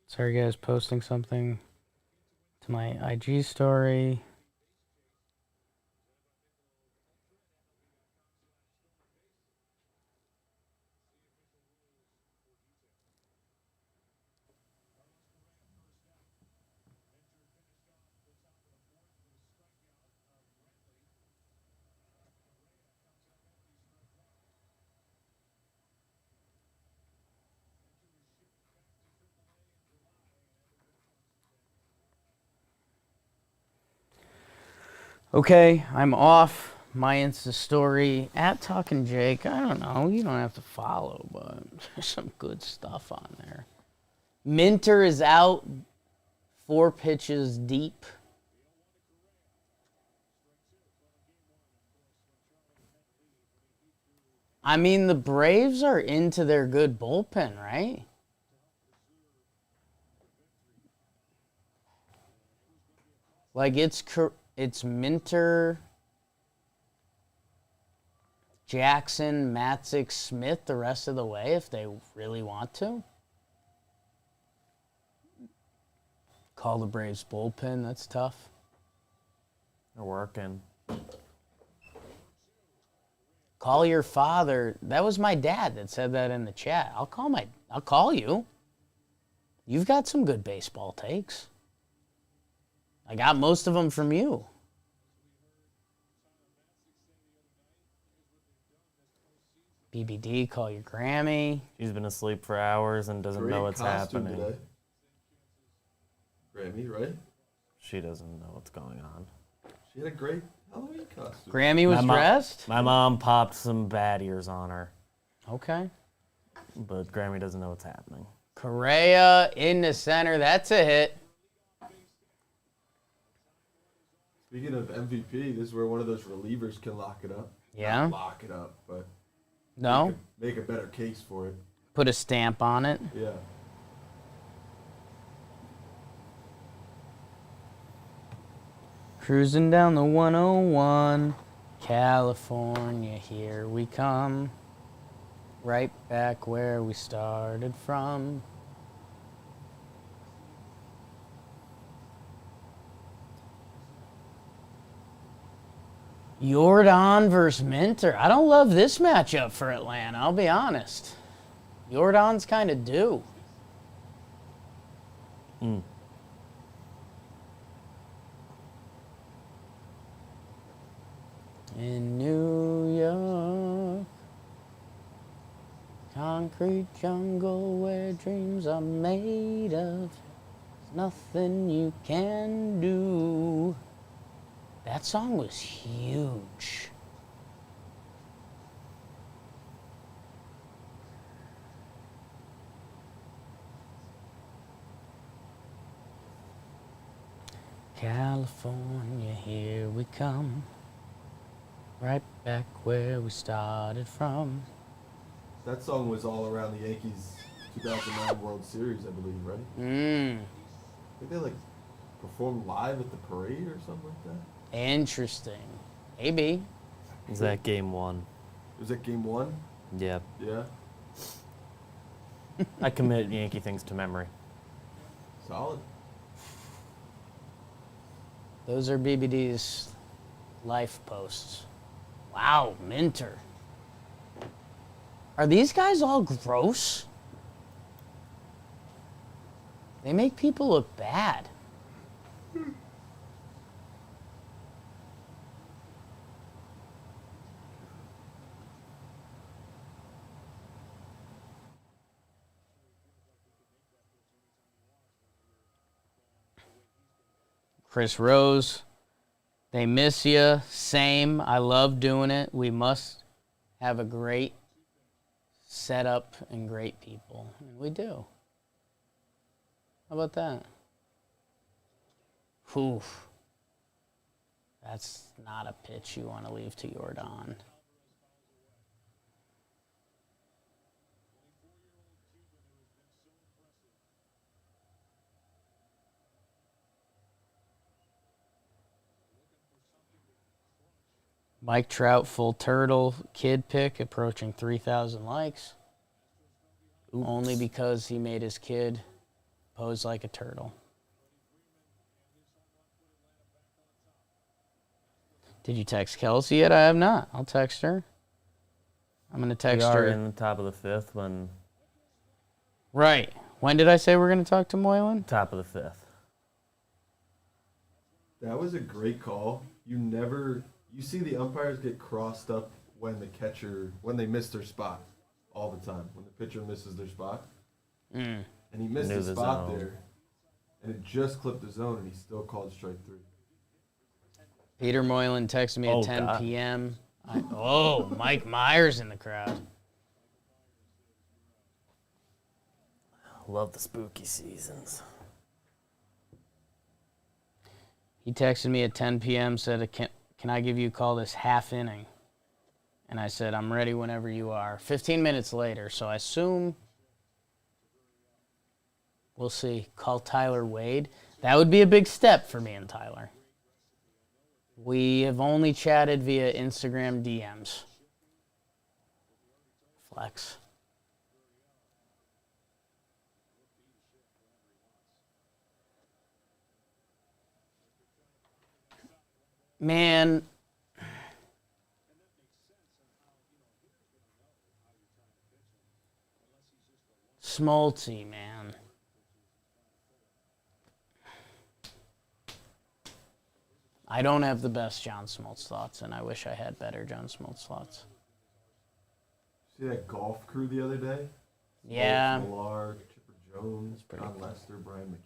Sorry, guys, posting something to my IG story. Okay, I'm off my Insta story at Talkin Jake. I don't know. You don't have to follow, but there's some good stuff on there. Minter is out 4 pitches deep. I mean, the Braves are into their good bullpen, right? Like, it's Minter, Jackson, Matzik, Smith the rest of the way if they really want to. Call the Braves bullpen. That's tough. They're working. Call your father. That was my dad that said that in the chat. I'll call you. You've got some good baseball takes. I got most of them from you. BBD, call your Grammy. She's been asleep for hours and doesn't know what's happening. Today. Grammy, right? She doesn't know what's going on. She had a great Halloween costume. Grammy was dressed? My mom popped some bad ears on her. Okay. But Grammy doesn't know what's happening. Correa in the center. That's a hit. Speaking of MVP, this is where one of those relievers can lock it up. Yeah. Not lock it up, but No? make a better case for it. Put a stamp on it. Yeah. Cruising down the 101, California, here we come. Right back where we started from. Jordan versus Minter. I don't love this matchup for Atlanta, I'll be honest. Jordan's kind of due. In New York. concrete jungle where dreams are made of. There's nothing you can do. That song was huge. California, here we come. Right back where we started from. That song was all around the Yankees 2009 World Series, I believe, right? I think they performed live at the parade or something like that. Interesting. Maybe. Was that game 1? Was that game 1? Yeah. Yeah. I commit Yankee things to memory. Solid. Those are BBD's life posts. Wow, Minter. Are these guys all gross? They make people look bad. Chris Rose, they miss you. Same. I love doing it. We must have a great setup and great people. And we do. How about that? Whew. That's not a pitch you want to leave to Jordan. Mike Trout, full turtle, kid pick, approaching 3,000 likes. Oops. Only because he made his kid pose like a turtle. Did you text Kelsey yet? I have not. I'll text her. I'm going to text her. We are in the top of the 5th when... Right. When did I say we're going to talk to Moylan? Top of the 5th. That was a great call. You see the umpires get crossed up when they miss their spot all the time. When the pitcher misses their spot. And he missed his spot there. And it just clipped the zone, and he still called strike 3. Peter Moylan texted me at 10 p.m. Mike Myers in the crowd. Love the spooky seasons. He texted me at 10 p.m., said, can I give you a call this half inning? And I said, I'm ready whenever you are. 15 minutes later, so I assume we'll see. Call Tyler Wade. That would be a big step for me and Tyler. We have only chatted via Instagram DMs. Flex. Man, Smoltzy, man. I don't have the best John Smoltz thoughts, and I wish I had better John Smoltz thoughts. See that golf crew the other day? Yeah. Millar, Chipper Jones, John Lester, Brian McCann.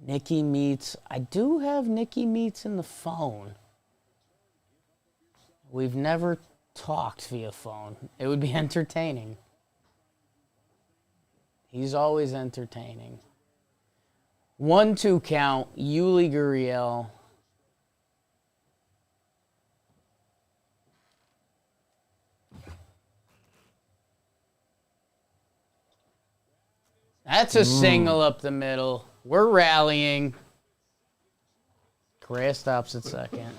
Nikki Meets. I do have Nikki Meets in the phone. We've never talked via phone. It would be entertaining. He's always entertaining. 1-2 count, Yuli Gurriel. That's a single up the middle. We're rallying. Correa stops at second.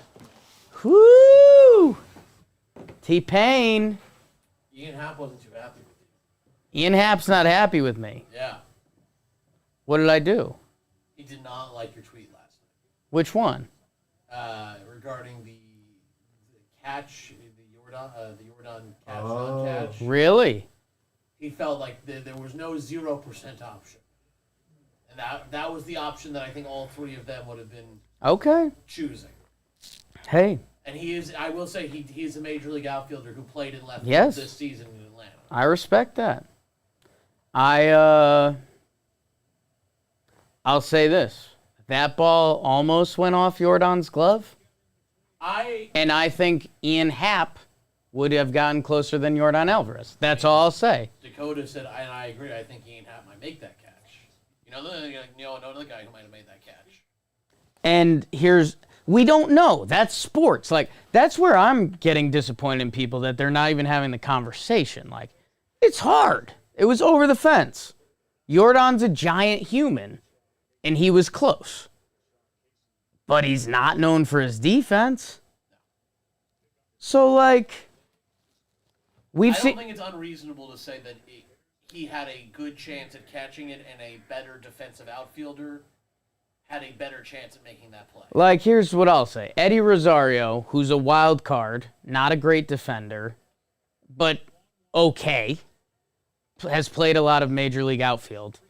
Whoo! T-Pain. Ian Happ wasn't too happy with you. Ian Happ's not happy with me. Yeah. What did I do? He did not like your tweet last night. Which one? Regarding the catch, the Jordan catch, non-catch. Really? He felt like there was no 0% option. And that was the option that I think all three of them would have been choosing. Hey. And I will say, he is a major league outfielder who played in left Yes. field this season in Atlanta. I respect that. I'll say this. That ball almost went off Jordan's glove. And I think Ian Happ would have gotten closer than Jordan Alvarez. That's all I'll say. Dakota said, and I agree, I think Ian Happ might make that catch. Another guy who might have made that catch. And we don't know. That's sports. Like, that's where I'm getting disappointed in people, that they're not even having the conversation. Like, it's hard. It was over the fence. Jordan's a giant human, and he was close. But he's not known for his defense. So, like, I don't think it's unreasonable to say that he had a good chance at catching it, and a better defensive outfielder had a better chance at making that play. Like, here's what I'll say. Eddie Rosario, who's a wild card, not a great defender, but okay, has played a lot of Major League outfield.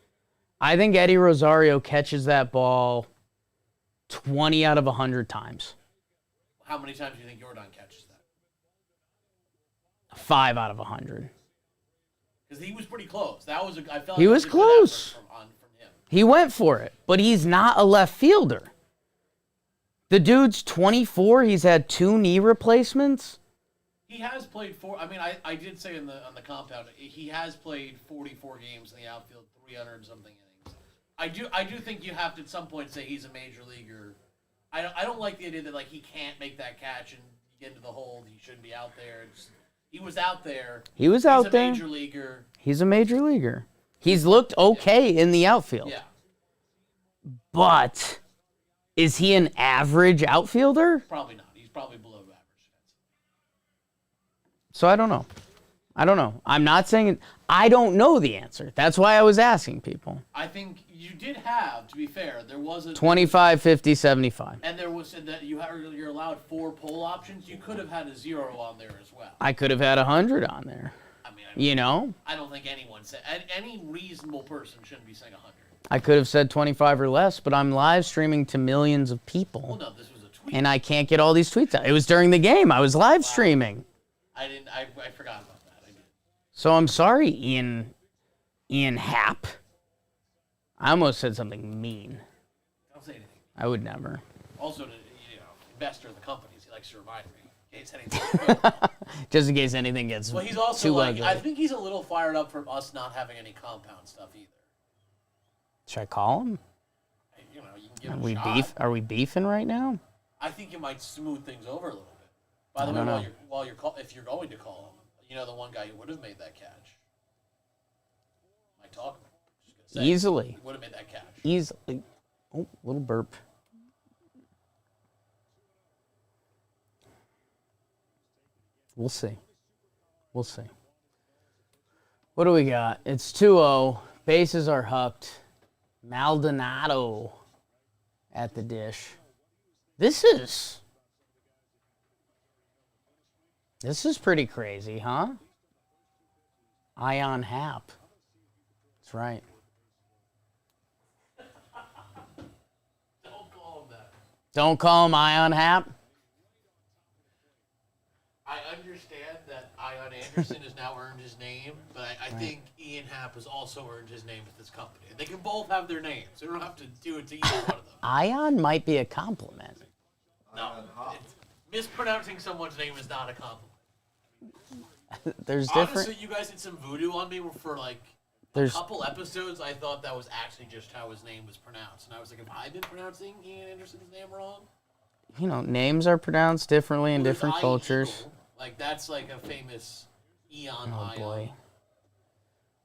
I think Eddie Rosario catches that ball 20 out of 100 times. How many times do you think Jordan catches that? 5 out of 100. Because he was pretty close. I felt he like was a good close. effort from him. He went for it, but he's not a left fielder. The dude's 24. He's had 2 knee replacements. He has played I did say on the compound, he has played 44 games in the outfield, 300 something innings. I do think you have to at some point say he's a major leaguer. I don't like the idea that, like, he can't make that catch and get into the hold. He shouldn't be out there. He was out there. He's a major leaguer. He's a major leaguer. He's looked okay in the outfield. Yeah. But is he an average outfielder? Probably not. He's probably below average. So I don't know. I'm not saying it. I don't know the answer. That's why I was asking people. I think you did have, to be fair, there was a 25, 50, 75. And there was that you're allowed 4 poll options. You could have had a 0 on there as well. I could have had 100 on there. I don't think anyone said, any reasonable person shouldn't be saying 100. I could have said 25 or less, but I'm live streaming to millions of people. Well, no, this was a tweet. And I can't get all these tweets out. It was during the game. I was live streaming. I forgot about that. I did. So I'm sorry, Ian Happ. I almost said something mean. Don't say anything. I would never. Also, investor in the companies, he likes to remind me. In case anything just in case anything gets Well, he's also too like, ugly. I think he's a little fired up from us not having any compound stuff either. Should I call him? You can give him a shot. Are we beefing right now? I think it might smooth things over a little bit. By the way, if you're going to call him, the one guy who would have made that catch. Mike Talkin. Easily. He would have made that catch. Easily. Oh, little burp. We'll see. What do we got? It's 2-0. Bases are hucked. Maldonado at the dish. This is pretty crazy, huh? Ion Happ. That's right. Don't call him that. Don't call him Ion Happ. I understand that Ion Anderson has now earned his name, but I think Ian Happ has also earned his name with this company. They can both have their names. They don't have to do it to either one of them. Ion might be a compliment. No. Mispronouncing someone's name is not a compliment. There's different. Honestly, you guys did some voodoo on me for like a couple episodes. I thought that was actually just how his name was pronounced. And I was like, have I been pronouncing Ian Anderson's name wrong? Names are pronounced differently in different cultures. Like, that's like a famous Eon Oh, Ion. boy.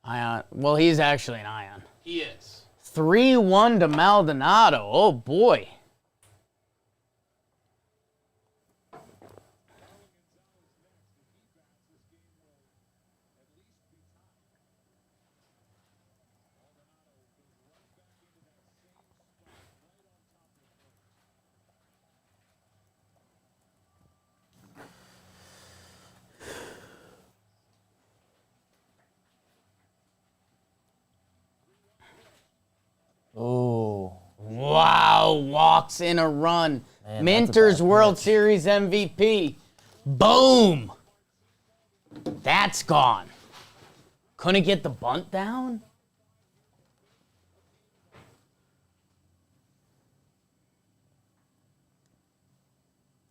Ion. Well, he's actually an Ion. He is. 3-1 to Maldonado. Oh, boy. walks in a run. Man, Minter's that's a bad World pitch. Series MVP. Boom. That's gone. Couldn't get the bunt down?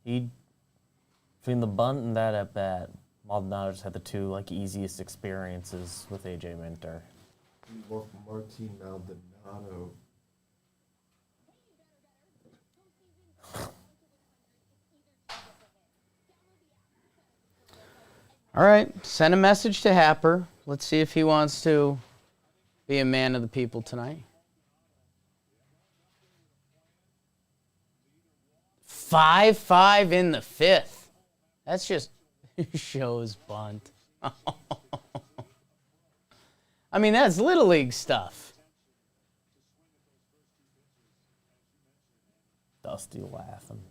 Between the bunt and that at bat, Maldonado just had the two like easiest experiences with AJ Minter. Martin Maldonado. All right, send a message to Happer. Let's see if he wants to be a man of the people tonight. 5-5 in the fifth. That's just shows bunt. I mean, that's Little League stuff. Dusty laughing.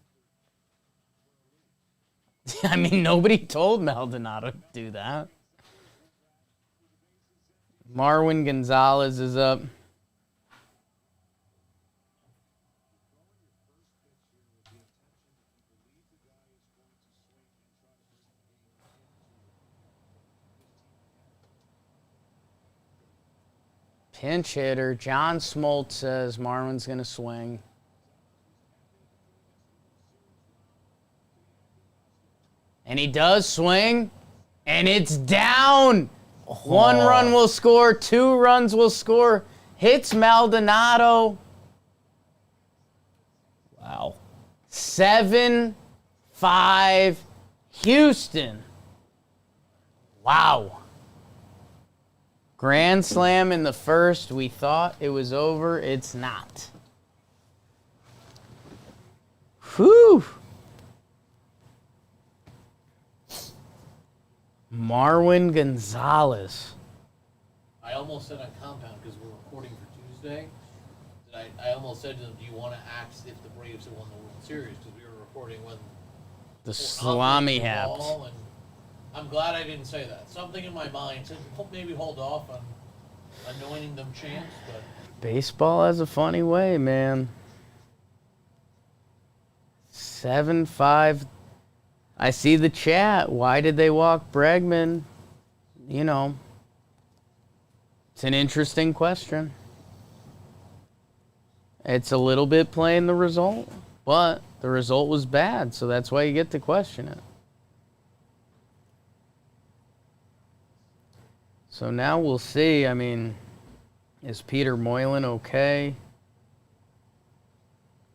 I mean, nobody told Maldonado to do that. Marwin Gonzalez is up. Pinch hitter. John Smoltz says Marwin's going to swing. And he does swing. And it's down. Oh. 1 run will score. 2 runs will score. Hits Maldonado. Wow. 7-5 Houston. Wow. Grand slam in the first. We thought it was over. It's not. Whew. Marwin Gonzalez. I almost said on compound because we're recording for Tuesday. I almost said to them, "Do you want to ask if the Braves have won the World Series?" Because we were recording when The salami happened. And I'm glad I didn't say that. Something in my mind said maybe hold off on anointing them champs, but Baseball has a funny way, man. 7-5. I see the chat. Why did they walk Bregman? You know, it's an interesting question. It's a little bit playing the result, but the result was bad, so that's why you get to question it. So now we'll see. I mean, is Peter Moylan okay?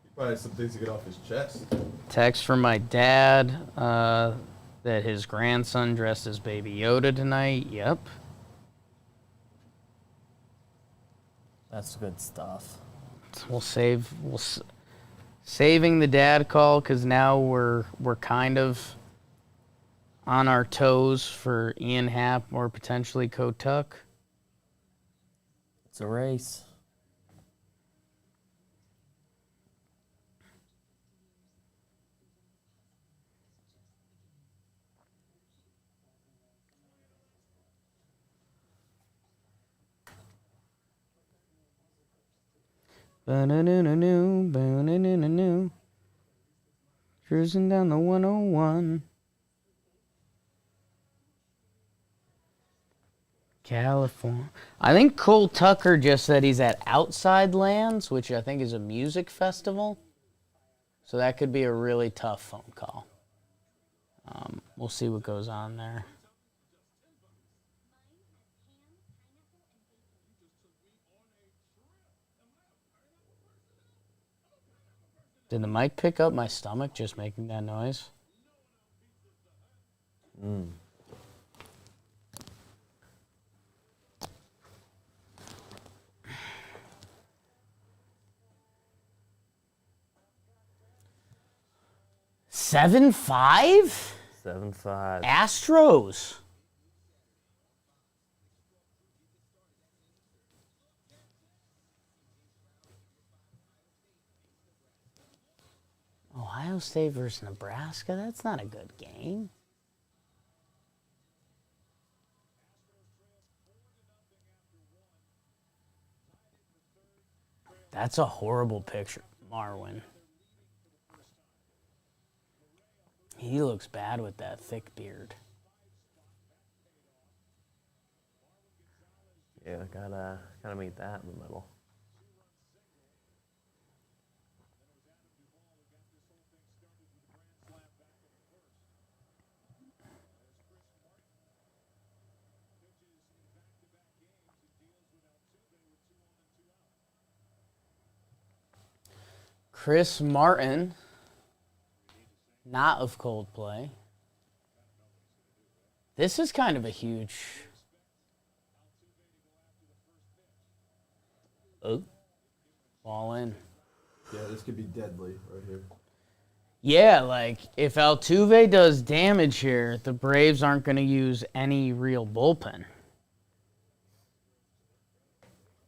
He probably has some things to get off his chest. Text from my dad that his grandson dressed as Baby Yoda tonight. Yep. That's good stuff. Saving the dad call because now we're kind of on our toes for Ian Happ or potentially Kotuck. It's a race. Ba-na-na-na-na, cruising down the 101. California. I think Cole Tucker just said he's at Outside Lands, which I think is a music festival. So that could be a really tough phone call. We'll see what goes on there. Did the mic pick up my stomach just making that noise? 7-5? 7-5. Astros. Ohio State versus Nebraska? That's not a good game. That's a horrible picture. Marwin. He looks bad with that thick beard. Yeah, gotta meet that in the middle. Chris Martin, not of Coldplay. This is kind of a huge... Oh, ball in. Yeah, this could be deadly right here. Yeah, like, if Altuve does damage here, the Braves aren't going to use any real bullpen.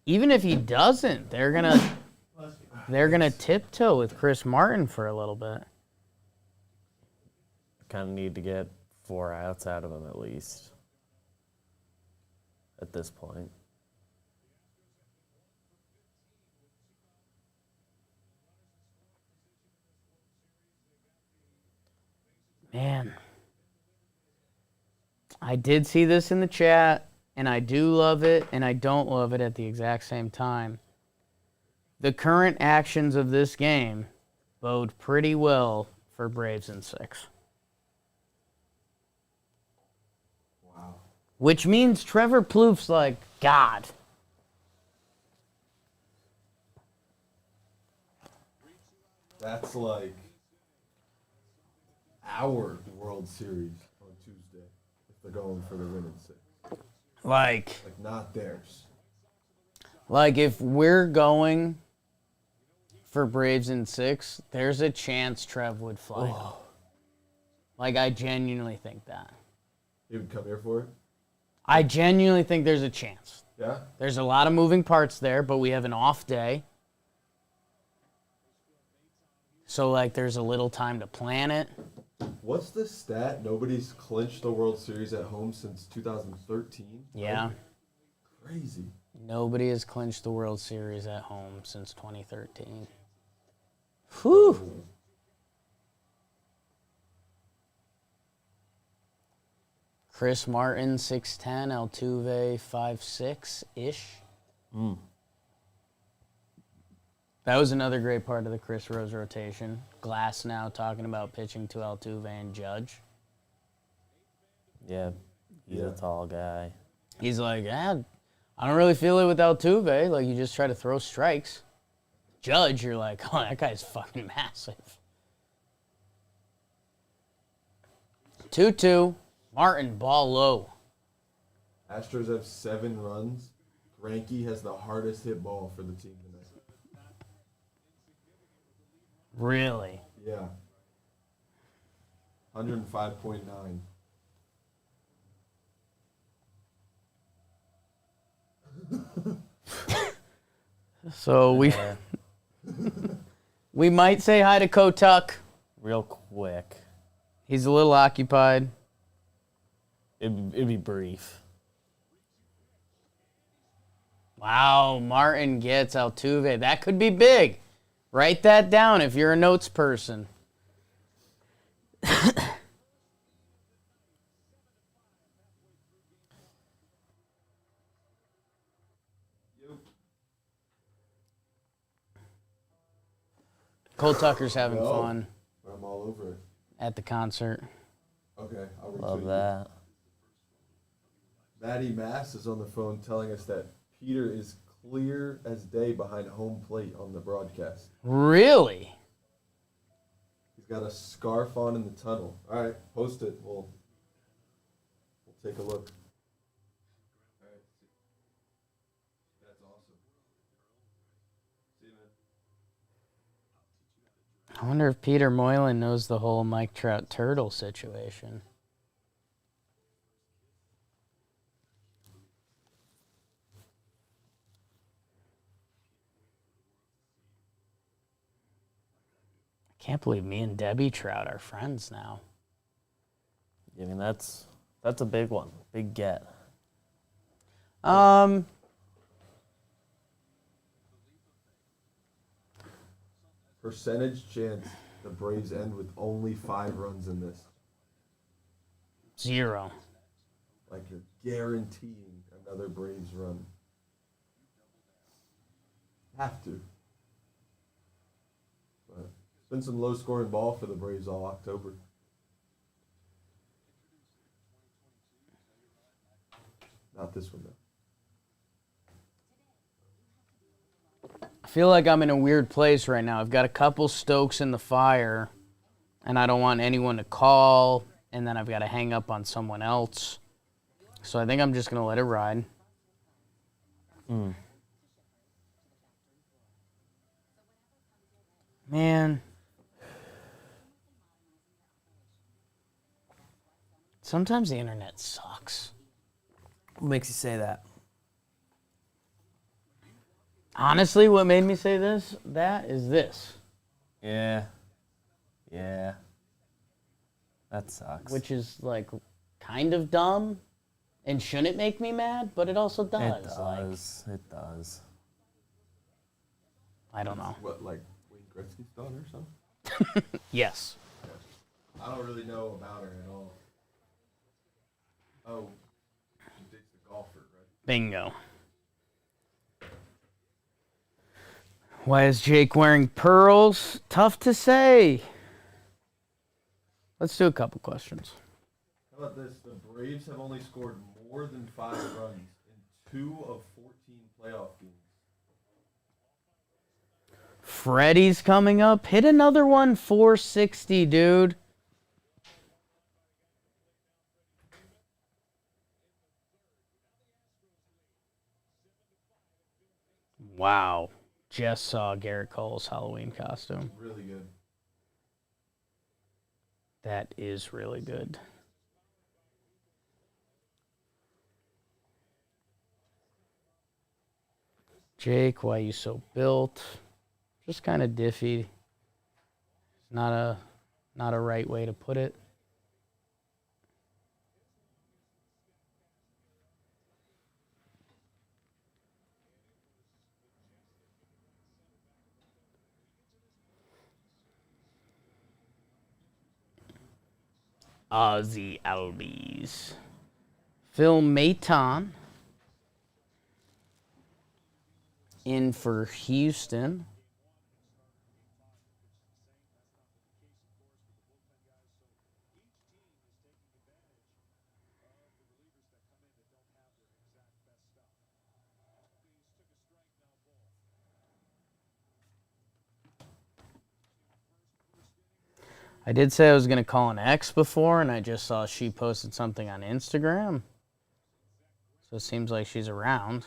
Even if he doesn't, they're gonna tiptoe with Chris Martin for a little bit. Kind of need to get 4 outs out of him at least. At this point. Man, I did see this in the chat, and I do love it, and I don't love it at the exact same time. The current actions of this game bode pretty well for Braves in 6. Wow. Which means Trevor Plouffe's like God. That's like our World Series on Tuesday if they're going for the win in 6. Like not theirs. Like if we're going for Braves in 6, there's a chance Trev would fly up. Like I genuinely think that. He would come here for it? I genuinely think there's a chance. Yeah? There's a lot of moving parts there, but we have an off day. So, like, there's a little time to plan it. What's the stat? Nobody's clinched the World Series at home since 2013? Yeah. Like, crazy. Nobody has clinched the World Series at home since 2013. Whew. Chris Martin, 6'10", Altuve, 5'6"-ish. That was another great part of the Chris Rose rotation. Glass now talking about pitching to Altuve and Judge. Yeah, he's a tall guy. He's like, I don't really feel it with Altuve. Like, you just try to throw strikes. Judge, you're like, oh, that guy's fucking massive. 2-2. Martin, ball low. Astros have 7 runs. Greinke has the hardest hit ball for the team tonight. Really? Yeah. 105.9. So we might say hi to Kotuck. Real quick. He's a little occupied. It'd be brief. Wow, Martin gets Altuve. That could be big. Write that down if you're a notes person. Cole Tucker's having fun. I'm all over it. At the concert. Okay, I'll Love that. Matty Mass is on the phone telling us that Peter is clear as day behind home plate on the broadcast. Really? He's got a scarf on in the tunnel. All right, post it. We'll take a look. All right. That's awesome. See you, man. I wonder if Peter Moylan knows the whole Mike Trout turtle situation. I can't believe me and Debbie Trout are friends now. I mean, that's a big one. Big get. Percentage chance the Braves end with only 5 runs in this. 0. Like you're guaranteeing another Braves run. Have to. But it's been some low-scoring ball for the Braves all October. Not this one, though. I feel like I'm in a weird place right now. I've got a couple stokes in the fire, and I don't want anyone to call, and then I've got to hang up on someone else. So I think I'm just going to let it ride. Man. Sometimes the internet sucks. What makes you say that? Honestly, what made me say that is this. Yeah. That sucks. Which is, like, kind of dumb and shouldn't make me mad, but it also does. It does. I don't know. What, like Wayne Gretzky's daughter or something? Yes. I don't really know about her at all. Oh, she dates the golfer, right? Bingo. Why is Jake wearing pearls? Tough to say. Let's do a couple questions. How about this? The Braves have only scored more than 5 runs in 2 of 14 playoff games. Freddie's coming up. Hit another one, 460, dude. Wow. Just saw Garrett Cole's Halloween costume. Really good. That is really good. Jake, why you so built? Just kind of diffy. Not a right way to put it. Ozzy Albies. Phil Maton in for Houston. I did say I was going to call an ex before, and I just saw she posted something on Instagram. So it seems like she's around.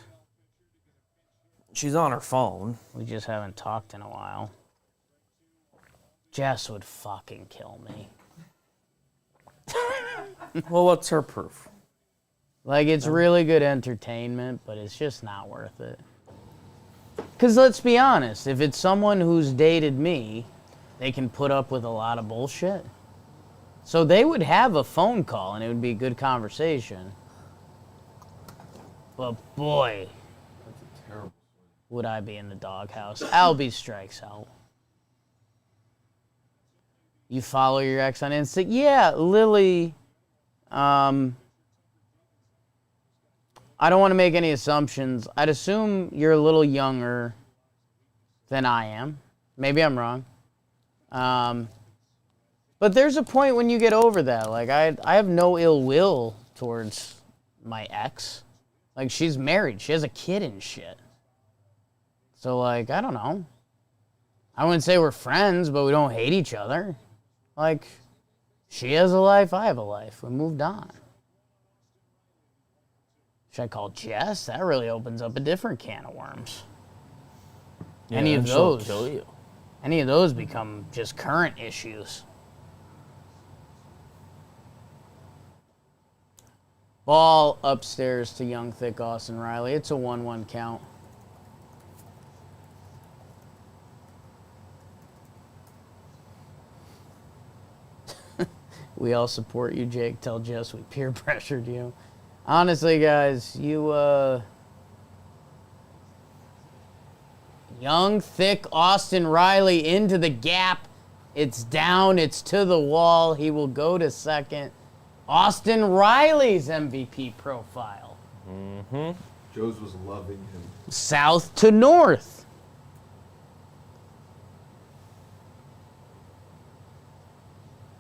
She's on her phone. We just haven't talked in a while. Jess would fucking kill me. Well, what's her proof? Like, it's really good entertainment, but it's just not worth it. Because let's be honest, if it's someone who's dated me, they can put up with a lot of bullshit. So they would have a phone call, and it would be a good conversation. But boy, That's a terrible. would I be in the doghouse. Albie strikes out. You follow your ex on Insta? Yeah, Lily. I don't want to make any assumptions. I'd assume you're a little younger than I am. Maybe I'm wrong. But there's a point when you get over that. Like, I have no ill will towards my ex. Like, she's married. She has a kid and shit. So, like, I don't know. I wouldn't say we're friends, but we don't hate each other. Like, she has a life, I have a life. We moved on. Should I call Jess? That really opens up a different can of worms. Yeah, Any of she'll those. kill you. Any of those become just current issues. Ball upstairs to young, thick Austin Riley. It's a 1-1 count. We all support you, Jake. Tell Jess we peer pressured you. Honestly, guys, you Young, thick Austin Riley into the gap. It's down. It's to the wall. He will go to second. Austin Riley's MVP profile. Joe's was loving him. South to north.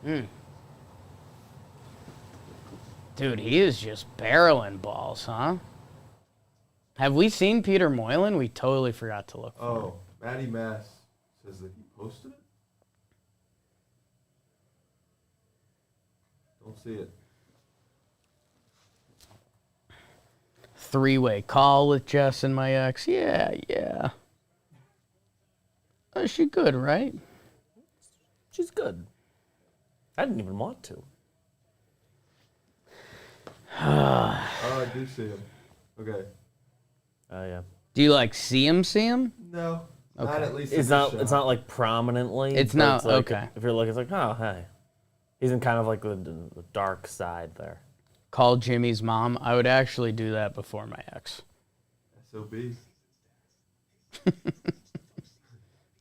Dude, he is just barreling balls, huh? Have we seen Peter Moylan? We totally forgot to look for him. Oh, Matty Mass says that he posted it. Don't see it. Three-way call with Jess and my ex. Yeah. Oh, she good, right? She's good. I didn't even want to. Oh, I do see him. Okay. Oh, yeah. Do you see him? No. Okay. Not at least. It's not like prominently. It's but not, like, okay. If you're looking, it's like, oh, hey. He's in kind of like the dark side there. Call Jimmy's mom. I would actually do that before my ex. SOB.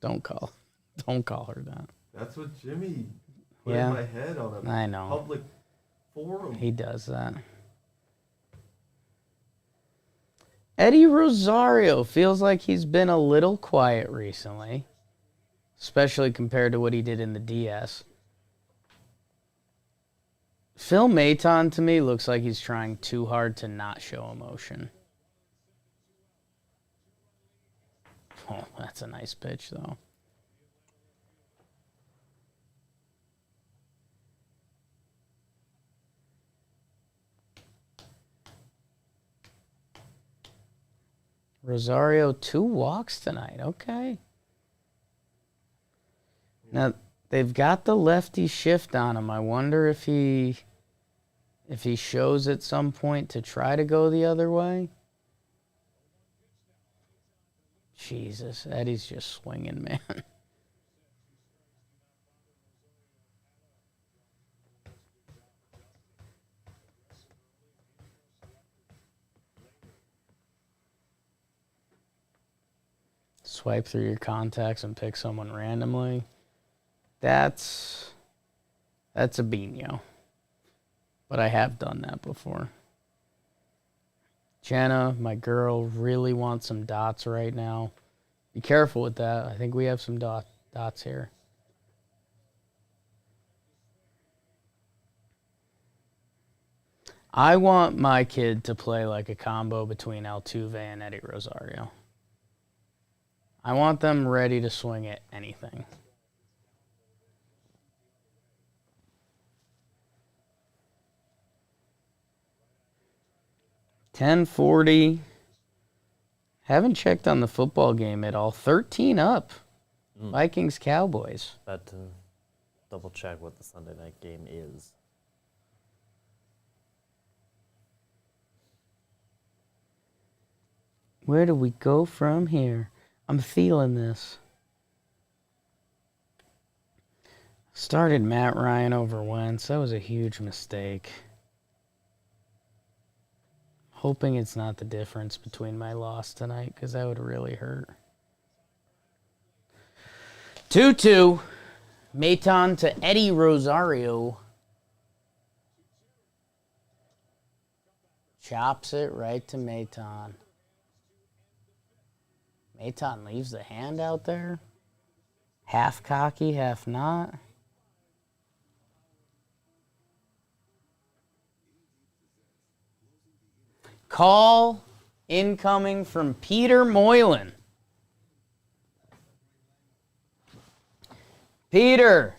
Don't call her that. That's what Jimmy put Yeah. in my head on a I know. public forum. He does that. Eddie Rosario feels like he's been a little quiet recently, especially compared to what he did in the DS. Phil Maton, to me, looks like he's trying too hard to not show emotion. Oh, that's a nice pitch, though. Rosario, 2 walks tonight. Okay. Now, they've got the lefty shift on him. I wonder if he shows at some point to try to go the other way. Jesus, Eddie's just swinging, man. Swipe through your contacts and pick someone randomly. That's a Bino. But I have done that before. Jenna, my girl, really wants some dots right now. Be careful with that. I think we have some dots here. I want my kid to play like a combo between Altuve and Eddie Rosario. I want them ready to swing at anything. $10.40. Haven't checked on the football game at all. 13 up. Vikings Cowboys. About to double check what the Sunday night game is. Where do we go from here? I'm feeling this. Started Matt Ryan over Wentz. That was a huge mistake. Hoping it's not the difference between my loss tonight, because that would really hurt. 2-2. Maton to Eddie Rosario. Chops it right to Maton. Maton leaves the hand out there. Half cocky, half not. Call incoming from Peter Moylan. Peter.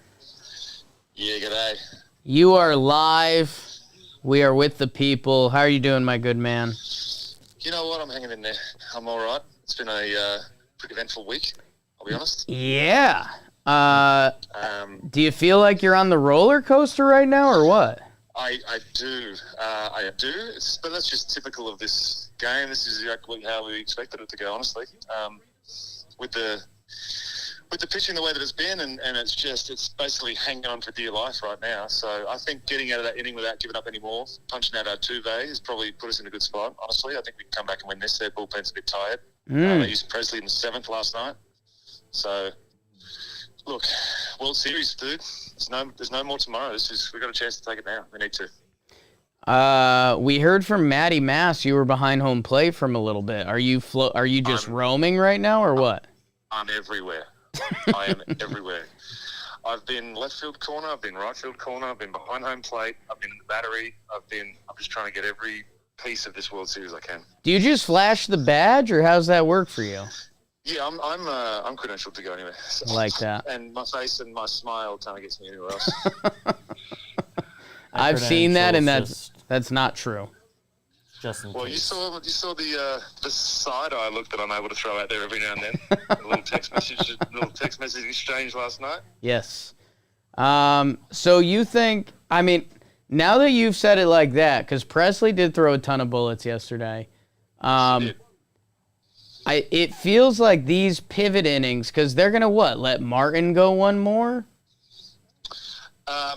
Yeah, g'day. You are live. We are with the people. How are you doing, my good man? You know what? I'm hanging in there. I'm all right. It's been a pretty eventful week, I'll be honest. Yeah. Do you feel like you're on the roller coaster right now, or what? I do. But that's just typical of this game. This is exactly how we expected it to go, honestly. With the pitching the way that it's been, and it's basically hanging on for dear life right now. So I think getting out of that inning without giving up any more, punching out our Altuve has probably put us in a good spot, honestly. I think we can come back and win this. Their bullpen's a bit tired. They used Presley in the 7th last night. So, look, World Series, dude. There's no more tomorrow. We've got a chance to take it now. We need to. We heard from Matty Mass you were behind home plate from a little bit. Are you just roaming right now or what? I'm everywhere. I am everywhere. I've been left field corner. I've been right field corner. I've been behind home plate. I've been in the battery. I'm just trying to get every piece of this World Series I can. Do you just flash the badge, or how's that work for you? Yeah, I'm credentialed to go anywhere. So. I like that. And my face and my smile kind of gets me anywhere else. I've seen that, and that's not true. Just in well, case. you saw the side eye look that I'm able to throw out there every now and then. a little text message exchange last night. Yes. So you think? I mean, now that you've said it like that, because Presley did throw a ton of bullets yesterday. It feels like these pivot innings, because they're gonna let Martin go one more.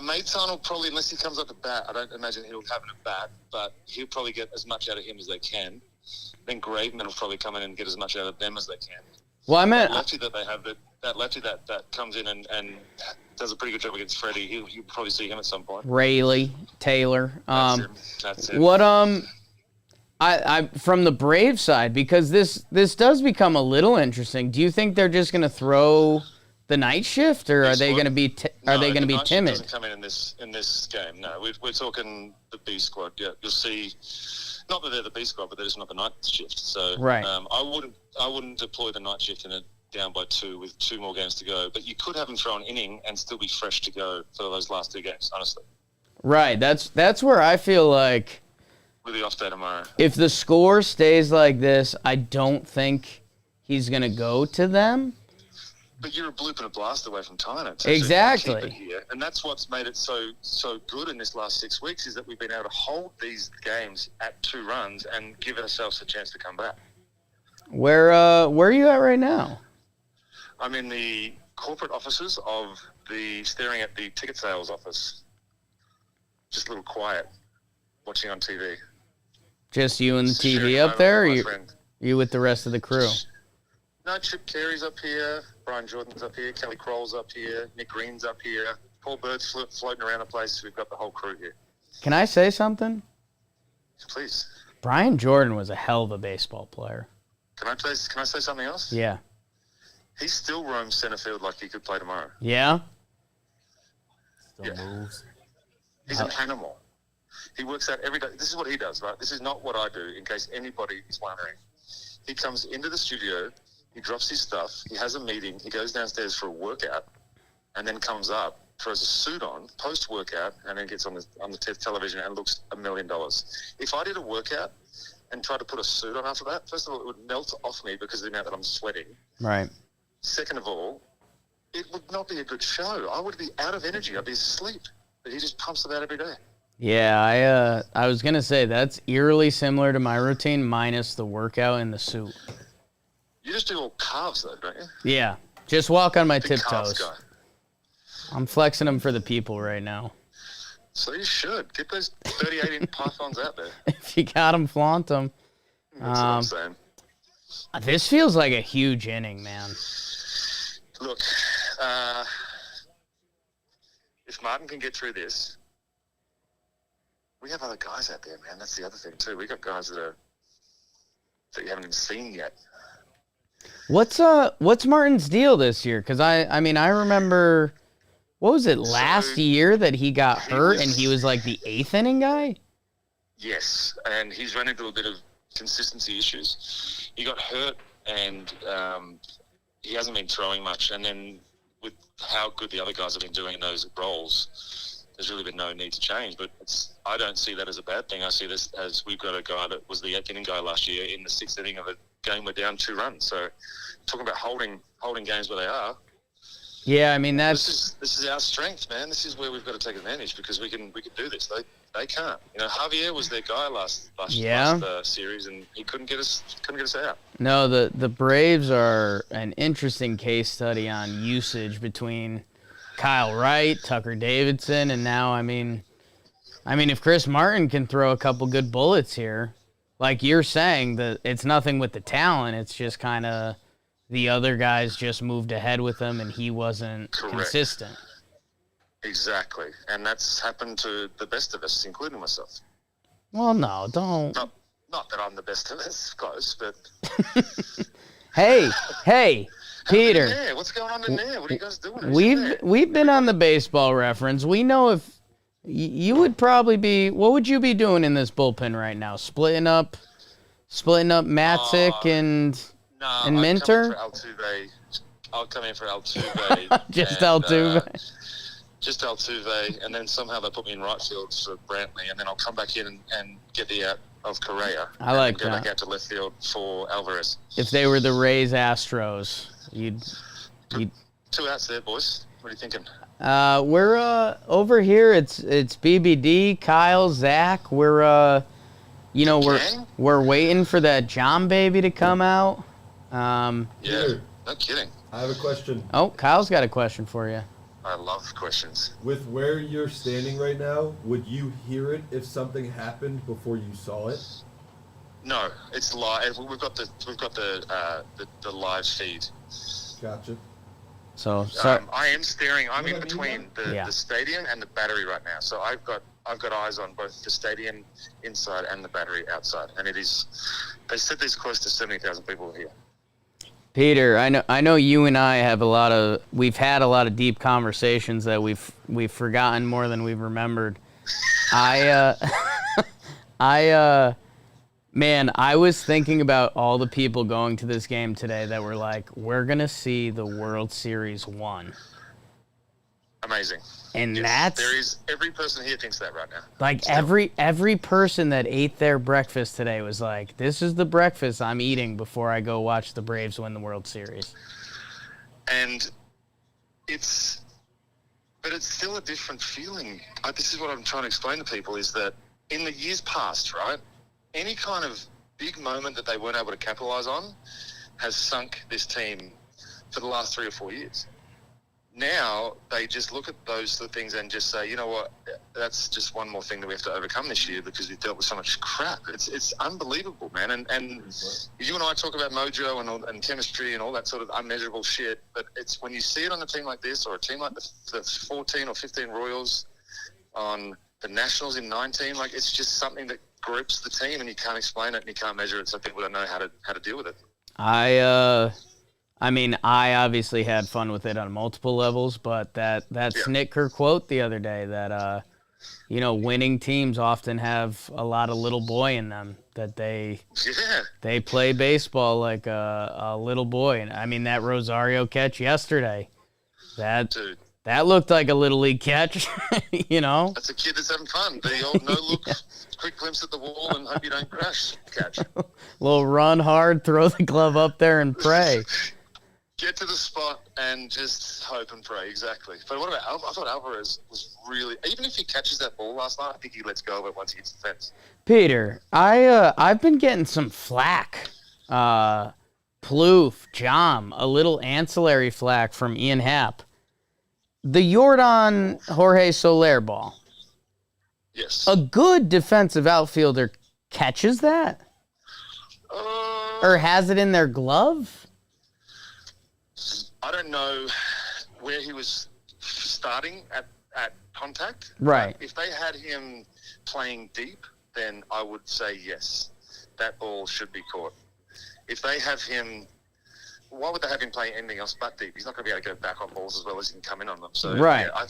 Maton will probably, unless he comes up to bat, I don't imagine he'll have an at bat, but he'll probably get as much out of him as they can. Then Graveman will probably come in and get as much out of them as they can. Well, I meant that lefty that they have, that lefty that comes in and does a pretty good job against Freddie. You'll probably see him at some point. Rayleigh, Taylor. That's it. What I from the Brave side, because this does become a little interesting. Do you think they're just going to throw the night shift, or are they going to be timid? Doesn't come in this game. No, we're talking the B squad. Yeah, you'll see. Not that they're the B squad, but they're just not the night shift. So right. I wouldn't deploy the night shift in it down by 2 with 2 more games to go. But you could have them throw an inning and still be fresh to go for those last 2 games. Honestly. Right. That's where I feel like. With the off day tomorrow. If the score stays like this, I don't think he's going to go to them. But you're a bloop and a blast away from tying it. Exactly. So keep it here. And that's what's made it so good in this last 6 weeks is that we've been able to hold these games at 2 runs and give ourselves a chance to come back. Where are you at right now? I'm in the corporate offices of staring at the ticket sales office. Just a little quiet, watching on TV. Just you and the TV up there, or you with the rest of the crew? No, Chip Carey's up here, Brian Jordan's up here, Kelly Kroll's up here, Nick Green's up here, Paul Bird's floating around the place. We've got the whole crew here. Can I say something? Please. Brian Jordan was a hell of a baseball player. Can I say something else? Yeah. He still roams center field like he could play tomorrow. Yeah? Still moves. He's an animal. He works out every day. This is what he does, right? This is not what I do, in case anybody is wondering. He comes into the studio, he drops his stuff, he has a meeting, he goes downstairs for a workout, and then comes up, throws a suit on, post-workout, and then gets on the television and looks $1 million. If I did a workout and tried to put a suit on after that, first of all, it would melt off me because of the amount that I'm sweating. Right. Second of all, it would not be a good show. I would be out of energy. I'd be asleep. But he just pumps it out every day. Yeah, I was going to say, that's eerily similar to my routine, minus the workout and the suit. You just do all calves, though, don't you? Yeah, just walk on my Big tiptoes. calves guy. I'm flexing them for the people right now. So you should. Get those 38-inch pythons out there. If you got them, flaunt them. That's what I'm saying. This feels like a huge inning, man. Look, if Martin can get through this, we have other guys out there, man. That's the other thing, too. We got guys that you haven't even seen yet. What's Martin's deal this year? Because I mean I remember, what was it, last year that he got hurt and he was like the 8th inning guy? Yes, and he's run into a bit of consistency issues. He got hurt and he hasn't been throwing much. And then with how good the other guys have been doing in those roles, there's really been no need to change. But I don't see that as a bad thing. I see this as we've got a guy that was the 8th inning guy last year in the 6th inning of a game we're down 2 runs. So talking about holding games where they are. Yeah, I mean this is our strength, man. This is where we've got to take advantage because we can do this. They can't. You know, Javier was their guy last series, and he couldn't get us out. No, the Braves are an interesting case study on usage between Kyle Wright, Tucker Davidson, and now I mean if Chris Martin can throw a couple good bullets here, like you're saying, that it's nothing with the talent. It's just kind of the other guys just moved ahead with him, and he wasn't consistent. Exactly, and that's happened to the best of us, including myself. Well, no, don't. Not that I'm the best of us, close, but. Hey, Peter. Yeah, what's going on in there? What are you guys doing? We've been on the baseball reference. We know if you would probably be. What would you be doing in this bullpen right now? Splitting up Matzik and Minter. I'll come in for Altuve. Just Altuve. Just Altuve, and then somehow they put me in right field for Brantley, and then I'll come back in and get the out of Correa. I like that. Go back that. out to left field for Alvarez. If they were the Rays Astros, you'd 2 outs there, boys. What are you thinking? We're over here. It's BBD, Kyle, Zach. We're we're waiting for that John baby to come out. Yeah, no kidding. I have a question. Oh, Kyle's got a question for you. I love questions. With where you're standing right now, would you hear it if something happened before you saw it? No, it's live. We've got the live feed. Gotcha. So I am staring. I'm in between the stadium and the battery right now. So I've got eyes on both the stadium inside and the battery outside. And it is. They said there's close to 70,000 people here. Peter, I know you and I have we've had a lot of deep conversations that we've forgotten more than we've remembered. Man, I was thinking about all the people going to this game today that were like, we're going to see the World Series won. Amazing. And every person here thinks that right now. Like every person that ate their breakfast today was like, this is the breakfast I'm eating before I go watch the Braves win the World Series. And it's still a different feeling. This is what I'm trying to explain to people is that in the years past, right, any kind of big moment that they weren't able to capitalize on has sunk this team for the last 3 or 4 years. Now they just look at those things and just say, you know what, that's just one more thing that we have to overcome this year because we've dealt with so much crap. It's unbelievable, man. And you and I talk about mojo and chemistry and all that sort of unmeasurable shit, but it's when you see it on a team like this or a team like the 14 or 15 Royals on the Nationals in 19, like it's just something that grips the team and you can't explain it and you can't measure it, so people don't know how to deal with it. I mean, I obviously had fun with it on multiple levels, but that Snitker quote the other day that, winning teams often have a lot of little boy in them, that they play baseball like a little boy. And I mean, that Rosario catch yesterday, that looked like a little league catch, That's a kid that's having fun. The old no-look, quick glimpse at the wall and hope you don't crash catch. Little run hard, throw the glove up there and pray. Get to the spot and just hope and pray, exactly. But what about I thought Alvarez was really, even if he catches that ball last night, I think he lets go of it once he hits the fence. Peter, I've been getting some flack. Plouffe, Jom, a little ancillary flack from Ian Happ. The Yordan Jorge Soler ball. Yes. A good defensive outfielder catches that? Or has it in their glove? I don't know where he was starting at contact. Right. If they had him playing deep, then I would say yes, that ball should be caught. If they have him, why would they have him playing anything else but deep? He's not going to be able to go back on balls as well as he can come in on them. So right. Yeah,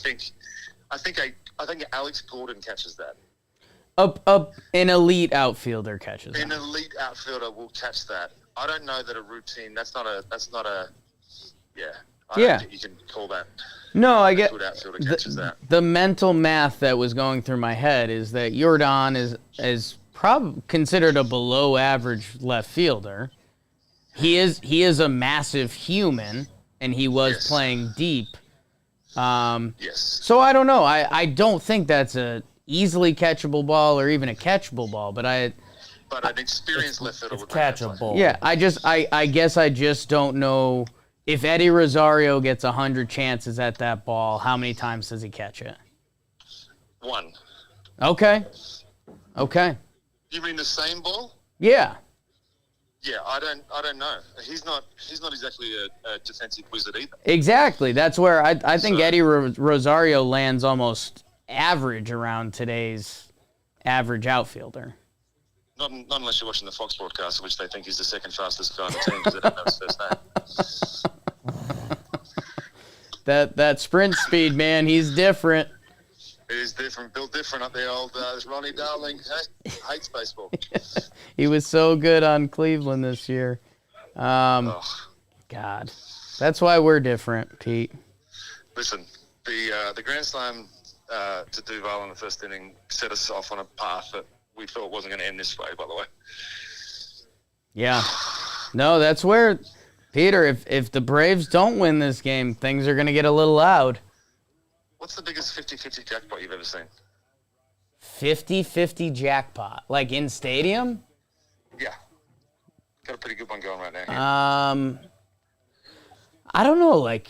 I think Alex Gordon catches that. An elite outfielder catches that. An elite outfielder will catch that. I don't know that a routine. That's not a. Yeah. I don't think you can call that. No, I get good outfielder catches that. The mental math that was going through my head is that Yordan is probably considered a below average left fielder. He is a massive human, and he was playing deep. Yes. So I don't know. I don't think that's a easily catchable ball or even a catchable ball, but an experienced left fielder would catchable. Yeah, I guess I just don't know. If Eddie Rosario gets 100 chances at that ball, how many times does he catch it? 1. Okay. You mean the same ball? Yeah. Yeah, I don't know. He's not exactly a defensive wizard either. Exactly. That's where I think Eddie Rosario lands almost average around today's average outfielder. Not unless you're watching the Fox broadcast, which they think he's the second fastest guy on the team because they don't know his first name. That sprint speed, man, he's different. It is different, built different up there, old Ronnie Darling. Hey, hates baseball. He was so good on Cleveland this year. God, that's why we're different, Pete. Listen, the Grand Slam to Duval in the first inning set us off on a path that we thought wasn't going to end this way, by the way. Yeah. No, that's where, Peter, if the Braves don't win this game, things are going to get a little loud. What's the biggest 50-50 jackpot you've ever seen? 50-50 jackpot? Like in stadium? Yeah. Got a pretty good one going right now. I don't know, like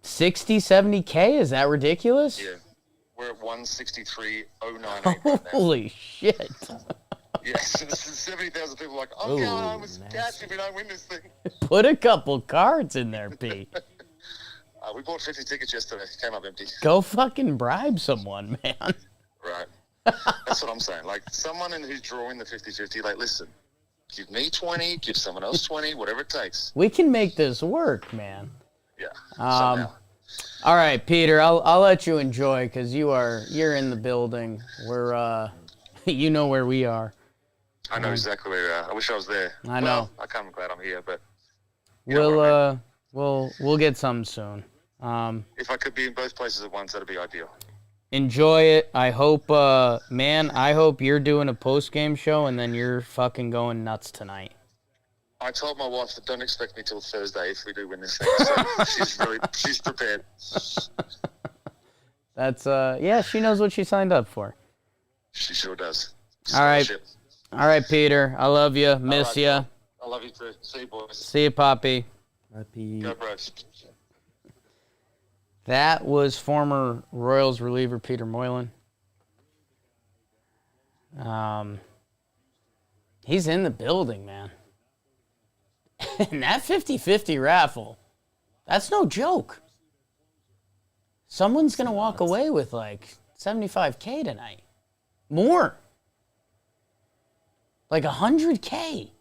60, 70K? Is that ridiculous? Yeah. We're at 163,098 right now. Holy shit. Yes, 70,000 people are like, I'm going home with some cash if we don't win this thing. Put a couple cards in there, Pete. We bought 50 tickets yesterday. Came up empty. Go fucking bribe someone, man. Right. That's what I'm saying. Like, someone who's drawing the 50-50, like, listen, give me 20, give someone else 20, whatever it takes. We can make this work, man. Yeah, somehow. All right, Peter, I'll let you enjoy because you're in the building. We're you know where we are. I know exactly where you are. I wish I was there. I know. Well, I'm glad I'm here, but we'll get some soon. If I could be in both places at once, that'd be ideal. Enjoy it. I hope, I hope you're doing a post-game show and then you're fucking going nuts tonight. I told my wife that don't expect me till Thursday if we do win this thing. So she's prepared. That's she knows what she signed up for. She sure does. All right, Peter. I love you. Miss you. I love you too. See you, boys. See you, Poppy. Go, bros. That was former Royals reliever Peter Moylan. He's in the building, man. And that 50-50 raffle, that's no joke. Someone's going to walk away with like $75K tonight. More. Like $100K.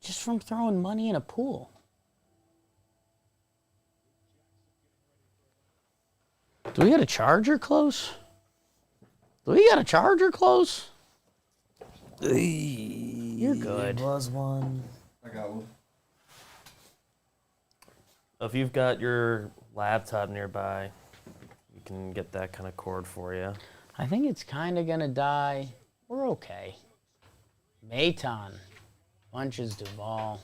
Just from throwing money in a pool. Do we got a charger close? You're good. There was one. I got one. If you've got your laptop nearby, you can get that kind of cord for you. I think it's kind of going to die. We're okay. Maton. Bunches Duvall.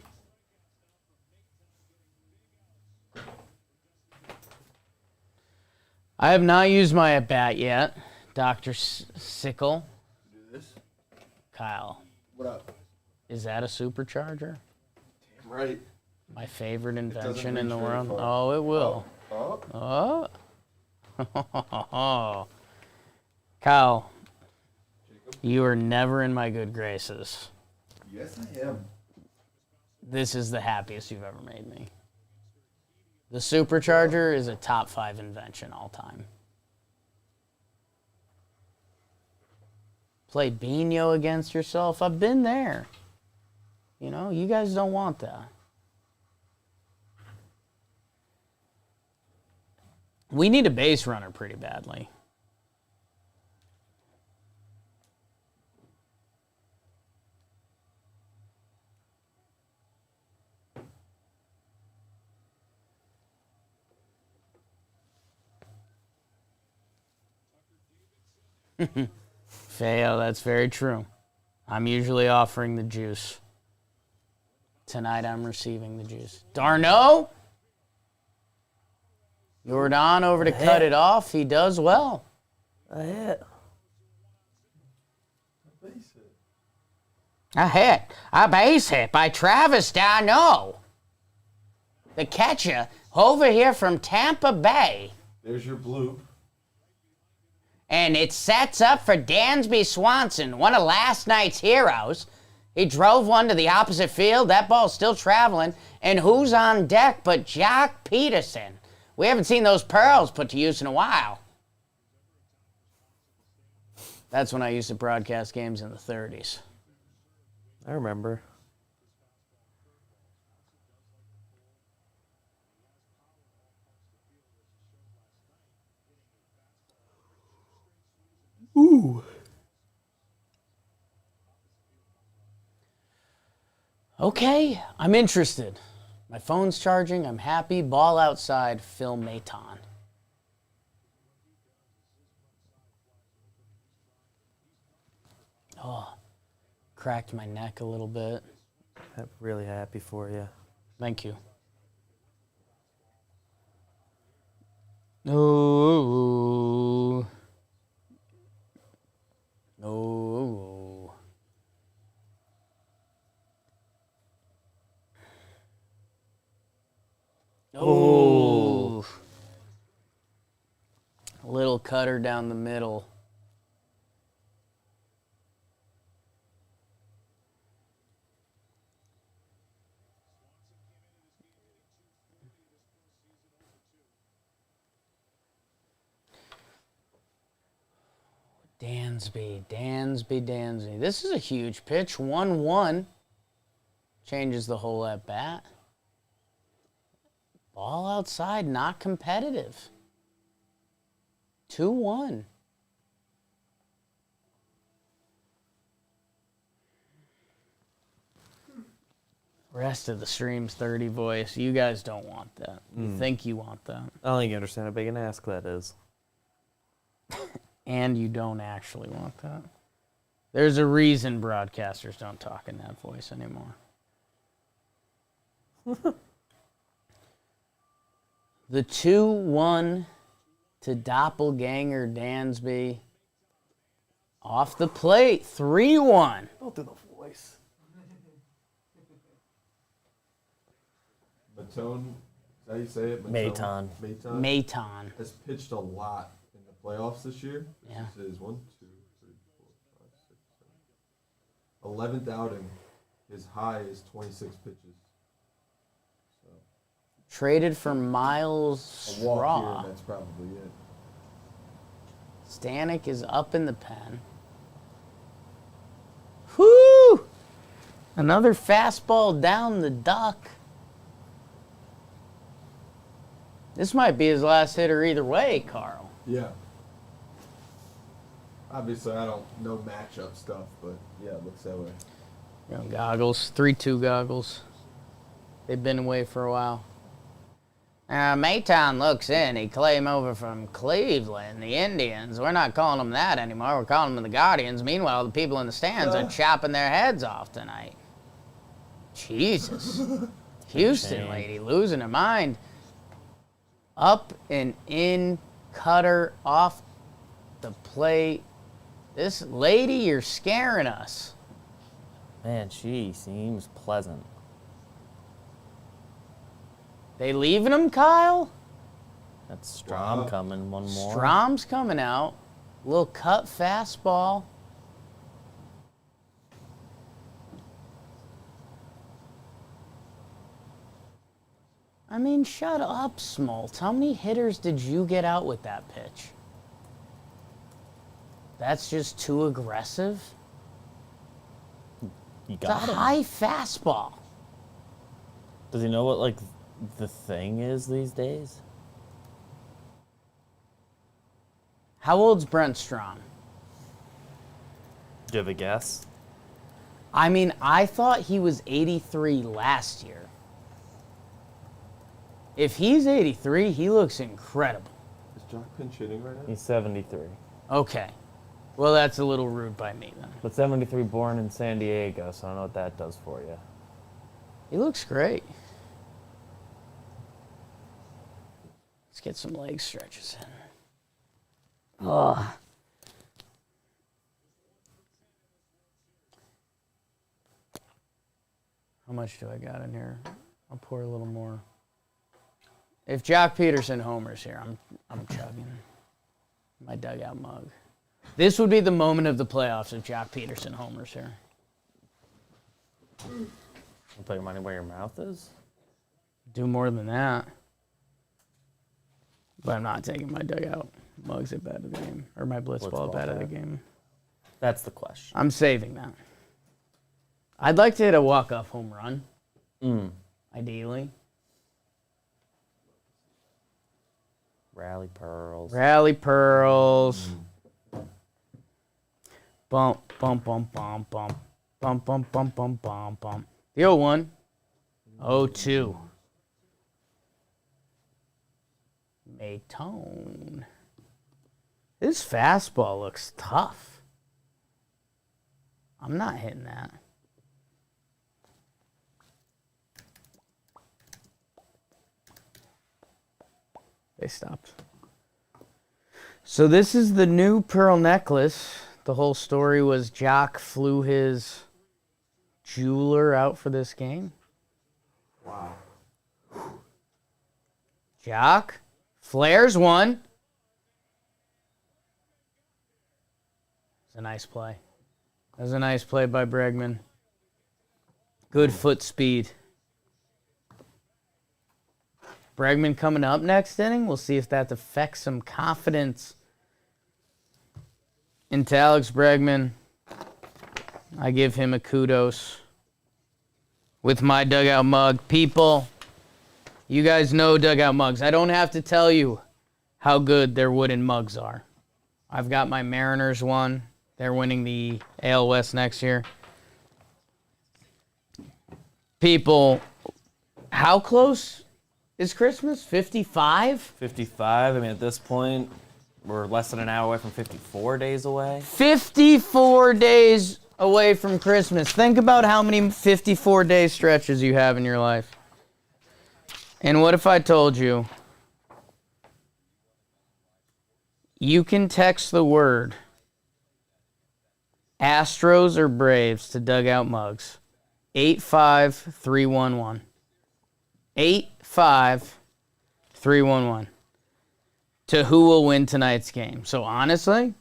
I have not used my at-bat yet. Dr. Sickle. Do this. Kyle. What up? Is that a supercharger? Damn right. My favorite invention reach in the very world. far. Oh, it will. Oh. Oh. Kyle, you are never in my good graces. Yes, I am. This is the happiest you've ever made me. The supercharger is a top 5 invention all time. Play Bino against yourself. I've been there. You know, you guys don't want that. We need a base runner pretty badly. Fail, that's very true. I'm usually offering the juice. Tonight I'm receiving the juice. Darno! Jordan over to cut it off. He does well. A hit. A hit. A base hit by Travis Darno. The catcher over here from Tampa Bay. There's your blue. And it sets up for Dansby Swanson, one of last night's heroes. He drove one to the opposite field. That ball's still traveling. And who's on deck but Jock Peterson? We haven't seen those pearls put to use in a while. That's when I used to broadcast games in the 30s. I remember. Ooh. Okay, I'm interested. My phone's charging. I'm happy. Ball outside. Phil Maton. Oh, cracked my neck a little bit. I'm really happy for you. Thank you. Oh. Oh. Oh. A little cutter down the middle. Dansby. This is a huge pitch. 1-1. Changes the whole at bat. Ball outside, not competitive. 2-1. Rest of the stream's 30 voice. You guys don't want that. You think you want that. I don't think you understand how big an ask that is. And you don't actually want that. There's a reason broadcasters don't talk in that voice anymore. The 2-1 to Doppelganger Dansby. Off the plate, 3-1. Don't do the voice. Matone, is that how you say it? Maton. Maton. Has pitched a lot in the playoffs this year. Yeah. This is his 1, 2, 3, 4, 5, 6, 7. 11th outing. His high is 26 pitches. So Traded for Miles a walk Straw. here, that's probably it. Stanek is up in the pen. Whoo! Another fastball down the duck. This might be his last hitter either way, Carl. Yeah. Obviously, I don't know matchup stuff, but yeah, it looks that way. You know, goggles, 3-2 goggles. They've been away for a while. Maytown looks in. He came over from Cleveland, the Indians. We're not calling them that anymore. We're calling them the Guardians. Meanwhile, the people in the stands are chopping their heads off tonight. Jesus. Houston lady losing her mind. Up and in, cutter off the plate. This lady, you're scaring us. Man, she seems pleasant. They leaving him, Kyle? That's Strom coming, one more. Strom's coming out. Little cut fastball. I mean, shut up, Smoltz. How many hitters did you get out with that pitch? That's just too aggressive. You It's a got him. high fastball. Does he know what, like, the thing is these days? How old's Brent Strom? Do you have a guess? I mean, I thought he was 83 last year. If he's 83, he looks incredible. Is Jock pinch hitting right now? He's 73. Okay. Well, that's a little rude by me then. But 73 born in San Diego, so I don't know what that does for you. He looks great. Let's get some leg stretches in. Ugh. How much do I got in here? I'll pour a little more. If Jock Peterson homers here, I'm chugging. My dugout mug. This would be the moment of the playoffs if Jock Peterson homers here. You put your money where your mouth is? Do more than that. But I'm not taking my dugout mugs at bat of the game. Or my blitzball at bat of the game. That's the question. I'm saving that. I'd like to hit a walk-off home run. Ideally. Rally Pearls. Rally Pearls. Bump, bump, bump, bump, bump. Bump, bump, bump, bump, bump, bump. The 0-1. 0-2. Maytone. This fastball looks tough. I'm not hitting that. They stopped. So this is the new pearl necklace. The whole story was Jock flew his jeweler out for this game. Wow. Jock flares one. It's a nice play. That was a nice play by Bregman. Good foot speed. Bregman coming up next inning. We'll see if that affects some confidence into Alex Bregman. I give him a kudos with my dugout mug. People, you guys know dugout mugs. I don't have to tell you how good their wooden mugs are. I've got my Mariners one. They're winning the AL West next year. People, how close is Christmas? 55? 55. I mean, at this point, we're less than an hour away from 54 days away. 54 days away from Christmas. Think about how many 54-day stretches you have in your life. And what if I told you you can text the word Astros or Braves to dugout mugs? 85311. 85311. To who will win tonight's game. So honestly,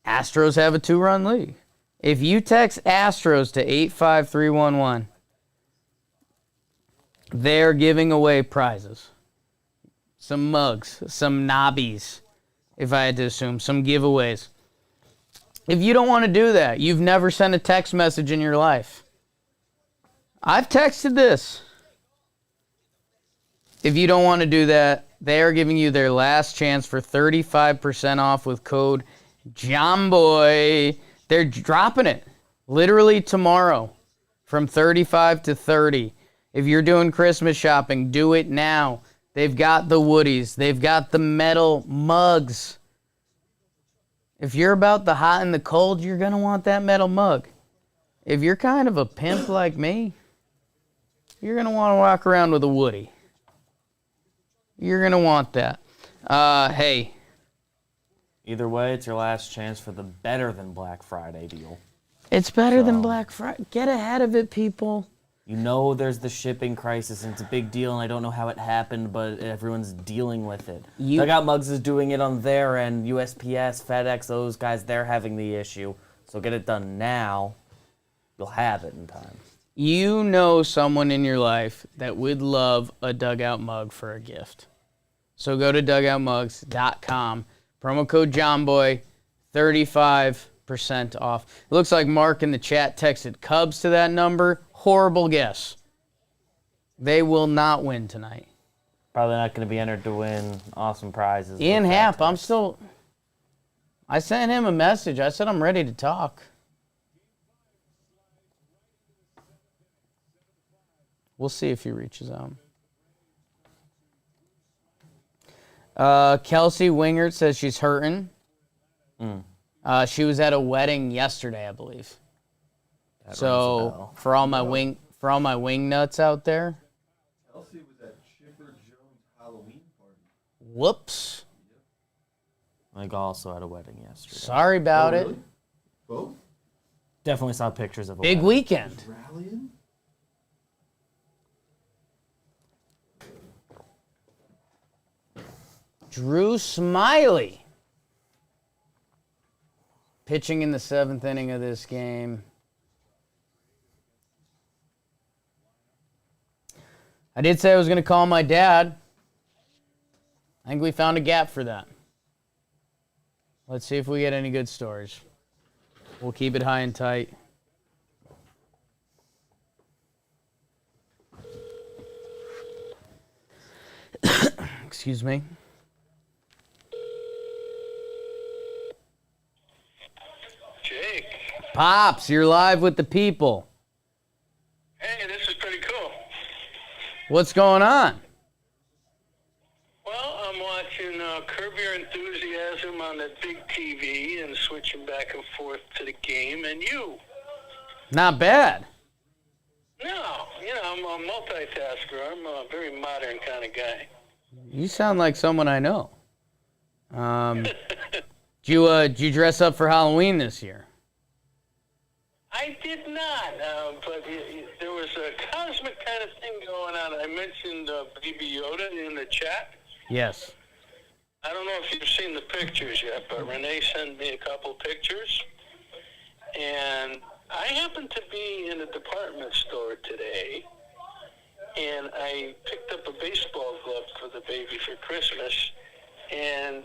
Astros have a 2-run lead. If you text Astros to 85311, they're giving away prizes. Some mugs, some knobbies, if I had to assume, some giveaways. If you don't want to do that, you've never sent a text message in your life. I've texted this. If you don't want to do that, they are giving you their last chance for 35% off with code JOMBOY. They're dropping it literally tomorrow from 35 to 30. If you're doing Christmas shopping, do it now. They've got the woodies. They've got the metal mugs. If you're about the hot and the cold, you're going to want that metal mug. If you're kind of a pimp like me, you're going to want to walk around with a woody. You're going to want that. Hey. Either way, it's your last chance for the better than Black Friday deal. It's better than Black Friday. Get ahead of it, people. You know there's the shipping crisis, and it's a big deal, and I don't know how it happened, but everyone's dealing with it. Dugout Mugs is doing it on their end. USPS, FedEx, those guys, they're having the issue. So get it done now. You'll have it in time. You know someone in your life that would love a dugout mug for a gift. So go to dugoutmugs.com. Promo code JOMBOY, 35% off. It looks like Mark in the chat texted Cubs to that number. Horrible guess. They will not win tonight. Probably not going to be entered to win awesome prizes. Ian Happ, I sent him a message. I said I'm ready to talk. We'll see if he reaches out. Kelsey Wingert says she's hurting. She was at a wedding yesterday, I believe. So for all my wing nuts out there. Kelsey was at Chipper Jones' Halloween party. Whoops. I think also at a wedding yesterday. Sorry about it. Both? Definitely saw pictures of a big wedding. Weekend. Rallying? Drew Smiley. Pitching in the 7th inning of this game. I did say I was going to call my dad. I think we found a gap for that. Let's see if we get any good stories. We'll keep it high and tight. Excuse me. Jake. Pops, you're live with the people. Hey, this is pretty cool. What's going on? Well, I'm watching Curb Your Enthusiasm on the big TV and switching back and forth to the game, and you. Not bad. No, I'm a multitasker. I'm a very modern kind of guy. You sound like someone I know. Did you dress up for Halloween this year? I did not, but there was a cosmic kind of thing going on. I mentioned Baby Yoda in the chat. Yes. I don't know if you've seen the pictures yet, but Renee sent me a couple pictures. And I happened to be in a department store today, and I picked up a baseball glove for the baby for Christmas. And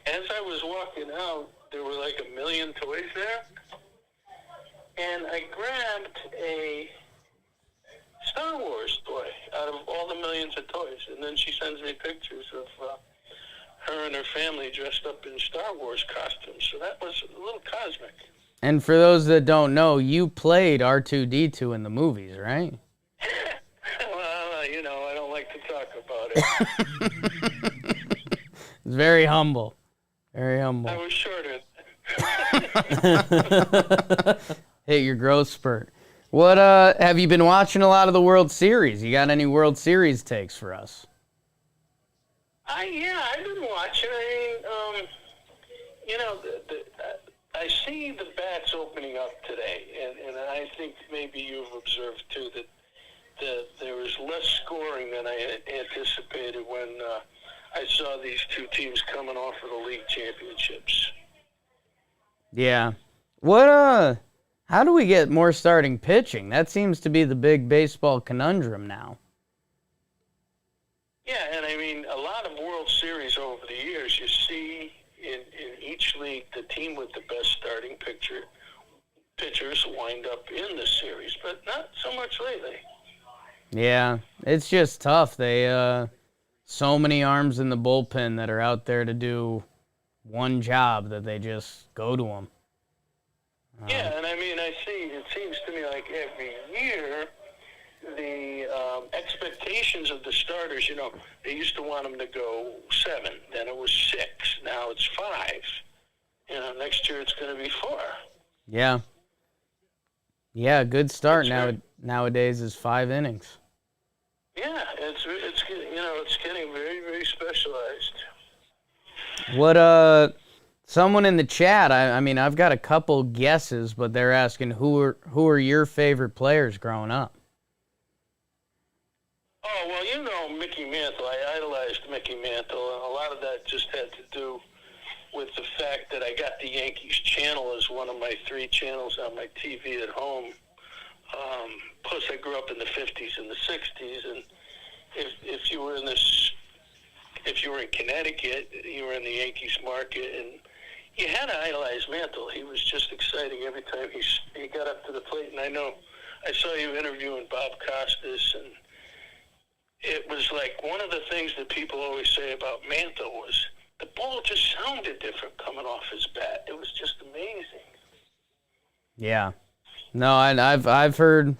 as I was walking out, there were like 1 million toys there. And I grabbed a Star Wars toy out of all the millions of toys. And then she sends me pictures of her and her family dressed up in Star Wars costumes. So that was a little cosmic. And for those that don't know, you played R2-D2 in the movies, right? Well, I don't like to talk about it. It's very humble. Very humble. I was shorter. Hit your growth spurt. What have you been watching a lot of the World Series? You got any World Series takes for us? Yeah, I've been watching. I see the bats opening up today, and I think maybe you've observed too that there was less scoring than I anticipated when I saw these two teams coming off of the league championships. Yeah. How do we get more starting pitching? That seems to be the big baseball conundrum now. Yeah, and a lot of World Series over the years, you see in each league the team with the best starting pitchers wind up in the series, but not so much lately. Yeah, it's just tough. They so many arms in the bullpen that are out there to do one job that they just go to them. Yeah, and it seems to me like every year the expectations of the starters, they used to want them to go 7, then it was 6, now it's 5. Next year it's going to be 4. Yeah. Yeah, a good start nowadays is 5 innings. Yeah, it's getting very, very specialized. What someone in the chat, I've got a couple guesses, but they're asking who are your favorite players growing up? Oh, well, Mickey Mantle. I idolized Mickey Mantle, and a lot of that just had to do with the fact that I got the Yankees channel as one of my 3 channels on my TV at home. Plus, I grew up in the 50s and the 60s, and if you were in Connecticut, you were in the Yankees market, and you had to idolize Mantle. He was just exciting every time he got up to the plate. And I saw you interviewing Bob Costas, and it was like one of the things that people always say about Mantle was the ball just sounded different coming off his bat. It was just amazing. Yeah. No, I've heard,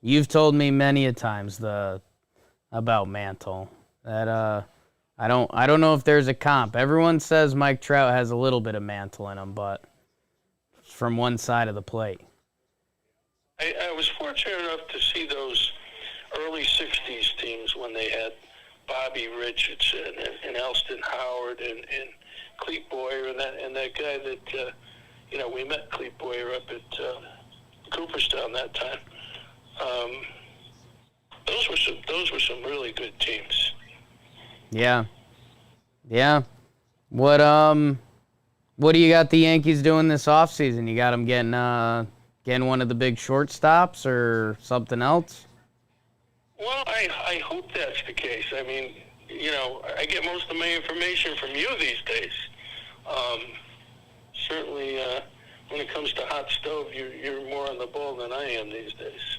you've told me many a times about Mantle. That I don't know if there's a comp. Everyone says Mike Trout has a little bit of Mantle in him, but from one side of the plate. I was fortunate enough to see those early 60s teams when they had Bobby Richardson and Elston Howard and Clete Boyer and that guy that we met Clete Boyer up at Cooperstown that time. Those were some really good teams. Yeah. Yeah. What What do you got the Yankees doing this offseason? You got them getting one of the big shortstops or something else? Well, I hope that's the case. I mean, I get most of my information from you these days. Certainly, when it comes to hot stove, you're more on the ball than I am these days.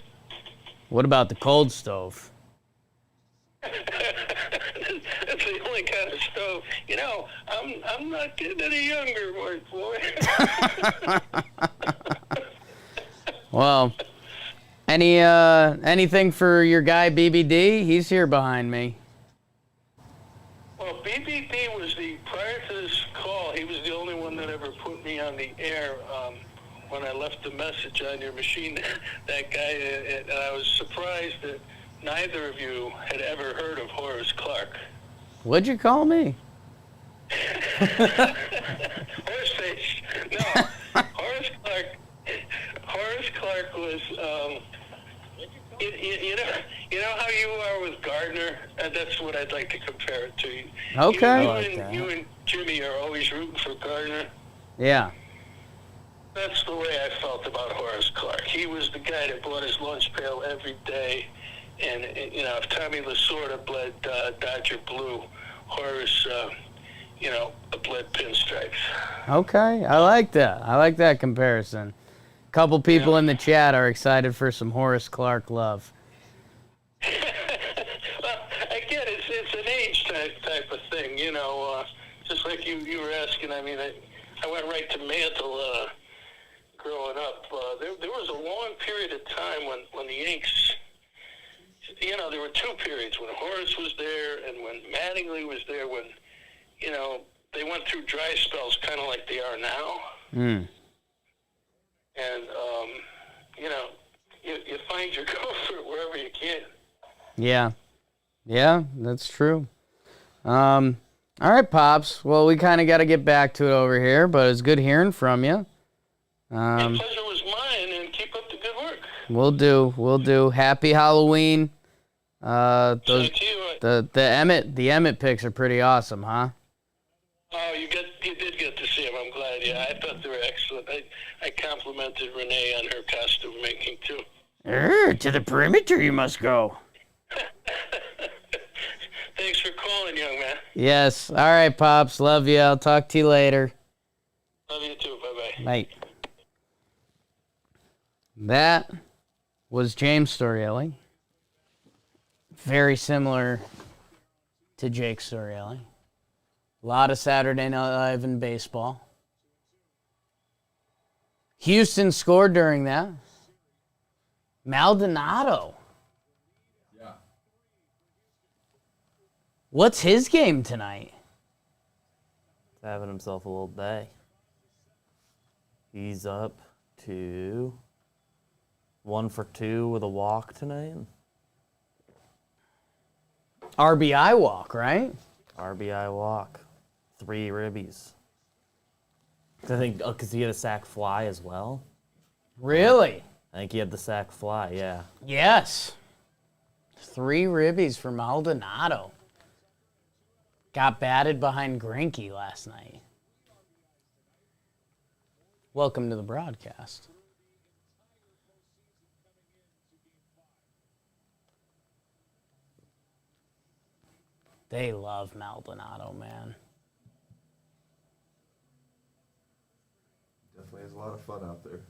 What about the cold stove? That's the only kind of stove. I'm not getting any younger, boy. Well, anything for your guy BBD? He's here behind me. Well, BBD was prior to this call, he was the only one that ever put me on the air when I left the message on your machine. That guy, and I was surprised that neither of you had ever heard of Horace Clark. What'd you call me? Horseface. No, Horace Clark was, you know how you are with Gardner? That's what I'd like to compare it to. Okay. You and Jimmy are always rooting for Gardner. Yeah. That's the way I felt about Horace Clark. He was the guy that bought his lunch pail every day. And if Tommy Lasorda bled Dodger blue, Horace, bled pinstripes. Okay, I like that. I like that comparison. A couple people in the chat are excited for some Horace Clark love. Well, again, it's an age type of thing, just like you were asking. I mean, I went right to Mantle growing up. There was a long period of time when the Yanks, there were two periods, when Horace was there and when Mattingly was there, when, they went through dry spells kind of like they are now. Mm. And, you find your gopher wherever you can. Yeah. Yeah, that's true. All right, Pops. Well, we kind of got to get back to it over here, but it's good hearing from you. The pleasure was mine, and keep up the good work. We'll do. Happy Halloween. Same to you. The Emmett picks are pretty awesome, huh? Oh, you did get to see them. I'm glad. Yeah, I thought they were excellent. I complimented Renee on her costume making too. To the perimeter you must go. Thanks for calling, young man. Yes. All right, Pops. Love you. I'll talk to you later. Love you too. Bye-bye. Bye. That was James Storielli. Very similar to Jake Storielli. A lot of Saturday Night Live in baseball. Houston scored during that. Maldonado. Yeah. What's his game tonight? He's having himself a little day. He's up to 1 for 2 with a walk tonight. RBI walk, right? RBI walk. 3 ribbies. I think because he had a sac fly as well. Really? I think he had the sac fly, yeah. Yes. 3 ribbies for Maldonado. Got batted behind Greinke last night. Welcome to the broadcast. They love Maldonado, man. Definitely has a lot of fun out there.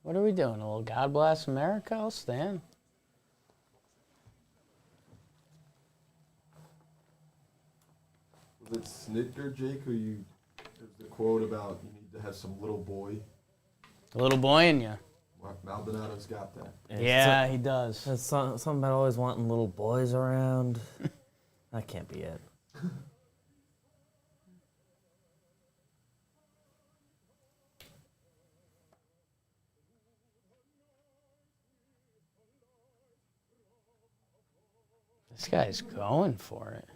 What are we doing? A little God Bless America? I'll stand. Was it Snitker, Jake, there's the quote about you need to have some little boy? A little boy in you. Maldonado's got that. Yeah, he does. There's something about always wanting little boys around. That can't be it. This guy's going for it.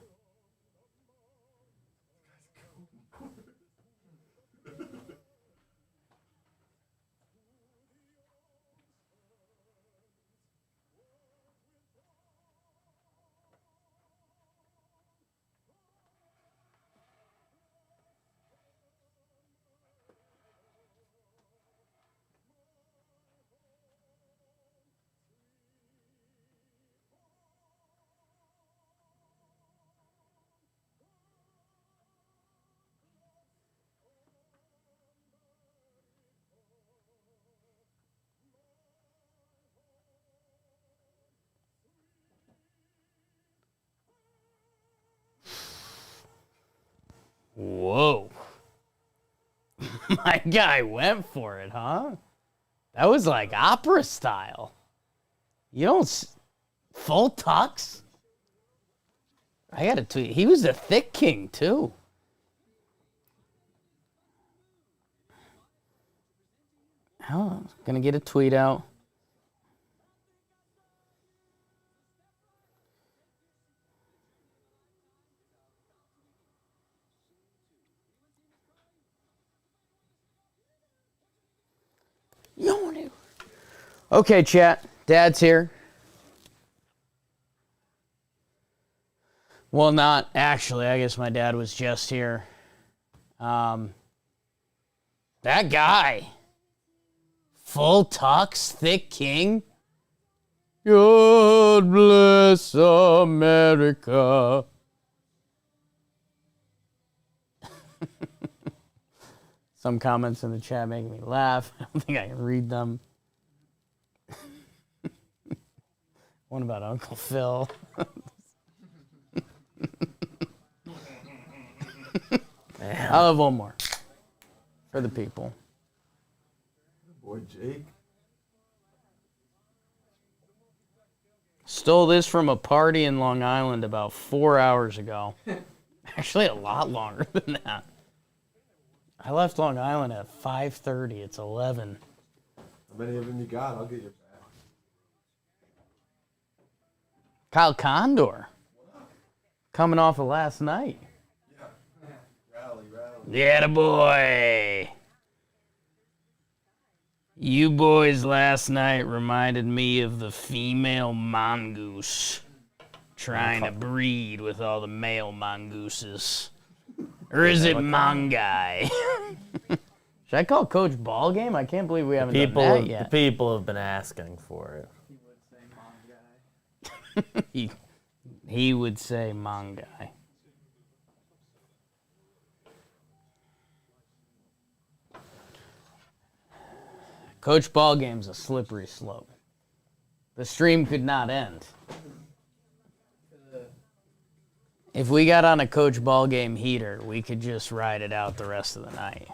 Whoa. My guy went for it, huh? That was like opera style. You don't... Full tux? I got to tweet. He was a thick king, too. Oh, gonna get a tweet out. Okay, chat. Dad's here. Well, not actually. I guess my dad was just here. That guy. Full tux, thick king. God bless America. Some comments in the chat making me laugh. I don't think I can read them. One about Uncle Phil. I'll have one more for the people. Boy, Jake. Stole this from a party in Long Island about 4 hours ago. Actually, a lot longer than that. I left Long Island at 5:30. It's 11. How many of them you got? I'll get your back. Kyle Condor. Coming off of last night. Rally. Yeah, boy. You boys last night reminded me of the female mongoose trying to breed with all the male mongooses. Or is it mongai? Should I call Coach Ballgame? I can't believe we haven't done that yet. The people have been asking for it. He would say mongai. Coach Ballgame's a slippery slope. The stream could not end. If we got on a Coach Ballgame heater, we could just ride it out the rest of the night.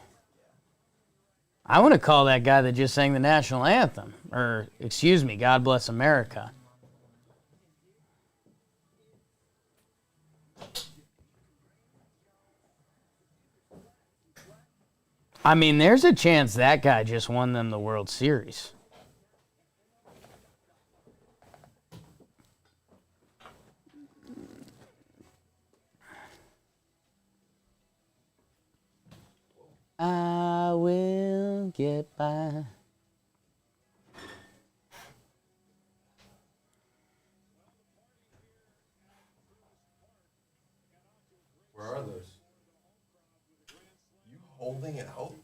I want to call that guy that just sang the national anthem. Or, excuse me, God Bless America. I mean, there's a chance that guy just won them the World Series. I will get by. Where are those? You holding it out?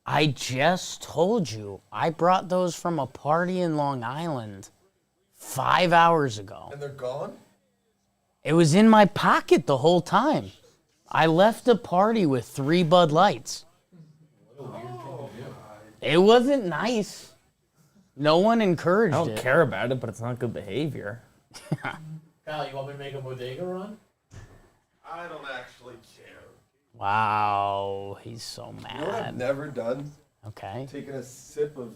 I just told you. I brought those from a party in Long Island 5 hours ago. And they're gone? It was in my pocket the whole time. I left a party with 3 Bud Lights. It wasn't nice. No one encouraged it. I don't care about it, but it's not good behavior. Kyle, you want me to make a bodega run? I don't actually care. Wow, he's so mad. You know what I've never done? Okay. Taking a sip of...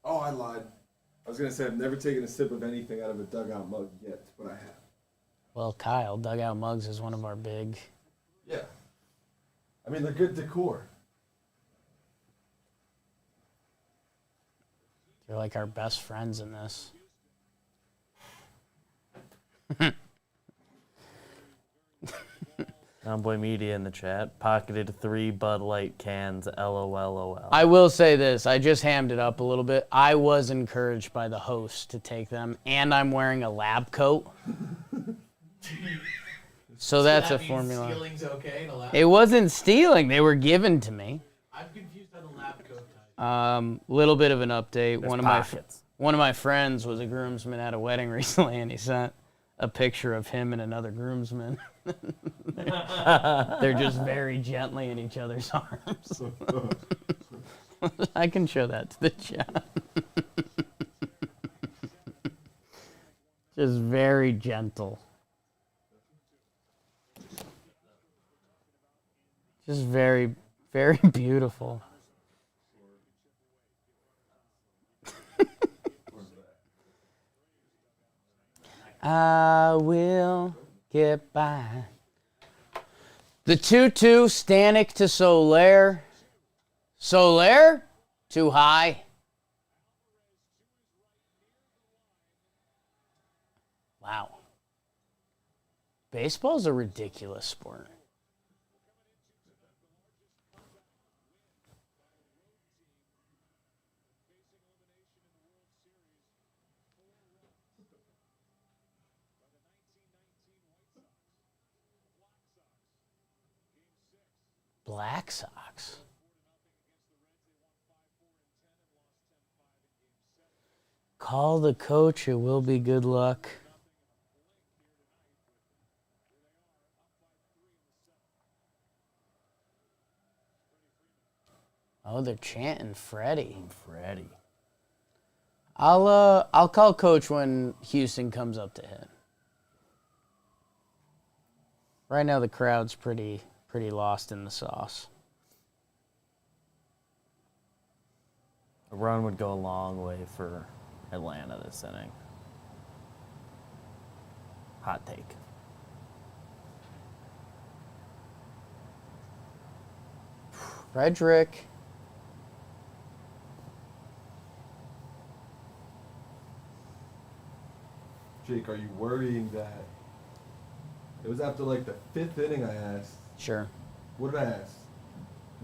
Oh, I lied. I was going to say I've never taken a sip of anything out of a dugout mug yet, but I have. Well, Kyle, Dugout Mugs is one of our big... Yeah. I mean, they're good decor. You're like our best friends in this. Homeboy Media in the chat. Pocketed 3 Bud Light cans, LOLOL. I will say this. I just hammed it up a little bit. I was encouraged by the host to take them, and I'm wearing a lab coat. So that's that a means formula. Stealing's okay in a lab It wasn't stealing. They were given to me. I'm confused on the lab coat type. Little bit of an update. There's One of my friends was a groomsman at a wedding recently, and he sent a picture of him and another groomsman. They're just very gently in each other's arms. I can show that to the chat. Just very gentle. Just very, very beautiful. I will get by. The 2-2, Stanek to Soler. Soler? Too high. Wow. Baseball's a ridiculous sport. Black Sox. Call the coach, it will be good luck. Oh, they're chanting Freddie. Freddie. I'll call coach when Houston comes up to hit. Right now the crowd's pretty lost in the sauce. A run would go a long way for Atlanta this inning. Hot take. Frederick. Jake, are you worrying that it was after like the 5th inning I asked? Sure. What did I ask?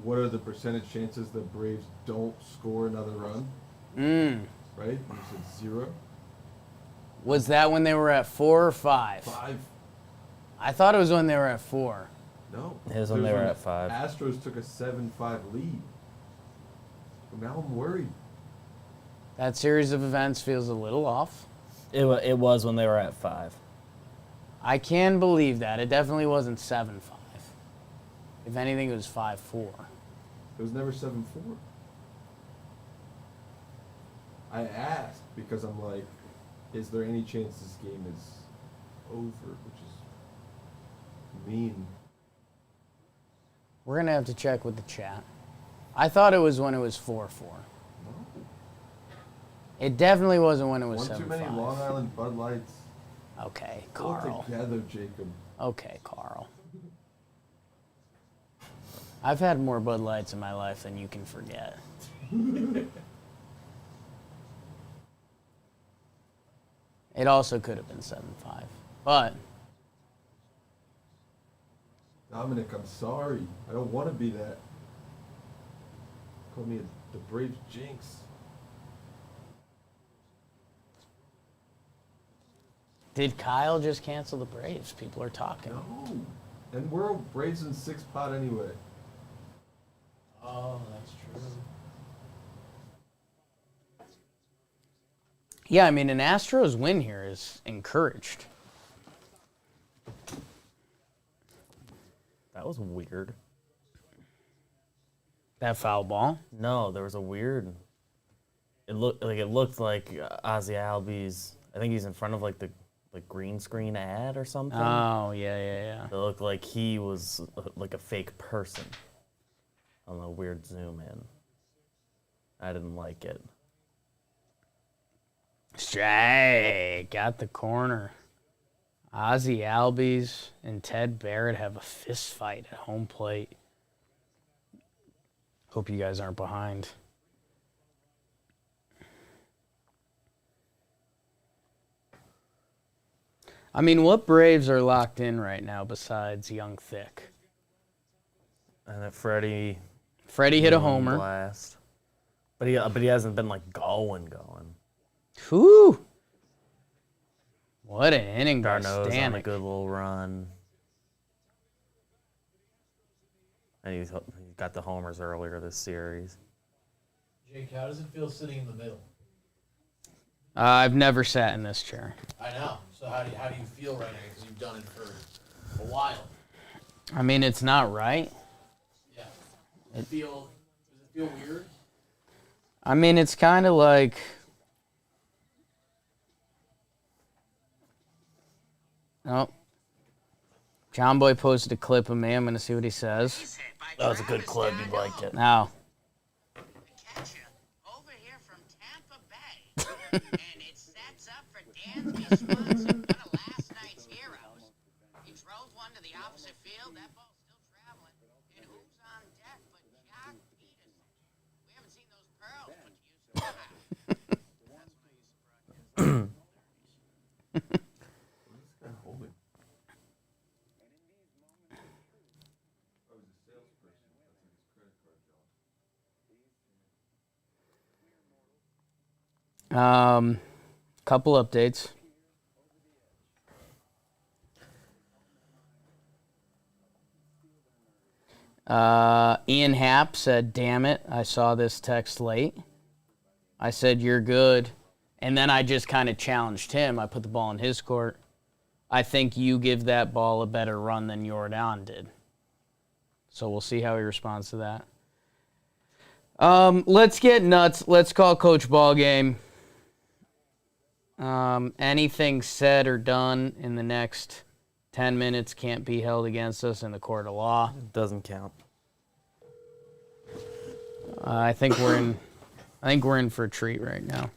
What are the percentage chances the Braves don't score another run? Right? And you said 0. Was that when they were at 4 or 5? 5. I thought it was when they were at 4. No. It was when they were at 5. Astros took a 7-5 lead. But now I'm worried. That series of events feels a little off. It was when they were at 5. I can believe that. It definitely wasn't 7-5. If anything, it was 5-4. It was never 7-4. I asked because I'm like, is there any chance this game is over? Which is mean. We're going to have to check with the chat. I thought it was when it was 4-4. No. It definitely wasn't when it was 7-5. One too many Long Island Bud Lights. Okay, All Carl. together, Jacob. Okay, Carl. I've had more Bud Lights in my life than you can forget. It also could have been 7-5. But Dominic, I'm sorry. I don't want to be that. Call me the Braves jinx. did Kyle just cancel the Braves? People are talking. No. And we're Braves in 6 pot anyway. Oh, that's true. Yeah, I mean, an Astros win here is encouraged. That was weird. That foul ball? No, there was a weird. It looked like Ozzy Albies. I think he's in front of like the green screen ad or something. Oh yeah. It looked like he was like a fake person on a weird zoom in. I didn't like it. Strike. Got the corner. Ozzy Albies and Ted Barrett have a fist fight at home plate. Hope you guys aren't behind. I mean, what Braves are locked in right now besides Young Thick? And then Freddie hit a homer. Blast. But he hasn't been like going. Whew. What an inning by Darno's on a Stanek. good little run. And he got the homers earlier this series. Jake, how does it feel sitting in the middle? I've never sat in this chair. I know. So how do you feel right now? Because you've done it for a while. I mean, it's not right. Yeah. Does it feel weird? I mean, it's kind of like... Oh. JOMBOY posted a clip of me. I'm going to see what he says. That was a good clip. You liked it. Now. Over here from Tampa Bay. And it sets up for Dansby Swanson, one of last night's heroes. He drove one to the opposite field. That ball's still traveling. And who's on deck but Jock Peterson? We haven't seen those pearls put to use in a while. Couple updates. Ian Happ said, "Damn it, I saw this text late." I said, "You're good." And then I just kind of challenged him. I put the ball in his court. I think you give that ball a better run than Jordan did. So we'll see how he responds to that. Let's get nuts. Let's call Coach Ballgame. Anything said or done in the next 10 minutes can't be held against us in the court of law. It doesn't count. I think we're in for a treat right now.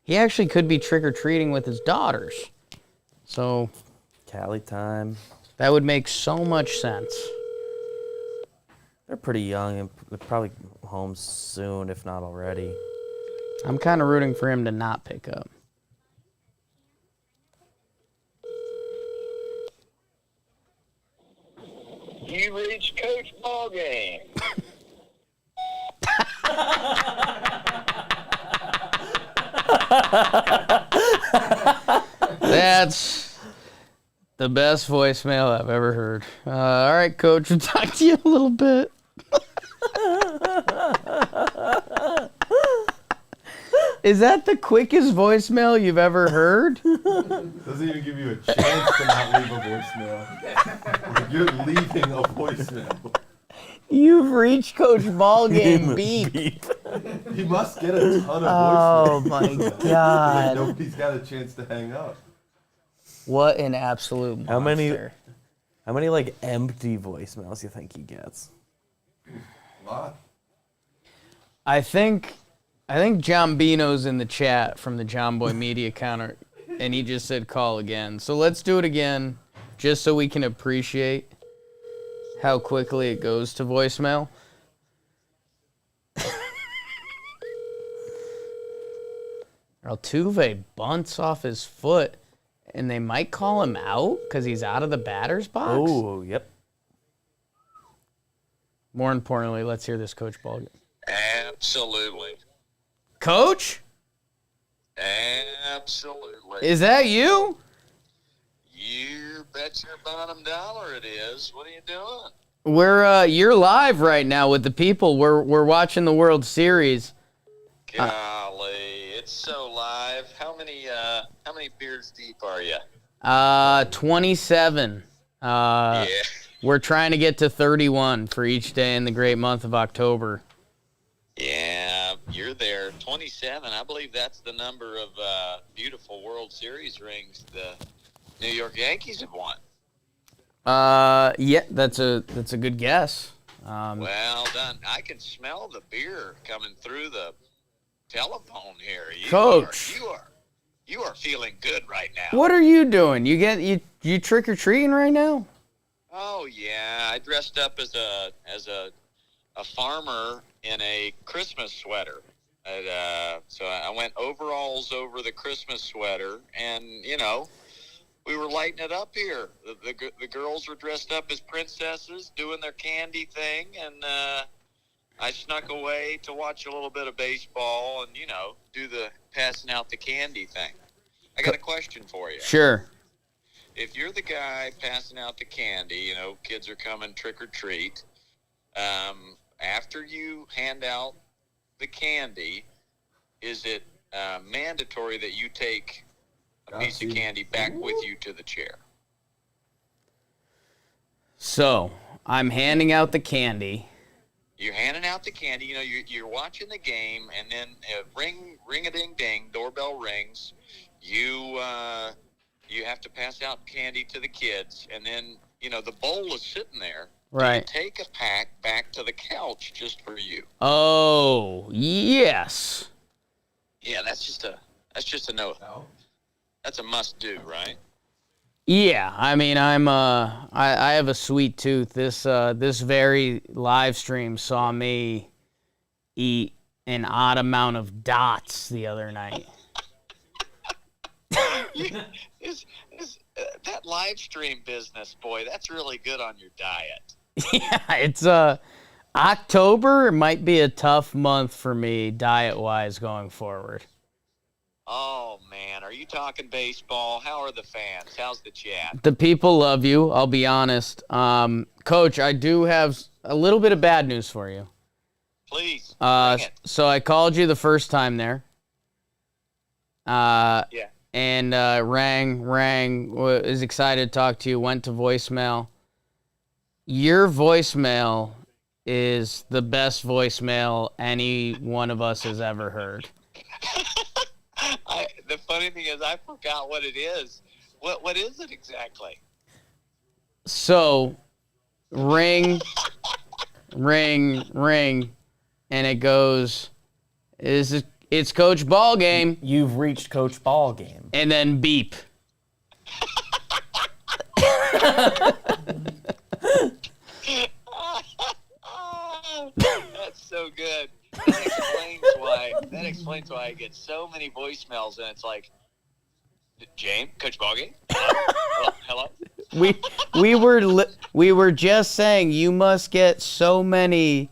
He actually could be trick-or-treating with his daughters. So Cali time. That would make so much sense. They're pretty young and they're probably home soon, if not already. I'm kind of rooting for him to not pick up. You reached Coach Ballgame. That's the best voicemail I've ever heard. All right, Coach, we'll talk to you in a little bit. Is that the quickest voicemail you've ever heard? Doesn't even give you a chance to not leave a voicemail. You're leaving a voicemail. You've reached Coach Ballgame beep. He must get a ton of Oh, voicemails. my God. Nobody's got a chance to hang up. What an absolute monster. How many like empty voicemails you think he gets? A lot. I think John Bino's in the chat from the JOMBOY Media Counter, and he just said call again. So let's do it again, just so we can appreciate how quickly it goes to voicemail. Altuve bunts off his foot, and they might call him out because he's out of the batter's box. Oh, yep. More importantly, let's hear this Coach Ballgame. Absolutely. Coach? Absolutely. Is that you? You bet your bottom dollar it is. What are you doing? You're live right now with the people. We're watching the World Series. Golly, it's so live. How many beers deep are you? 27. Yeah. We're trying to get to 31 for each day in the great month of October. Yeah, you're there. 27. I believe that's the number of beautiful World Series rings the New York Yankees have won. Yeah, that's a good guess. Well done. I can smell the beer coming through the telephone here. Coach, you are feeling good right now. what are you doing? You trick or treating right now? Oh yeah, I dressed up as a farmer in a Christmas sweater. So I went overalls over the Christmas sweater, and we were lighting it up here. The girls were dressed up as princesses, doing their candy thing, and I snuck away to watch a little bit of baseball and do the passing out the candy thing. I got a question for you. Sure. If you're the guy passing out the candy, kids are coming trick or treat. After you hand out the candy, is it mandatory that you take a piece of candy back with you to the chair? So I'm handing out the candy. You're handing out the candy. You're watching the game, and then ring-a-ding-ding, doorbell rings. You have to pass out candy to the kids, and then the bowl is sitting there. Right. Do you take a pack back to the couch just for you? Oh, yes. Yeah, that's just a no. That's a must do, right? Yeah, I mean, I have a sweet tooth. This very live stream saw me eat an odd amount of dots the other night. That live stream business, boy, that's really good on your diet. Yeah, it's October might be a tough month for me diet-wise going forward. Oh, man. Are you talking baseball? How are the fans? How's the chat? The people love you, I'll be honest. Coach, I do have a little bit of bad news for you. Please, bring it. So I called you the first time there. Yeah. And rang, was excited to talk to you, went to voicemail. Your voicemail is the best voicemail any one of us has ever heard. The funny thing is I forgot what it is. What is it exactly? So, ring, and it goes, it's Coach Ballgame. You've reached Coach Ballgame. And then beep. That's so good. That explains why I get so many voicemails, and it's like, James, Coach Ballgame? Hello? We were just saying you must get so many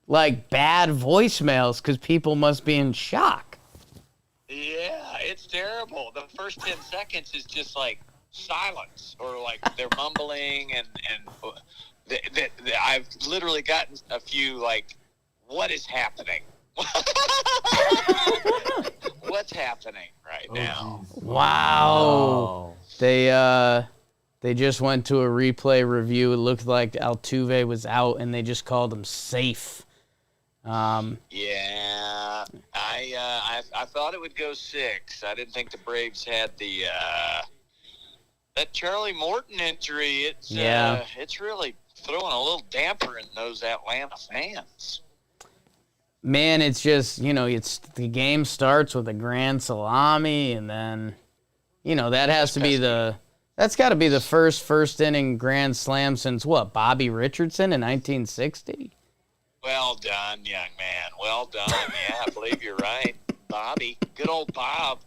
bad voicemails because people must be in shock. Yeah, it's terrible. The first 10 seconds is just silence, or they're mumbling, and I've literally gotten a few what is happening? What's happening right now? Geez. Wow. They just went to a replay review. It looked like Altuve was out, and they just called him safe. Yeah, I thought it would go 6. I didn't think the Braves had the that Charlie Morton injury. It's really throwing a little damper in those Atlanta fans. Man, it's just, the game starts with a grand salami, and then, that has to be that's got to be the first inning grand slam since Bobby Richardson in 1960? Well done, young man. Well done. Yeah, I believe you're right. Bobby, good old Bob.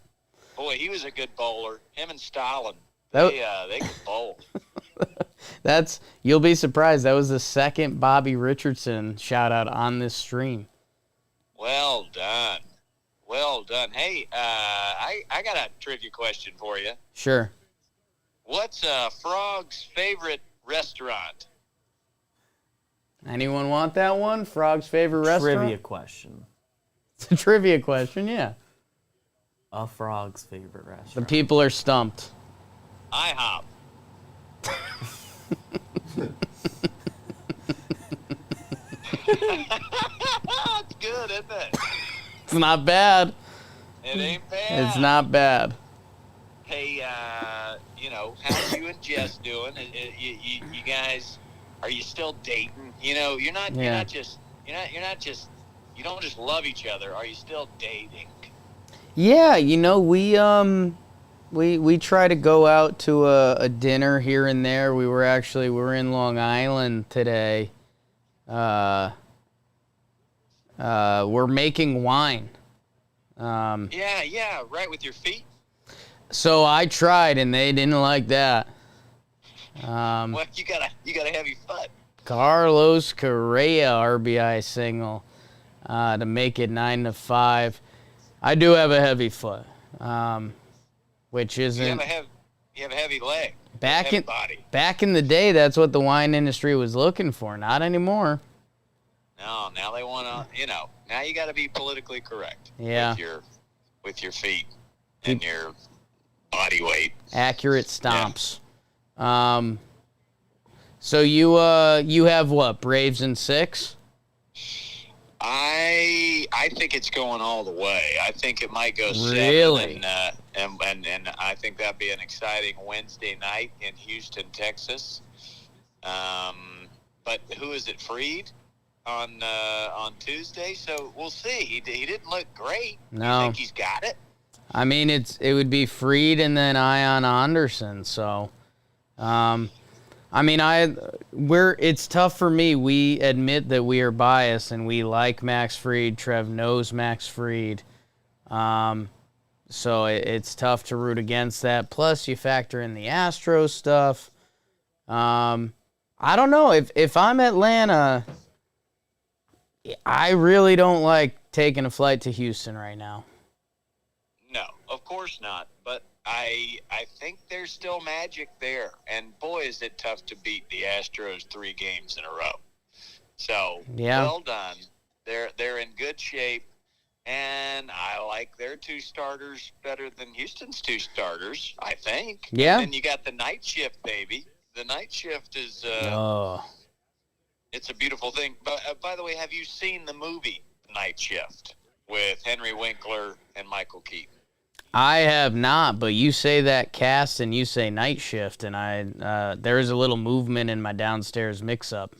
Boy, he was a good bowler. Him and Stalin, they could bowl. You'll be surprised. That was the second Bobby Richardson shout out on this stream. Well done. Well done. Hey, I got a trivia question for you. Sure. What's Frog's favorite restaurant? Anyone want that one? Frog's favorite restaurant? Trivia question. It's a trivia question, yeah. A Frog's favorite restaurant. The people are stumped. IHOP. It's good, isn't it? It's not bad. It ain't bad. It's not bad. Hey, how's you and Jess doing? You guys, are you still dating? You don't just love each other. Are you still dating? Yeah, we try to go out to a dinner here and there. We were in Long Island today. We're making wine. Yeah, right, with your feet. So I tried, and they didn't like that. Well, you got a heavy foot. Carlos Correa RBI single to make it 9-5. I do have a heavy foot, which isn't. You have a heavy leg. Back in the day, that's what the wine industry was looking for. Not anymore. No, now they want to. Now you got to be politically correct. Yeah. With your feet and your body weight. Accurate stomps. Yeah. So you have what? Braves in 6? I think it's going all the way. I think it might go 7. Really? And I think that'd be an exciting Wednesday night in Houston, Texas. But who is it? Freed on Tuesday. So we'll see. He didn't look great. No. You think he's got it? I mean, it would be Freed and then Ion Anderson. So, I mean, it's tough for me. We admit that we are biased and we like Max Fried. Trev knows Max Fried. So it's tough to root against that. Plus, you factor in the Astros stuff. I don't know. If I'm Atlanta, I really don't like taking a flight to Houston right now. No, of course not. But I think there's still magic there. And boy, is it tough to beat the Astros 3 games in a row. So, well done. They're in good shape. And I like their 2 starters better than Houston's 2 starters, I think. Yeah. And then you got the night shift, baby. The night shift is it's a beautiful thing. But by the way, have you seen the movie Night Shift with Henry Winkler and Michael Keaton? I have not, but you say that cast and you say night shift, and there is a little movement in my downstairs mix-up.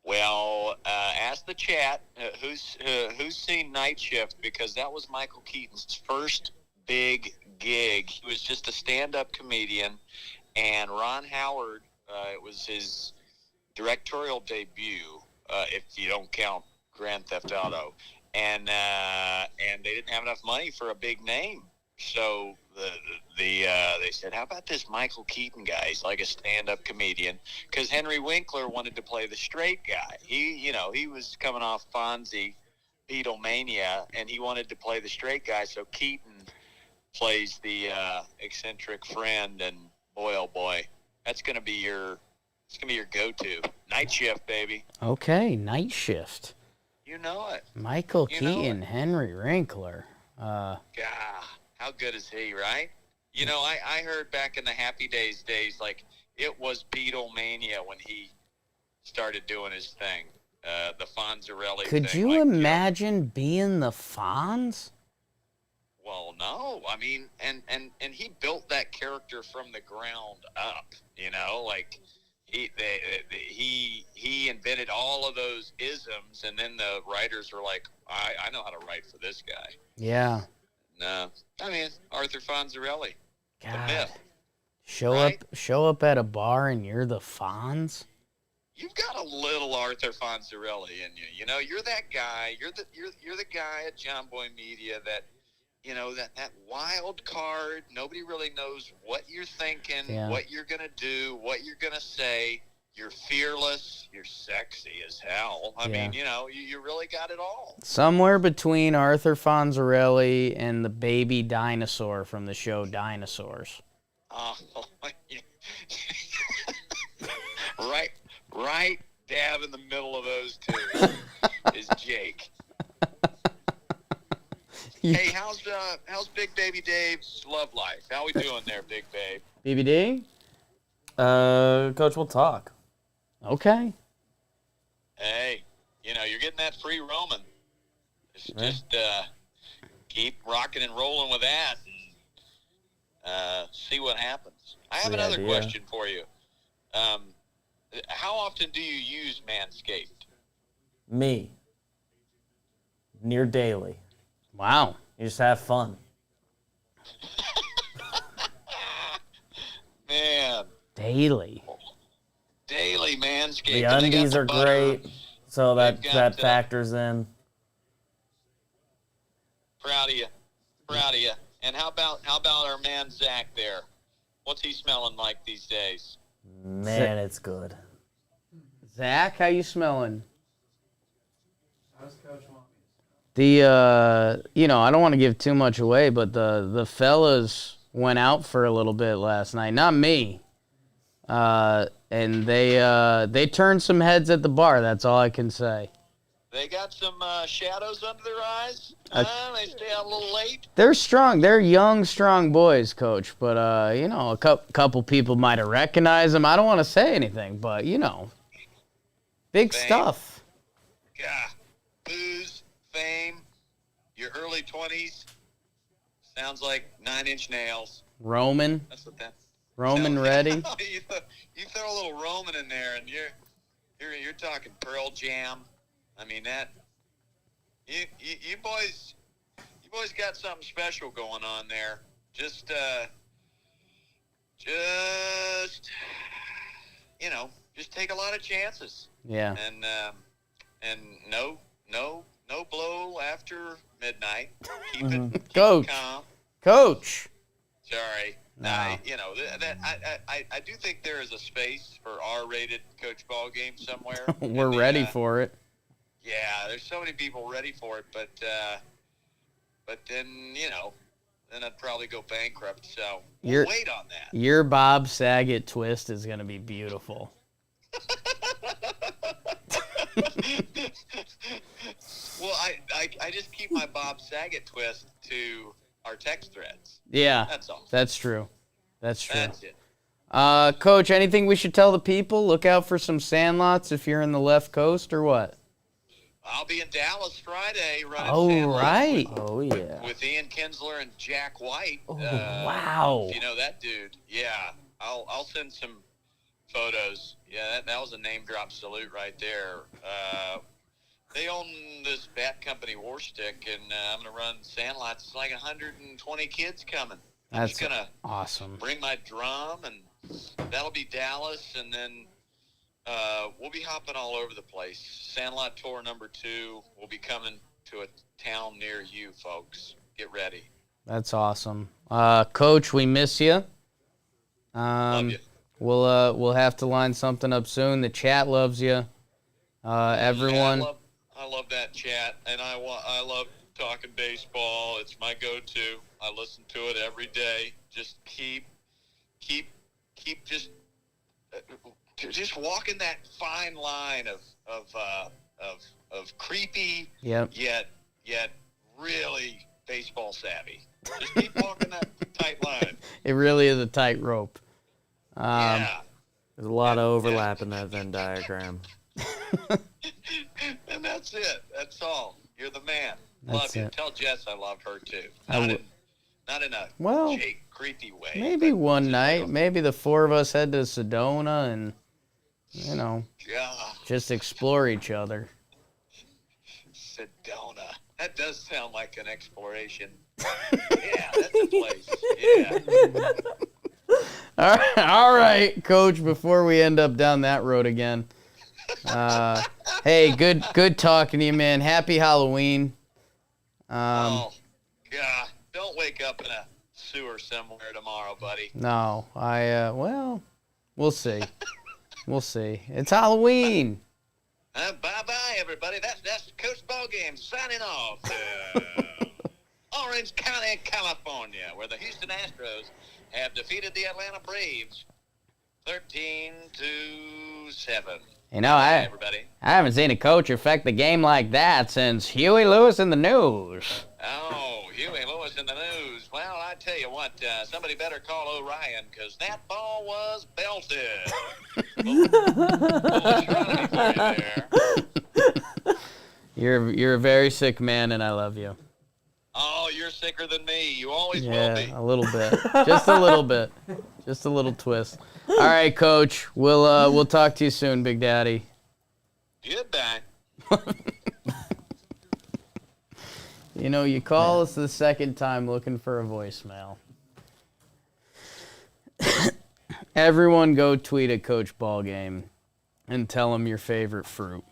Well, ask the chat who's seen Night Shift, because that was Michael Keaton's first big gig. He was just a stand-up comedian, and Ron Howard, it was his directorial debut, if you don't count Grand Theft Auto, and they didn't have enough money for a big name. So they said, how about this Michael Keaton guy? He's like a stand-up comedian, because Henry Winkler wanted to play the straight guy. He was coming off Fonzie, Beatlemania, and he wanted to play the straight guy. So Keaton plays the eccentric friend, and boy, oh boy, it's gonna be your go-to. Night Shift, baby. Okay, Night Shift. You know it. Michael Keaton, Henry Winkler. God, how good is he, right? You know, I heard back in the Happy Days, like, it was Beatlemania when he started doing his thing, the Fonzarelli thing. Could you imagine being the Fonz? Well, no. I mean, and he built that character from the ground up, you know? Like, he invented all of those isms, and then the writers were like, I know how to write for this guy. Yeah. No. I mean, Arthur Fonzarelli. God. The myth. Show up at a bar and you're the Fonz? You've got a little Arthur Fonzarelli in you. You know, you're that guy. You're the guy at JOMBOY Media that, you know, that wild card. Nobody really knows what you're thinking, what you're going to do, what you're going to say. You're fearless. You're sexy as hell. I mean, you know, you really got it all. Somewhere between Arthur Fonzarelli and the baby dinosaur from the show Dinosaurs. Oh, right dab in the middle of those two is Jake. Hey, how's Big Baby Dave's love life? How we doing there, Big Babe? BBD? Coach, we'll talk. Okay. Hey, you know, you're getting that free roaming. Just keep rocking and rolling with that and see what happens. I have another question for you. How often do you use Manscaped? Me. Near daily. Wow. You just have fun. Man. Daily Manscaped. The undies are great, so that factors in. Proud of you. And how about our man Zach there? What's he smelling like these days? Man, it's good. Zach, how you smelling? How's Coach want me? I don't want to give too much away, but the fellas went out for a little bit last night. Not me. And they turned some heads at the bar. That's all I can say. They got some shadows under their eyes. They stay out a little late. They're strong. They're young, strong boys, Coach. But a couple people might have recognized them. I don't want to say anything, but big stuff. Yeah, booze, fame, your early 20s. Sounds like 9 Inch Nails. Roman. That's what that. Roman ready? You throw a little Roman in there, and you're talking Pearl Jam. I mean that. You boys got something special going on there. Just just take a lot of chances. Yeah. And no blow after midnight. Keep it Coach. calm. Coach. Sorry. No. I do think there is a space for R-rated coach ball games somewhere. We're ready for it. Yeah, there's so many people ready for it, but then then I'd probably go bankrupt. So we'll wait on that. Your Bob Saget twist is gonna be beautiful. Well, I just keep my Bob Saget twist to our text threads. Yeah, that's all. That's true. That's true. That's it. Coach, anything we should tell the people? Look out for some sandlots if you're in the left coast, or what? I'll be in Dallas Friday running Oh, right. Oh, yeah. with Ian Kinsler and Jack White. Oh, wow. If you know that dude. Yeah, I'll send some photos. Yeah, that was a name drop salute right there. They own this bat company, War Stick, and I'm going to run sandlots. It's like 120 kids coming. I'm That's just going to awesome. bring my drum, and that'll be Dallas, and then we'll be hopping all over the place. Sandlot Tour #2 will be coming to a town near you, folks. Get ready. That's awesome. Coach, we miss you. Love you. We'll have to line something up soon. The chat loves you. Everyone. I love that chat, and I love talking baseball. It's my go-to. I listen to it every day. Just keep just walking that fine line of creepy, Yep. yet really baseball savvy. Just keep walking that tight line. It really is a tightrope. Yeah. There's a lot of overlap in that Venn diagram. And that's it. That's all. You're the man. That's Love you. it. Tell Jess I love her too. I Not in a Well, Jake creepy way. Maybe one night, maybe the four of us head to Sedona and, God, just explore each other. Sedona. That does sound like an exploration. Yeah, that's a place. Yeah. All right, Coach, before we end up down that road again. Hey, good talking to you, man. Happy Halloween. Oh, God. Don't wake up in a sewer somewhere tomorrow, buddy. No, well, we'll see. We'll see. It's Halloween. Bye-bye, everybody. That's Coach Ballgame signing off. Orange County, California, where the Houston Astros have defeated the Atlanta Braves 13-7. I everybody. haven't seen a coach affect the game like that since Huey Lewis in the news. Oh, Huey Lewis in the news. Well, I tell you what, somebody better call Orion, because that ball was belted. You're a very sick man, and I love you. Oh, you're sicker than me. You always will Yeah, be. a little bit. Just a little bit. Just a little twist. All right, Coach. We'll talk to you soon, Big Daddy. Goodbye. You call us the second time looking for a voicemail. Everyone go tweet at Coach Ballgame and tell him your favorite fruit.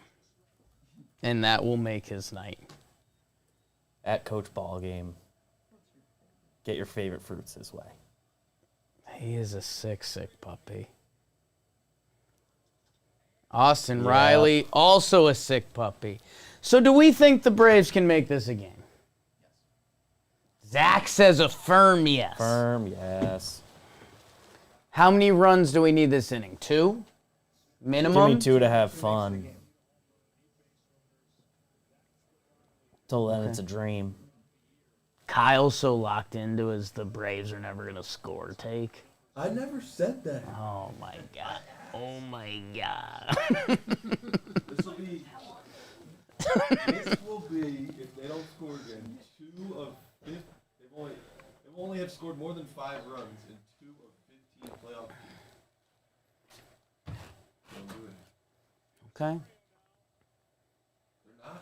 And that will make his night. At Coach Ballgame. Get your favorite fruits his way. He is a sick puppy. Austin Riley, also a sick puppy. So do we think the Braves can make this a game? Zach says a firm yes. Firm yes. How many runs do we need this inning? 2? Minimum? Give me 2 to have fun. Till then, it's a dream. Kyle's so locked into his the Braves are never going to score take. I never said that. Oh, my God. Oh, my God. This will be, if they don't score again, 2 of 15. They only have scored more than 5 runs in 2 of Playoff team. Don't do it. Okay. They're not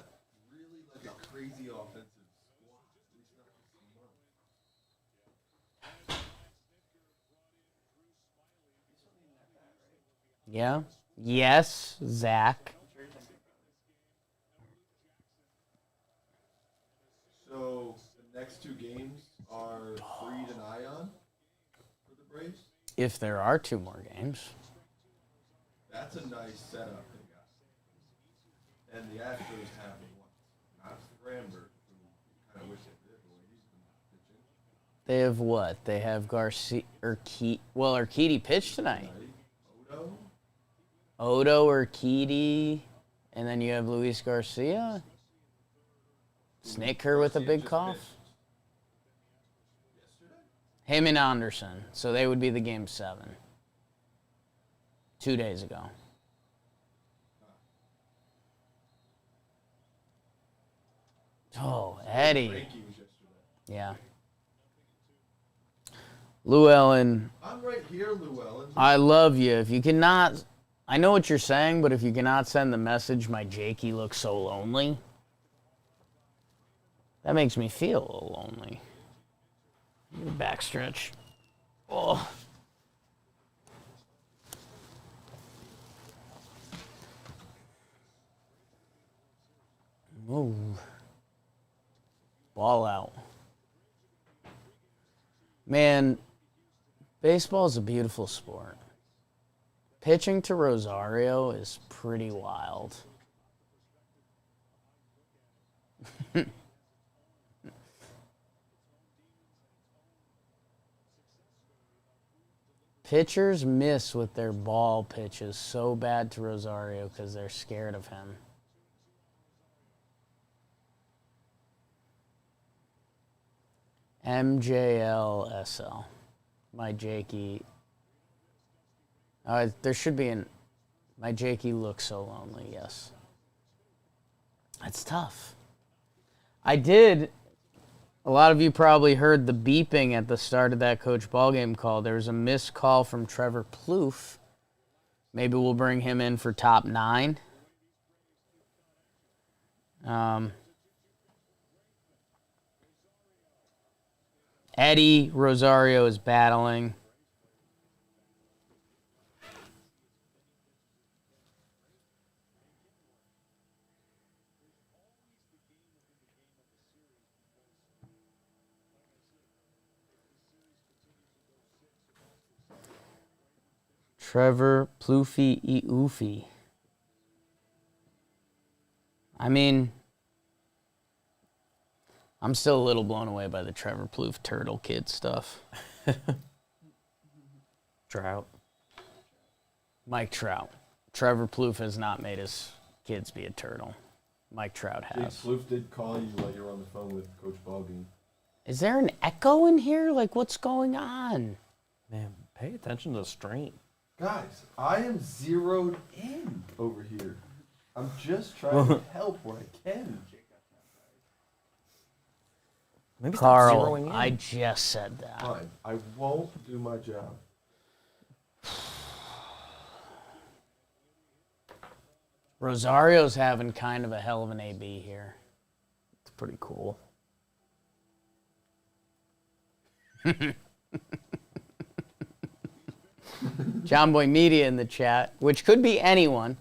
really like a crazy offensive squad. At least not this month. Yeah. Yes, Zach. So the next two games are Freed and Ion for the Braves. If there are 2 more games. That's a nice setup they got. And the Astros have one. Not Framber, who kind of wish they did the way he's been pitching. They have what? They have Garcia or Urquidy pitched tonight. Odo, Urquidy, and then you have Luis Garcia. Snaker with a big cough. Him and Anderson. So they would be the game 7. 2 days ago. Oh, Eddie. Yeah. Llewellyn. I'm right here, Llewellyn. I love you. If you cannot, I know what you're saying, but if you cannot send the message, my Jakey looks so lonely. That makes me feel a little lonely. Backstretch. Oh. Move. Ball out. Man, baseball is a beautiful sport. Pitching to Rosario is pretty wild. Pitchers miss with their ball pitches so bad to Rosario because they're scared of him. MJLSL. My Jakey. There should be an... My Jakey looks so lonely, yes. That's tough. I did... A lot of you probably heard the beeping at the start of that coach ballgame call. There was a missed call from Trevor Plouffe. Maybe we'll bring him in for top 9. Eddie Rosario is battling. Trevor Plouffe Oofy. I mean, I'm still a little blown away by the Trevor Plouffe Turtle Kid stuff. Trout. Mike Trout. Trevor Plouffe has not made his kids be a turtle. Mike Trout has. Plouffe did call you while you were on the phone with Coach Ballgame. Is there an echo in here? Like, what's going on? Man, pay attention to the stream. Guys, I am zeroed in over here. I'm just trying to help where I can. Maybe Carl, I just said that. Fine. I won't do my job. Rosario's having kind of a hell of an AB here. It's pretty cool. JOMBOY Media in the chat, which could be anyone.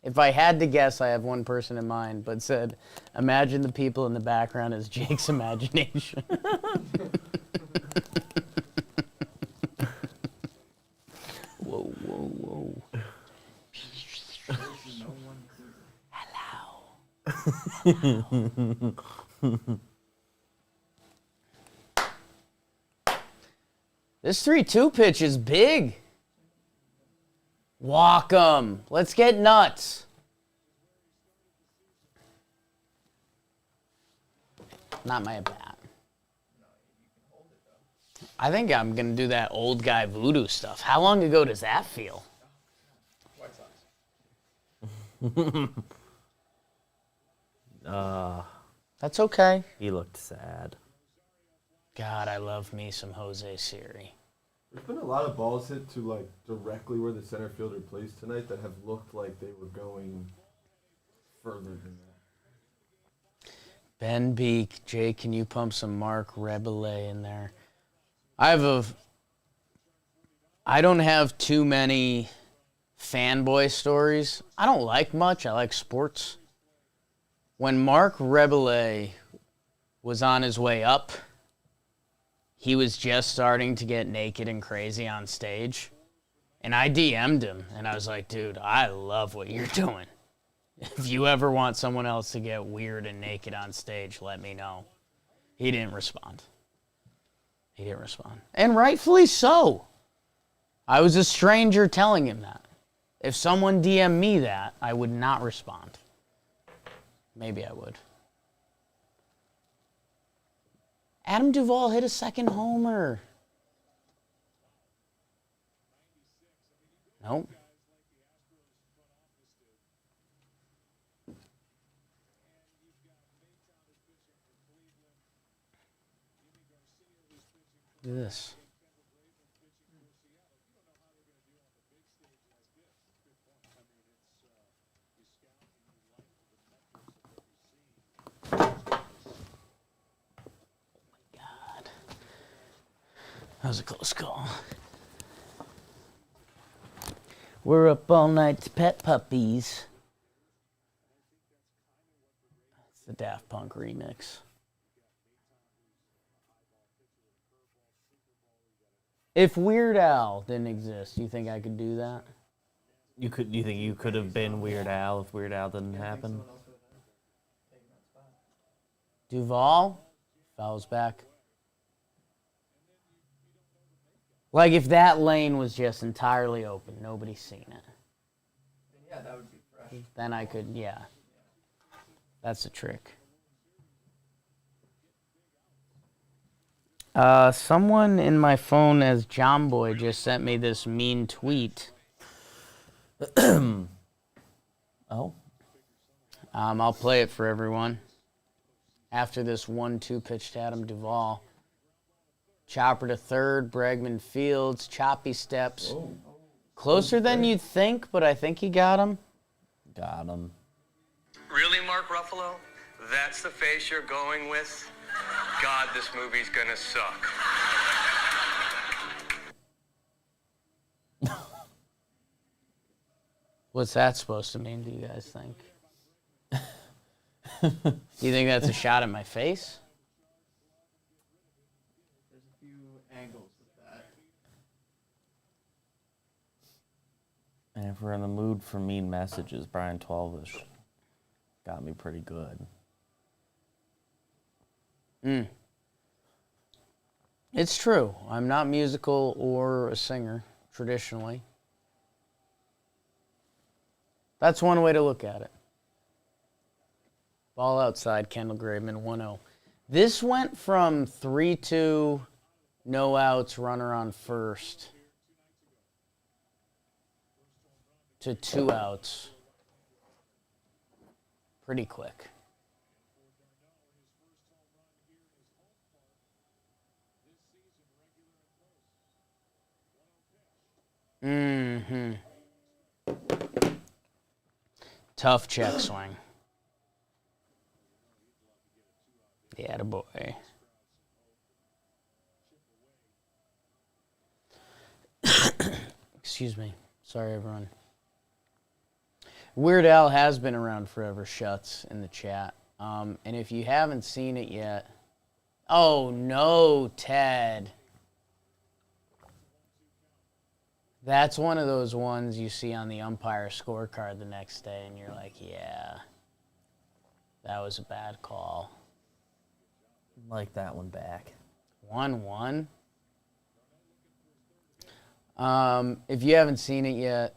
If I had to guess, I have one person in mind, but said, imagine the people in the background as Jake's imagination. Whoa, whoa, whoa. Hello. This 3-2 pitch is big. Walk 'em. Let's get nuts. Not my bat. I think I'm going to do that old guy voodoo stuff. How long ago does that feel? White Sox. That's okay. He looked sad. God, I love me some Jose Siri. There's been a lot of balls hit to like directly where the center fielder plays tonight that have looked like they were going further than that. Ben Beek, Jake, can you pump some Mark Rebele in there? I don't have too many fanboy stories. I don't like much. I like sports. When Mark Rebele was on his way up, he was just starting to get naked and crazy on stage. And I DM'd him, and I was like, dude, I love what you're doing. If you ever want someone else to get weird and naked on stage, let me know. He didn't respond. And rightfully so. I was a stranger telling him that. If someone DM'd me that, I would not respond. Maybe I would. Adam Duvall hit a second homer. Nope. Look at this. That was a close call. We're up all night to pet puppies. It's the Daft Punk remix. If Weird Al didn't exist, do you think I could do that? You think you could have been Weird Al if Weird Al didn't happen? Duvall fouls back. Like if that lane was just entirely open, nobody's seen it. Yeah, that would be fresh. Then I could, yeah. That's a trick. Someone in my phone as JOMBOY just sent me this mean tweet. Oh. I'll play it for everyone. After this 1-2 pitch to Adam Duvall. Chopper to third, Bregman fields, choppy steps. Whoa. Closer than you'd think, but I think he got him. Got him. Really, Mark Ruffalo? That's the face you're going with? God, this movie's gonna suck. What's that supposed to mean, do you guys think? Do you think that's a shot at my face? There's a few angles with that. And if we're in the mood for mean messages, Brian 12ish got me pretty good. It's true. I'm not musical or a singer, traditionally. That's one way to look at it. Ball outside, Kendall Graveman, 1-0. This went from 3-2, no outs, runner on first, to 2 outs. Pretty quick. Mm-hmm. Tough check swing. Yeah, boy. Excuse me. Sorry, everyone. Weird Al has been around forever, Shuts, in the chat. And if you haven't seen it yet... Oh, no, Ted. That's one of those ones you see on the umpire scorecard the next day, and you're like, yeah, that was a bad call. Like that one back. 1-1. If you haven't seen it yet,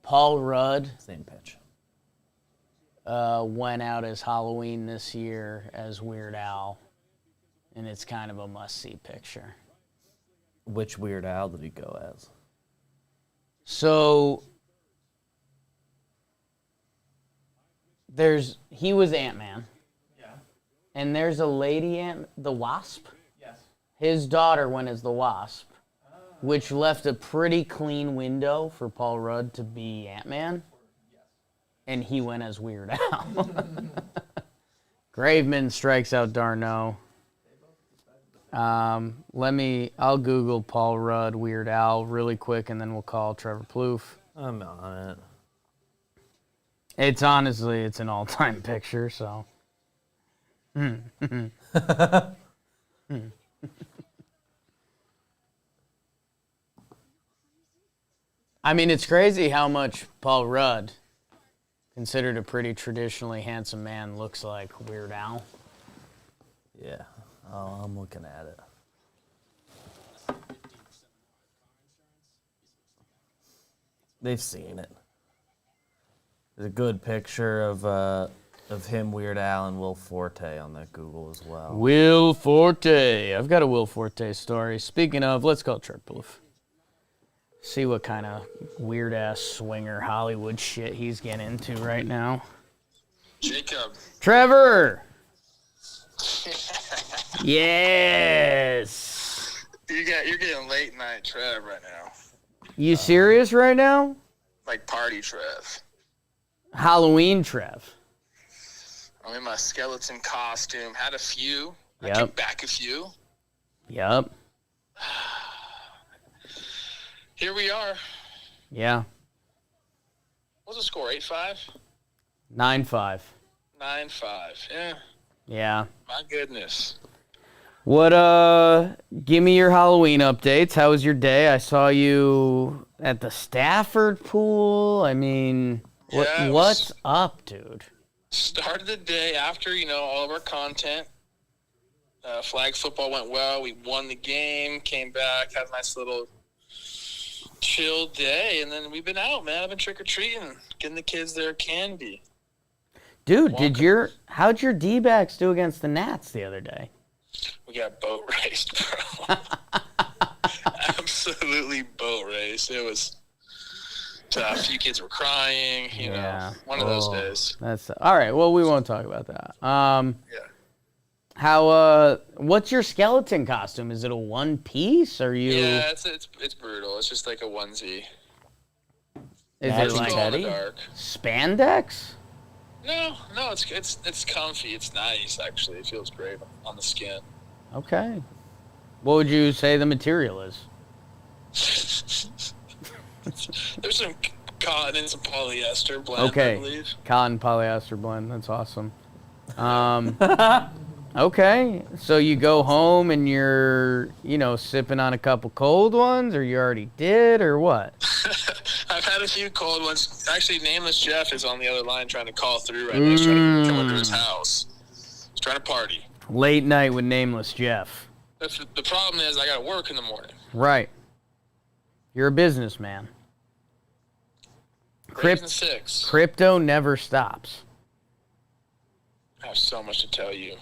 Paul Rudd. Same pitch. Went out as Halloween this year as Weird Al, and it's kind of a must-see picture. Which Weird Al did he go as? So he was Ant-Man. Yeah. And there's a lady the Wasp. Yes. His daughter went as the Wasp, which left a pretty clean window for Paul Rudd to be Ant-Man. And he went as Weird Al. Graveman strikes out Darno. I'll Google Paul Rudd, Weird Al really quick, and then we'll call Trevor Plouffe. I'm on it. It's honestly, it's an all-time picture, so. I mean, it's crazy how much Paul Rudd, considered a pretty traditionally handsome man, looks like Weird Al. Yeah. Oh, I'm looking at it. They've seen it. There's a good picture of him, Weird Al, and Will Forte on that Google as well. Will Forte. I've got a Will Forte story. Speaking of, let's call Trevor Plouffe. See what kind of weird-ass swinger Hollywood shit he's getting into right now. Jacob. Trevor! Yes! You're getting late night Trev right now. You serious right now? Like party Trev. Halloween Trev. I'm in my skeleton costume. Had a few. I Yep. took back a few. Yep. Here we are. Yeah. What's the score? 8-5? 9-5. 9-5. Yeah. Yeah. My goodness. What, give me your Halloween updates. How was your day? I saw you at the Stafford pool. I mean, what's up, dude? Started the day after, all of our content. Flag football went well. We won the game, came back, had a nice little chill day, and then we've been out, man. I've been trick-or-treating, getting the kids their candy. Dude, how'd your D-backs do against the Nats the other day? We got boat raced, bro. Absolutely boat raced. It was tough. A few kids were crying, one of those days. That's all right. Well, we won't talk about that. How? What's your skeleton costume? Is it a one piece? Or you? Yeah, it's brutal. It's just like a onesie. Is it like spandex? No, it's comfy. It's nice, actually. It feels great on the skin. Okay. What would you say the material is? There's some cotton and some polyester blend, I believe. Cotton polyester blend. That's awesome. Okay, so you go home and you're, sipping on a couple cold ones, or you already did, or what? I've had a few cold ones. Actually, Nameless Jeff is on the other line trying to call through right now. He's trying to come into his house. He's trying to party. Late night with Nameless Jeff. The problem is I got to work in the morning. Right. You're a businessman. Crypto never stops. I have so much to tell you.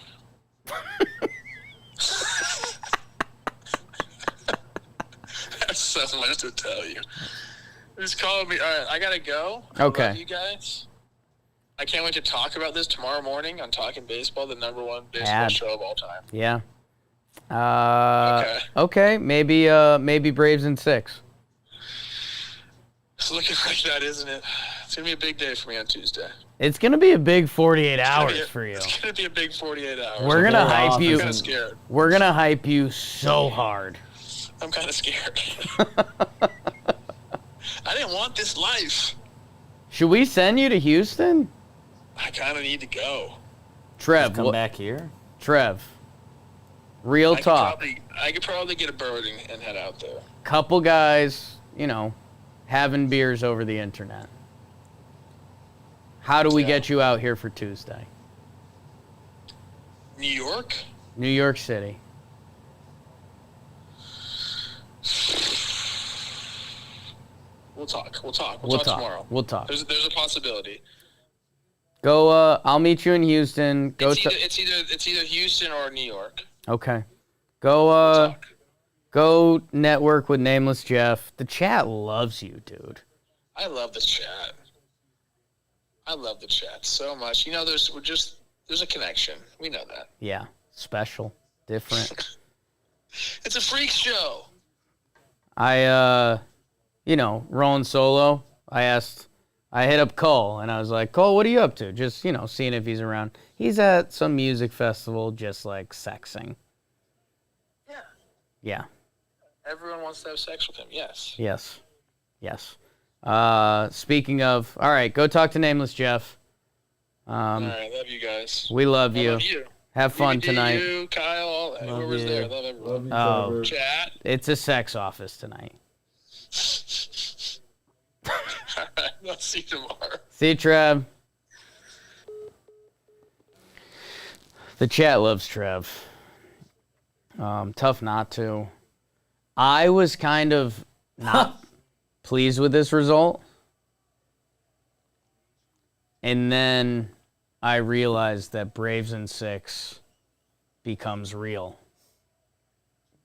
That's so much to tell you. Just call me. All right, I gotta go. Okay. I love you guys. I can't wait to talk about this tomorrow morning on Talkin Baseball, the #1 baseball show of all time. Yeah. Okay. Maybe Braves in 6. It's looking like that, isn't it? It's gonna be a big day for me on Tuesday. It's gonna be a big 48 hours for you. It's gonna be a big 48 hours. We're gonna hype you. I'm kind of scared. We're gonna hype you so hard. I'm kind of scared. I didn't want this life. Should we send you to Houston? I kind of need to go. Trev, come back here. Trev, real talk. I could probably get a bird and head out there. Couple guys, having beers over the internet. How do we get you out here for Tuesday? New York? New York City. We'll talk. We'll talk tomorrow. We'll talk. There's a possibility. Go. I'll meet you in Houston. It's either Houston or New York. Okay. Go. Go network with Nameless Jeff. The chat loves you, dude. I love this chat. I love the chat so much. There's a connection. We know that. Yeah. Special. Different. It's a freak show. Rolling solo, I hit up Cole, and I was like, Cole, what are you up to? Just, seeing if he's around. He's at some music festival, just, like, sexing. Yeah. Yeah. Everyone wants to have sex with him, yes. Yes. Speaking of, all right, go talk to Nameless Jeff. All right, love you guys. We love you. I love you. Have fun tonight. You, Kyle, all that. Whoever's there. Love everyone. Oh, Chat. it's a sex office tonight. All right, I'll see you tomorrow. See you, Trev. The chat loves Trev. Tough not to. I was kind of not pleased with this result. And then I realized that Braves in 6 becomes real.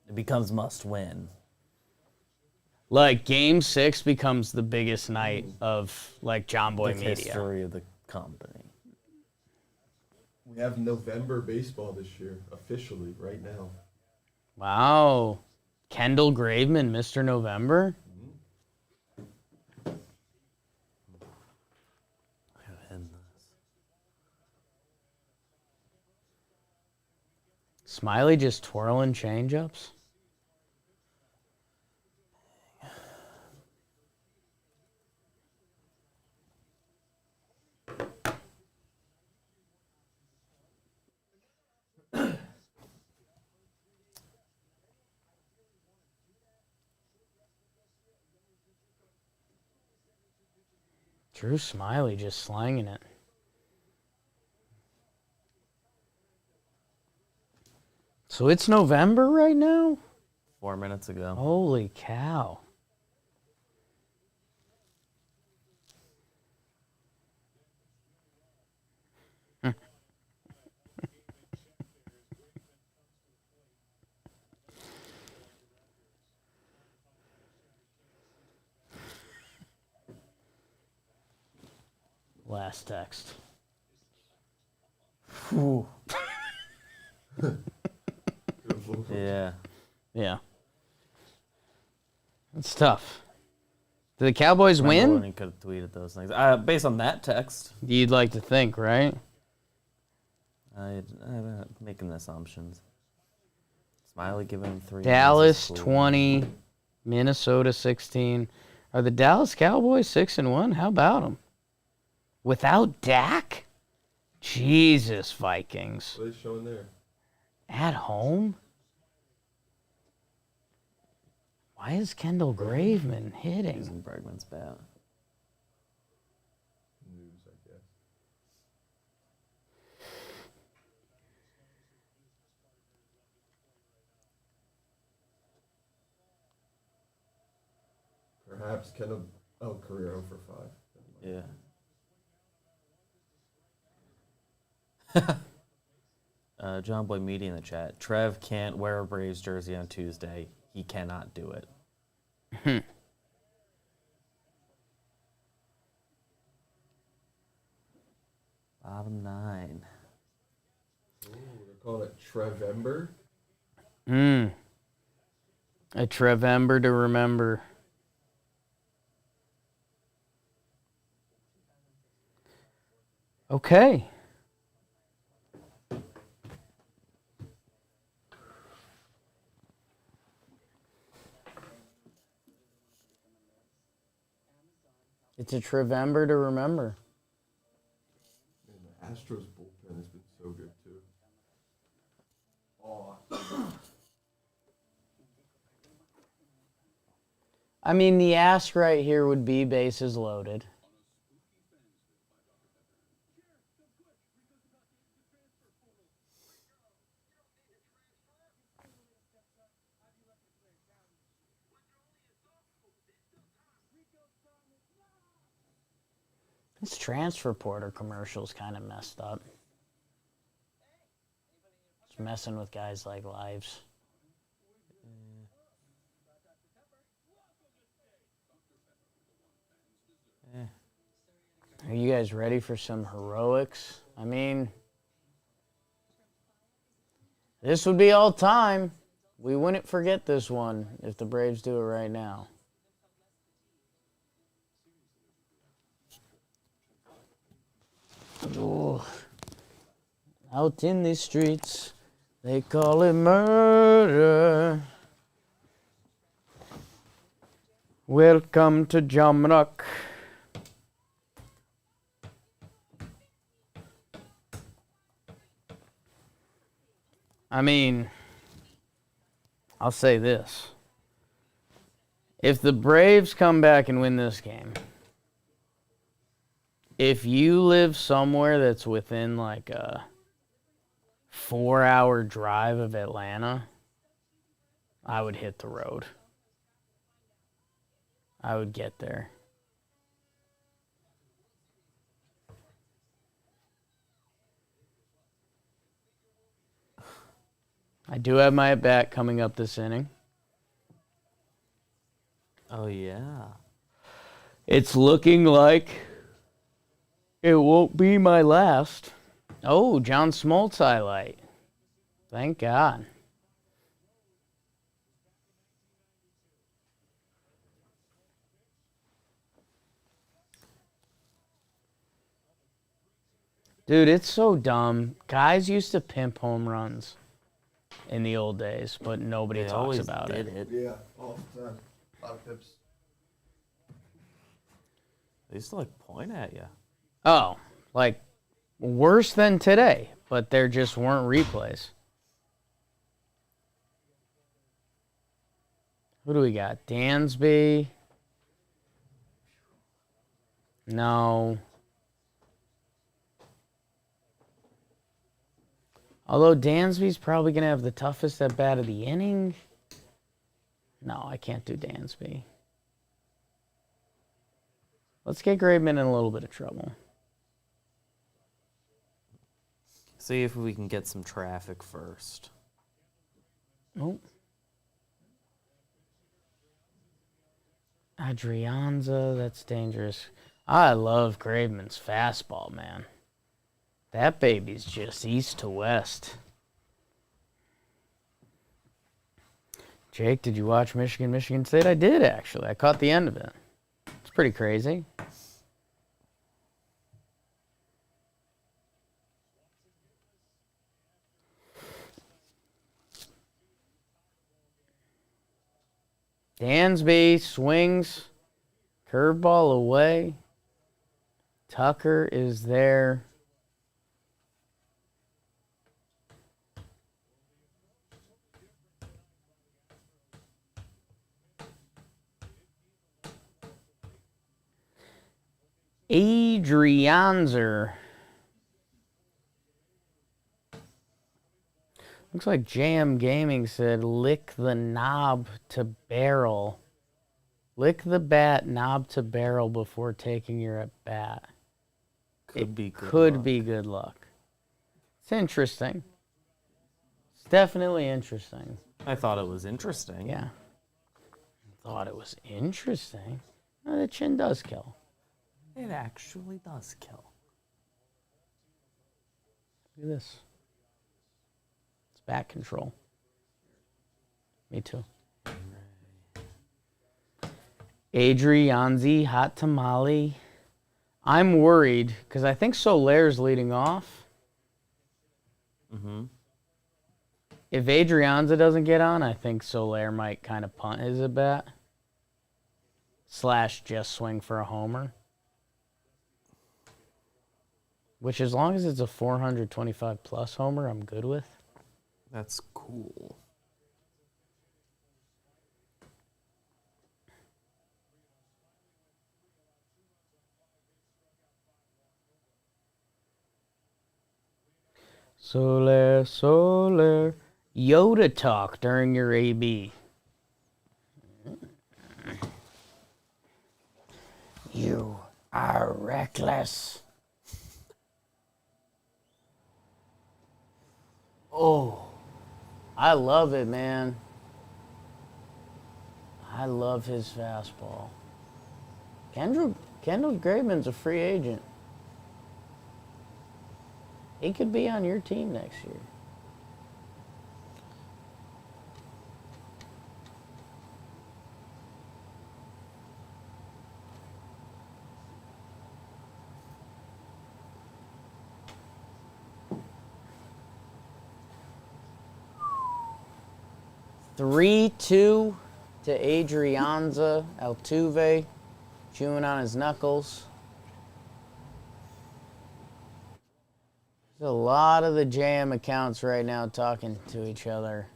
It becomes must win. Like, Game 6 becomes the biggest night of, like, JOMBOY media. History of the company. We have November baseball this year, officially, right now. Wow. Kendall Graveman, Mr. November? Smiley just twirling change-ups? Drew Smiley just slanging it. So it's November right now? 4 minutes ago. Holy cow. Last text. Ooh. Yeah. Yeah. It's tough. Did the Cowboys Remember win? when he could have tweeted those things. Based on that text. You'd like to think, right? I'm making assumptions. Smiley giving him 3. Dallas 20, Minnesota 16. Are the Dallas Cowboys 6-1? How about them? Without Dak? Jesus, Vikings. What are they showing there? At home? Why is Kendall Graveman hitting? Using Bregman's bat. News, I guess. Perhaps Kendall. Oh, career 0 for 5. Yeah. JOMBOY Media in the chat. Trev can't wear a Braves jersey on Tuesday. He cannot do it. Bottom 9. Ooh, they're calling it Trevember. A Trevember to remember. Okay. It's a Trevember to remember. Man, the Astros bullpen has been so good too. Oh. I mean, the ask right here would be bases loaded. This transfer portal commercial's kind of messed up. It's messing with guys' like lives. Are you guys ready for some heroics? I mean, this would be all time. We wouldn't forget this one if the Braves do it right now. Oh. Out in the streets, they call it murder. Welcome to Jamrock. I mean, I'll say this. If the Braves come back and win this game, if you live somewhere that's within like a 4-hour drive of Atlanta, I would hit the road. I would get there. I do have my at-bat coming up this inning. Oh, yeah. It's looking like it won't be my last. Oh, John Smoltz highlight. Thank God. Dude, it's so dumb. Guys used to pimp home runs in the old days, but nobody talks about it. Yeah, all the time. A lot of pips. They used to like point at you. Oh, like worse than today, but there just weren't replays. Who do we got? Dansby? No. Although Dansby's probably going to have the toughest at bat of the inning. No, I can't do Dansby. Let's get Graveman in a little bit of trouble. See if we can get some traffic first. Oh. Adrianza, that's dangerous. I love Graveman's fastball, man. That baby's just east to west. Jake, did you watch Michigan State? I did, actually. I caught the end of it. It's pretty crazy. Dansby swings. Curveball away. Tucker is there. Adrianza. Looks like JM Gaming said, lick the knob to barrel. Lick the bat knob to barrel before taking your at bat. Could be good luck. It's interesting. It's definitely interesting. I thought it was interesting. Yeah. Thought it was interesting. Oh, the chin does kill. It actually does kill. Look at this. It's back control. Me too. Adrianzi, hot tamale. I'm worried because I think Solaire's leading off. Mm-hmm. If Adrianza doesn't get on, I think Solaire might kind of punt his at bat. / just swing for a homer. Which, as long as it's a 425 plus homer, I'm good with. That's cool. Solar. Yoda talk during your AB. You are reckless. Oh, I love it, man. I love his fastball. Kendall Graveman's a free agent. He could be on your team next year. 3-2 to Adrianza Altuve, chewing on his knuckles. There's a lot of the JM accounts right now talking to each other.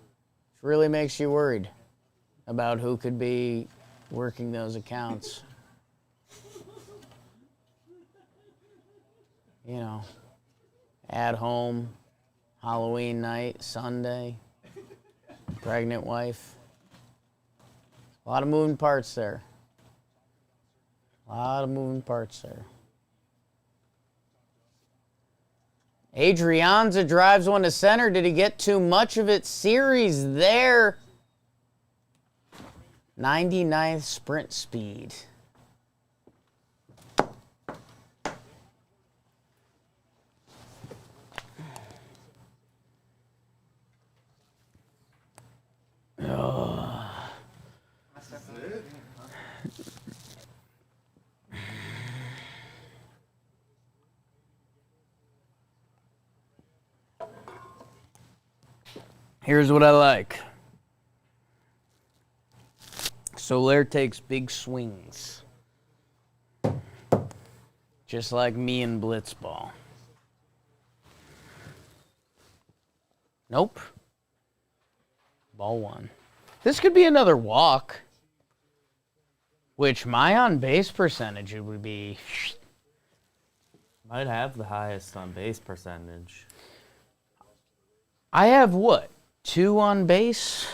It really makes you worried about who could be working those accounts. You know, at home, Halloween night, Sunday, pregnant wife. A lot of moving parts there. A lot of moving parts there. Adrianza drives one to center. Did he get too much of it? Series there. 99th sprint speed. Oh. Here's what I like. Soler takes big swings. Just like me and Blitzball. Nope. Ball one. This could be another walk. Which my on-base percentage would be... Might have the highest on-base percentage. I have what? 2 on base?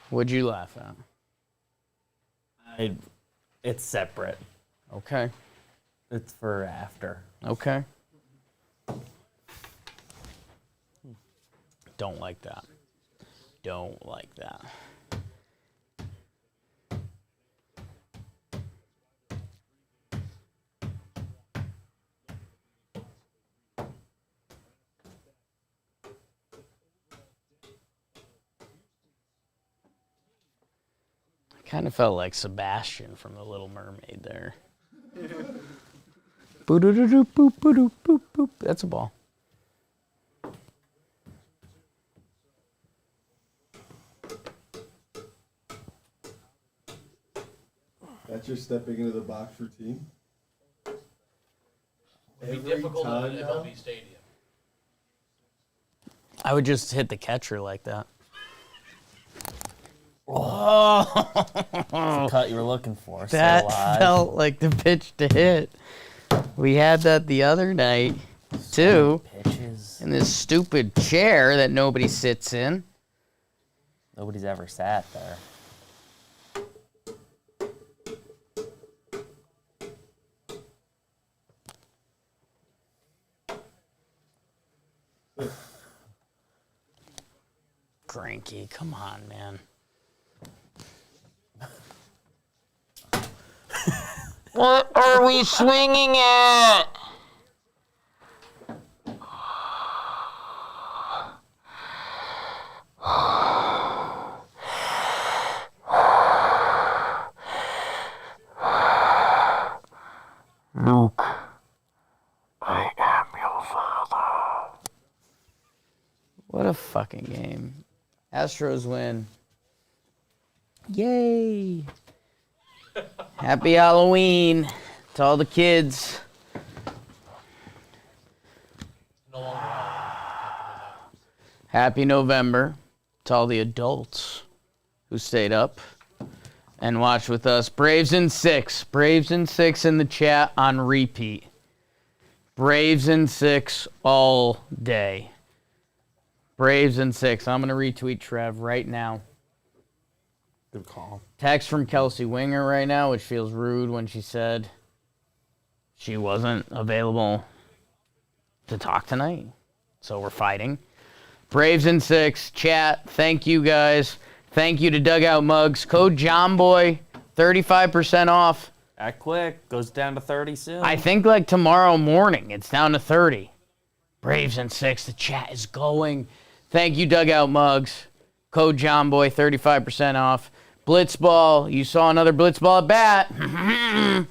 What'd you laugh at? It's separate. Okay. It's for after. Okay. Don't like that. Don't like that. Kind of felt like Sebastian from The Little Mermaid there. Boo-doo-doo-doo, boop, boo-doo, boop, boop. That's a ball. That's your stepping into the box routine? It'd be difficult in an MLB stadium. I would just hit the catcher like that. Oh, the cut you were looking for. That felt like the pitch to hit. We had that the other night, too. Pitches. In this stupid chair that nobody sits in. Nobody's ever sat there. Cranky, come on, man. What are we swinging at? Luke, I am your father. What a fucking game. Astros win. Yay! Happy Halloween to all the kids. No longer Happy November to all the adults who stayed up and watched with us. Braves in 6. Braves in 6 in the chat on repeat. Braves in 6 all day. Braves in 6. I'm going to retweet Trev right now. Good call. Text from Kelsey Winger right now, which feels rude when she said she wasn't available to talk tonight. So we're fighting. Braves in 6. Chat, thank you guys. Thank you to Dugout Mugs. Code JOMBOY, 35% off. Act quick. Goes down to 30 soon. I think like tomorrow morning, it's down to 30. Braves in 6. The chat is going. Thank you, Dugout Mugs. Code JOMBOY, 35% off. Blitzball. You saw another Blitzball at bat.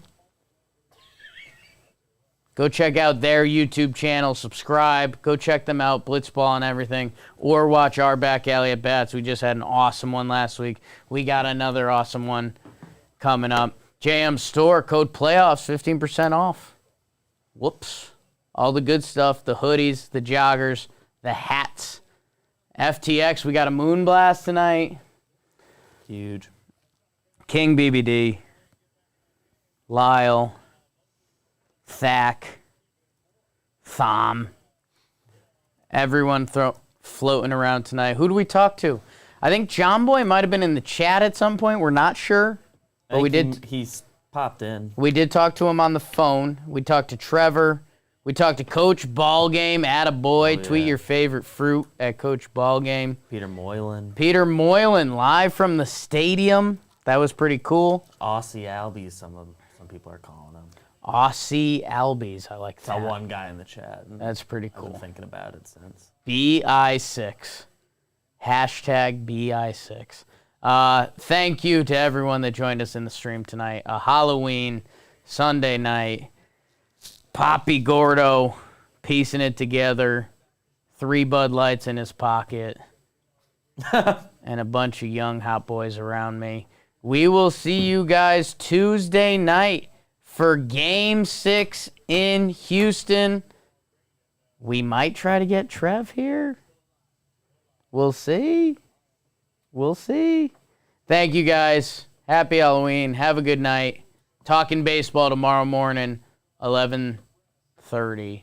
Go check out their YouTube channel. Subscribe. Go check them out, Blitzball and everything. Or watch our Back Alley at Bats. We just had an awesome one last week. We got another awesome one coming up. JM Store, code PLAYOFFS, 15% off. Whoops. All the good stuff, the hoodies, the joggers, the hats. FTX, we got a Moon Blast tonight. Huge. King BBD. Lyle. Thack. Thom. Everyone floating around tonight. Who do we talk to? I think JOMBOY might have been in the chat at some point. We're not sure. But we did. He's popped in. We did talk to him on the phone. We talked to Trevor. We talked to Coach Ballgame. Attaboy. Tweet your favorite fruit at Coach Ballgame. Peter Moylan. Peter Moylan live from the stadium. That was pretty cool. Aussie Albies, some people are calling him. Aussie Albies. I like that. Saw one guy in the chat. That's pretty cool. I've been thinking about it since. BI6. Hashtag BI6. Thank you to everyone that joined us in the stream tonight. Halloween, Sunday night. Poppy Gordo piecing it together. 3 Bud Lights in his pocket. And a bunch of young hot boys around me. We will see you guys Tuesday night for Game 6 in Houston. We might try to get Trev here. We'll see. We'll see. Thank you, guys. Happy Halloween. Have a good night. Talking baseball tomorrow morning, 11:30.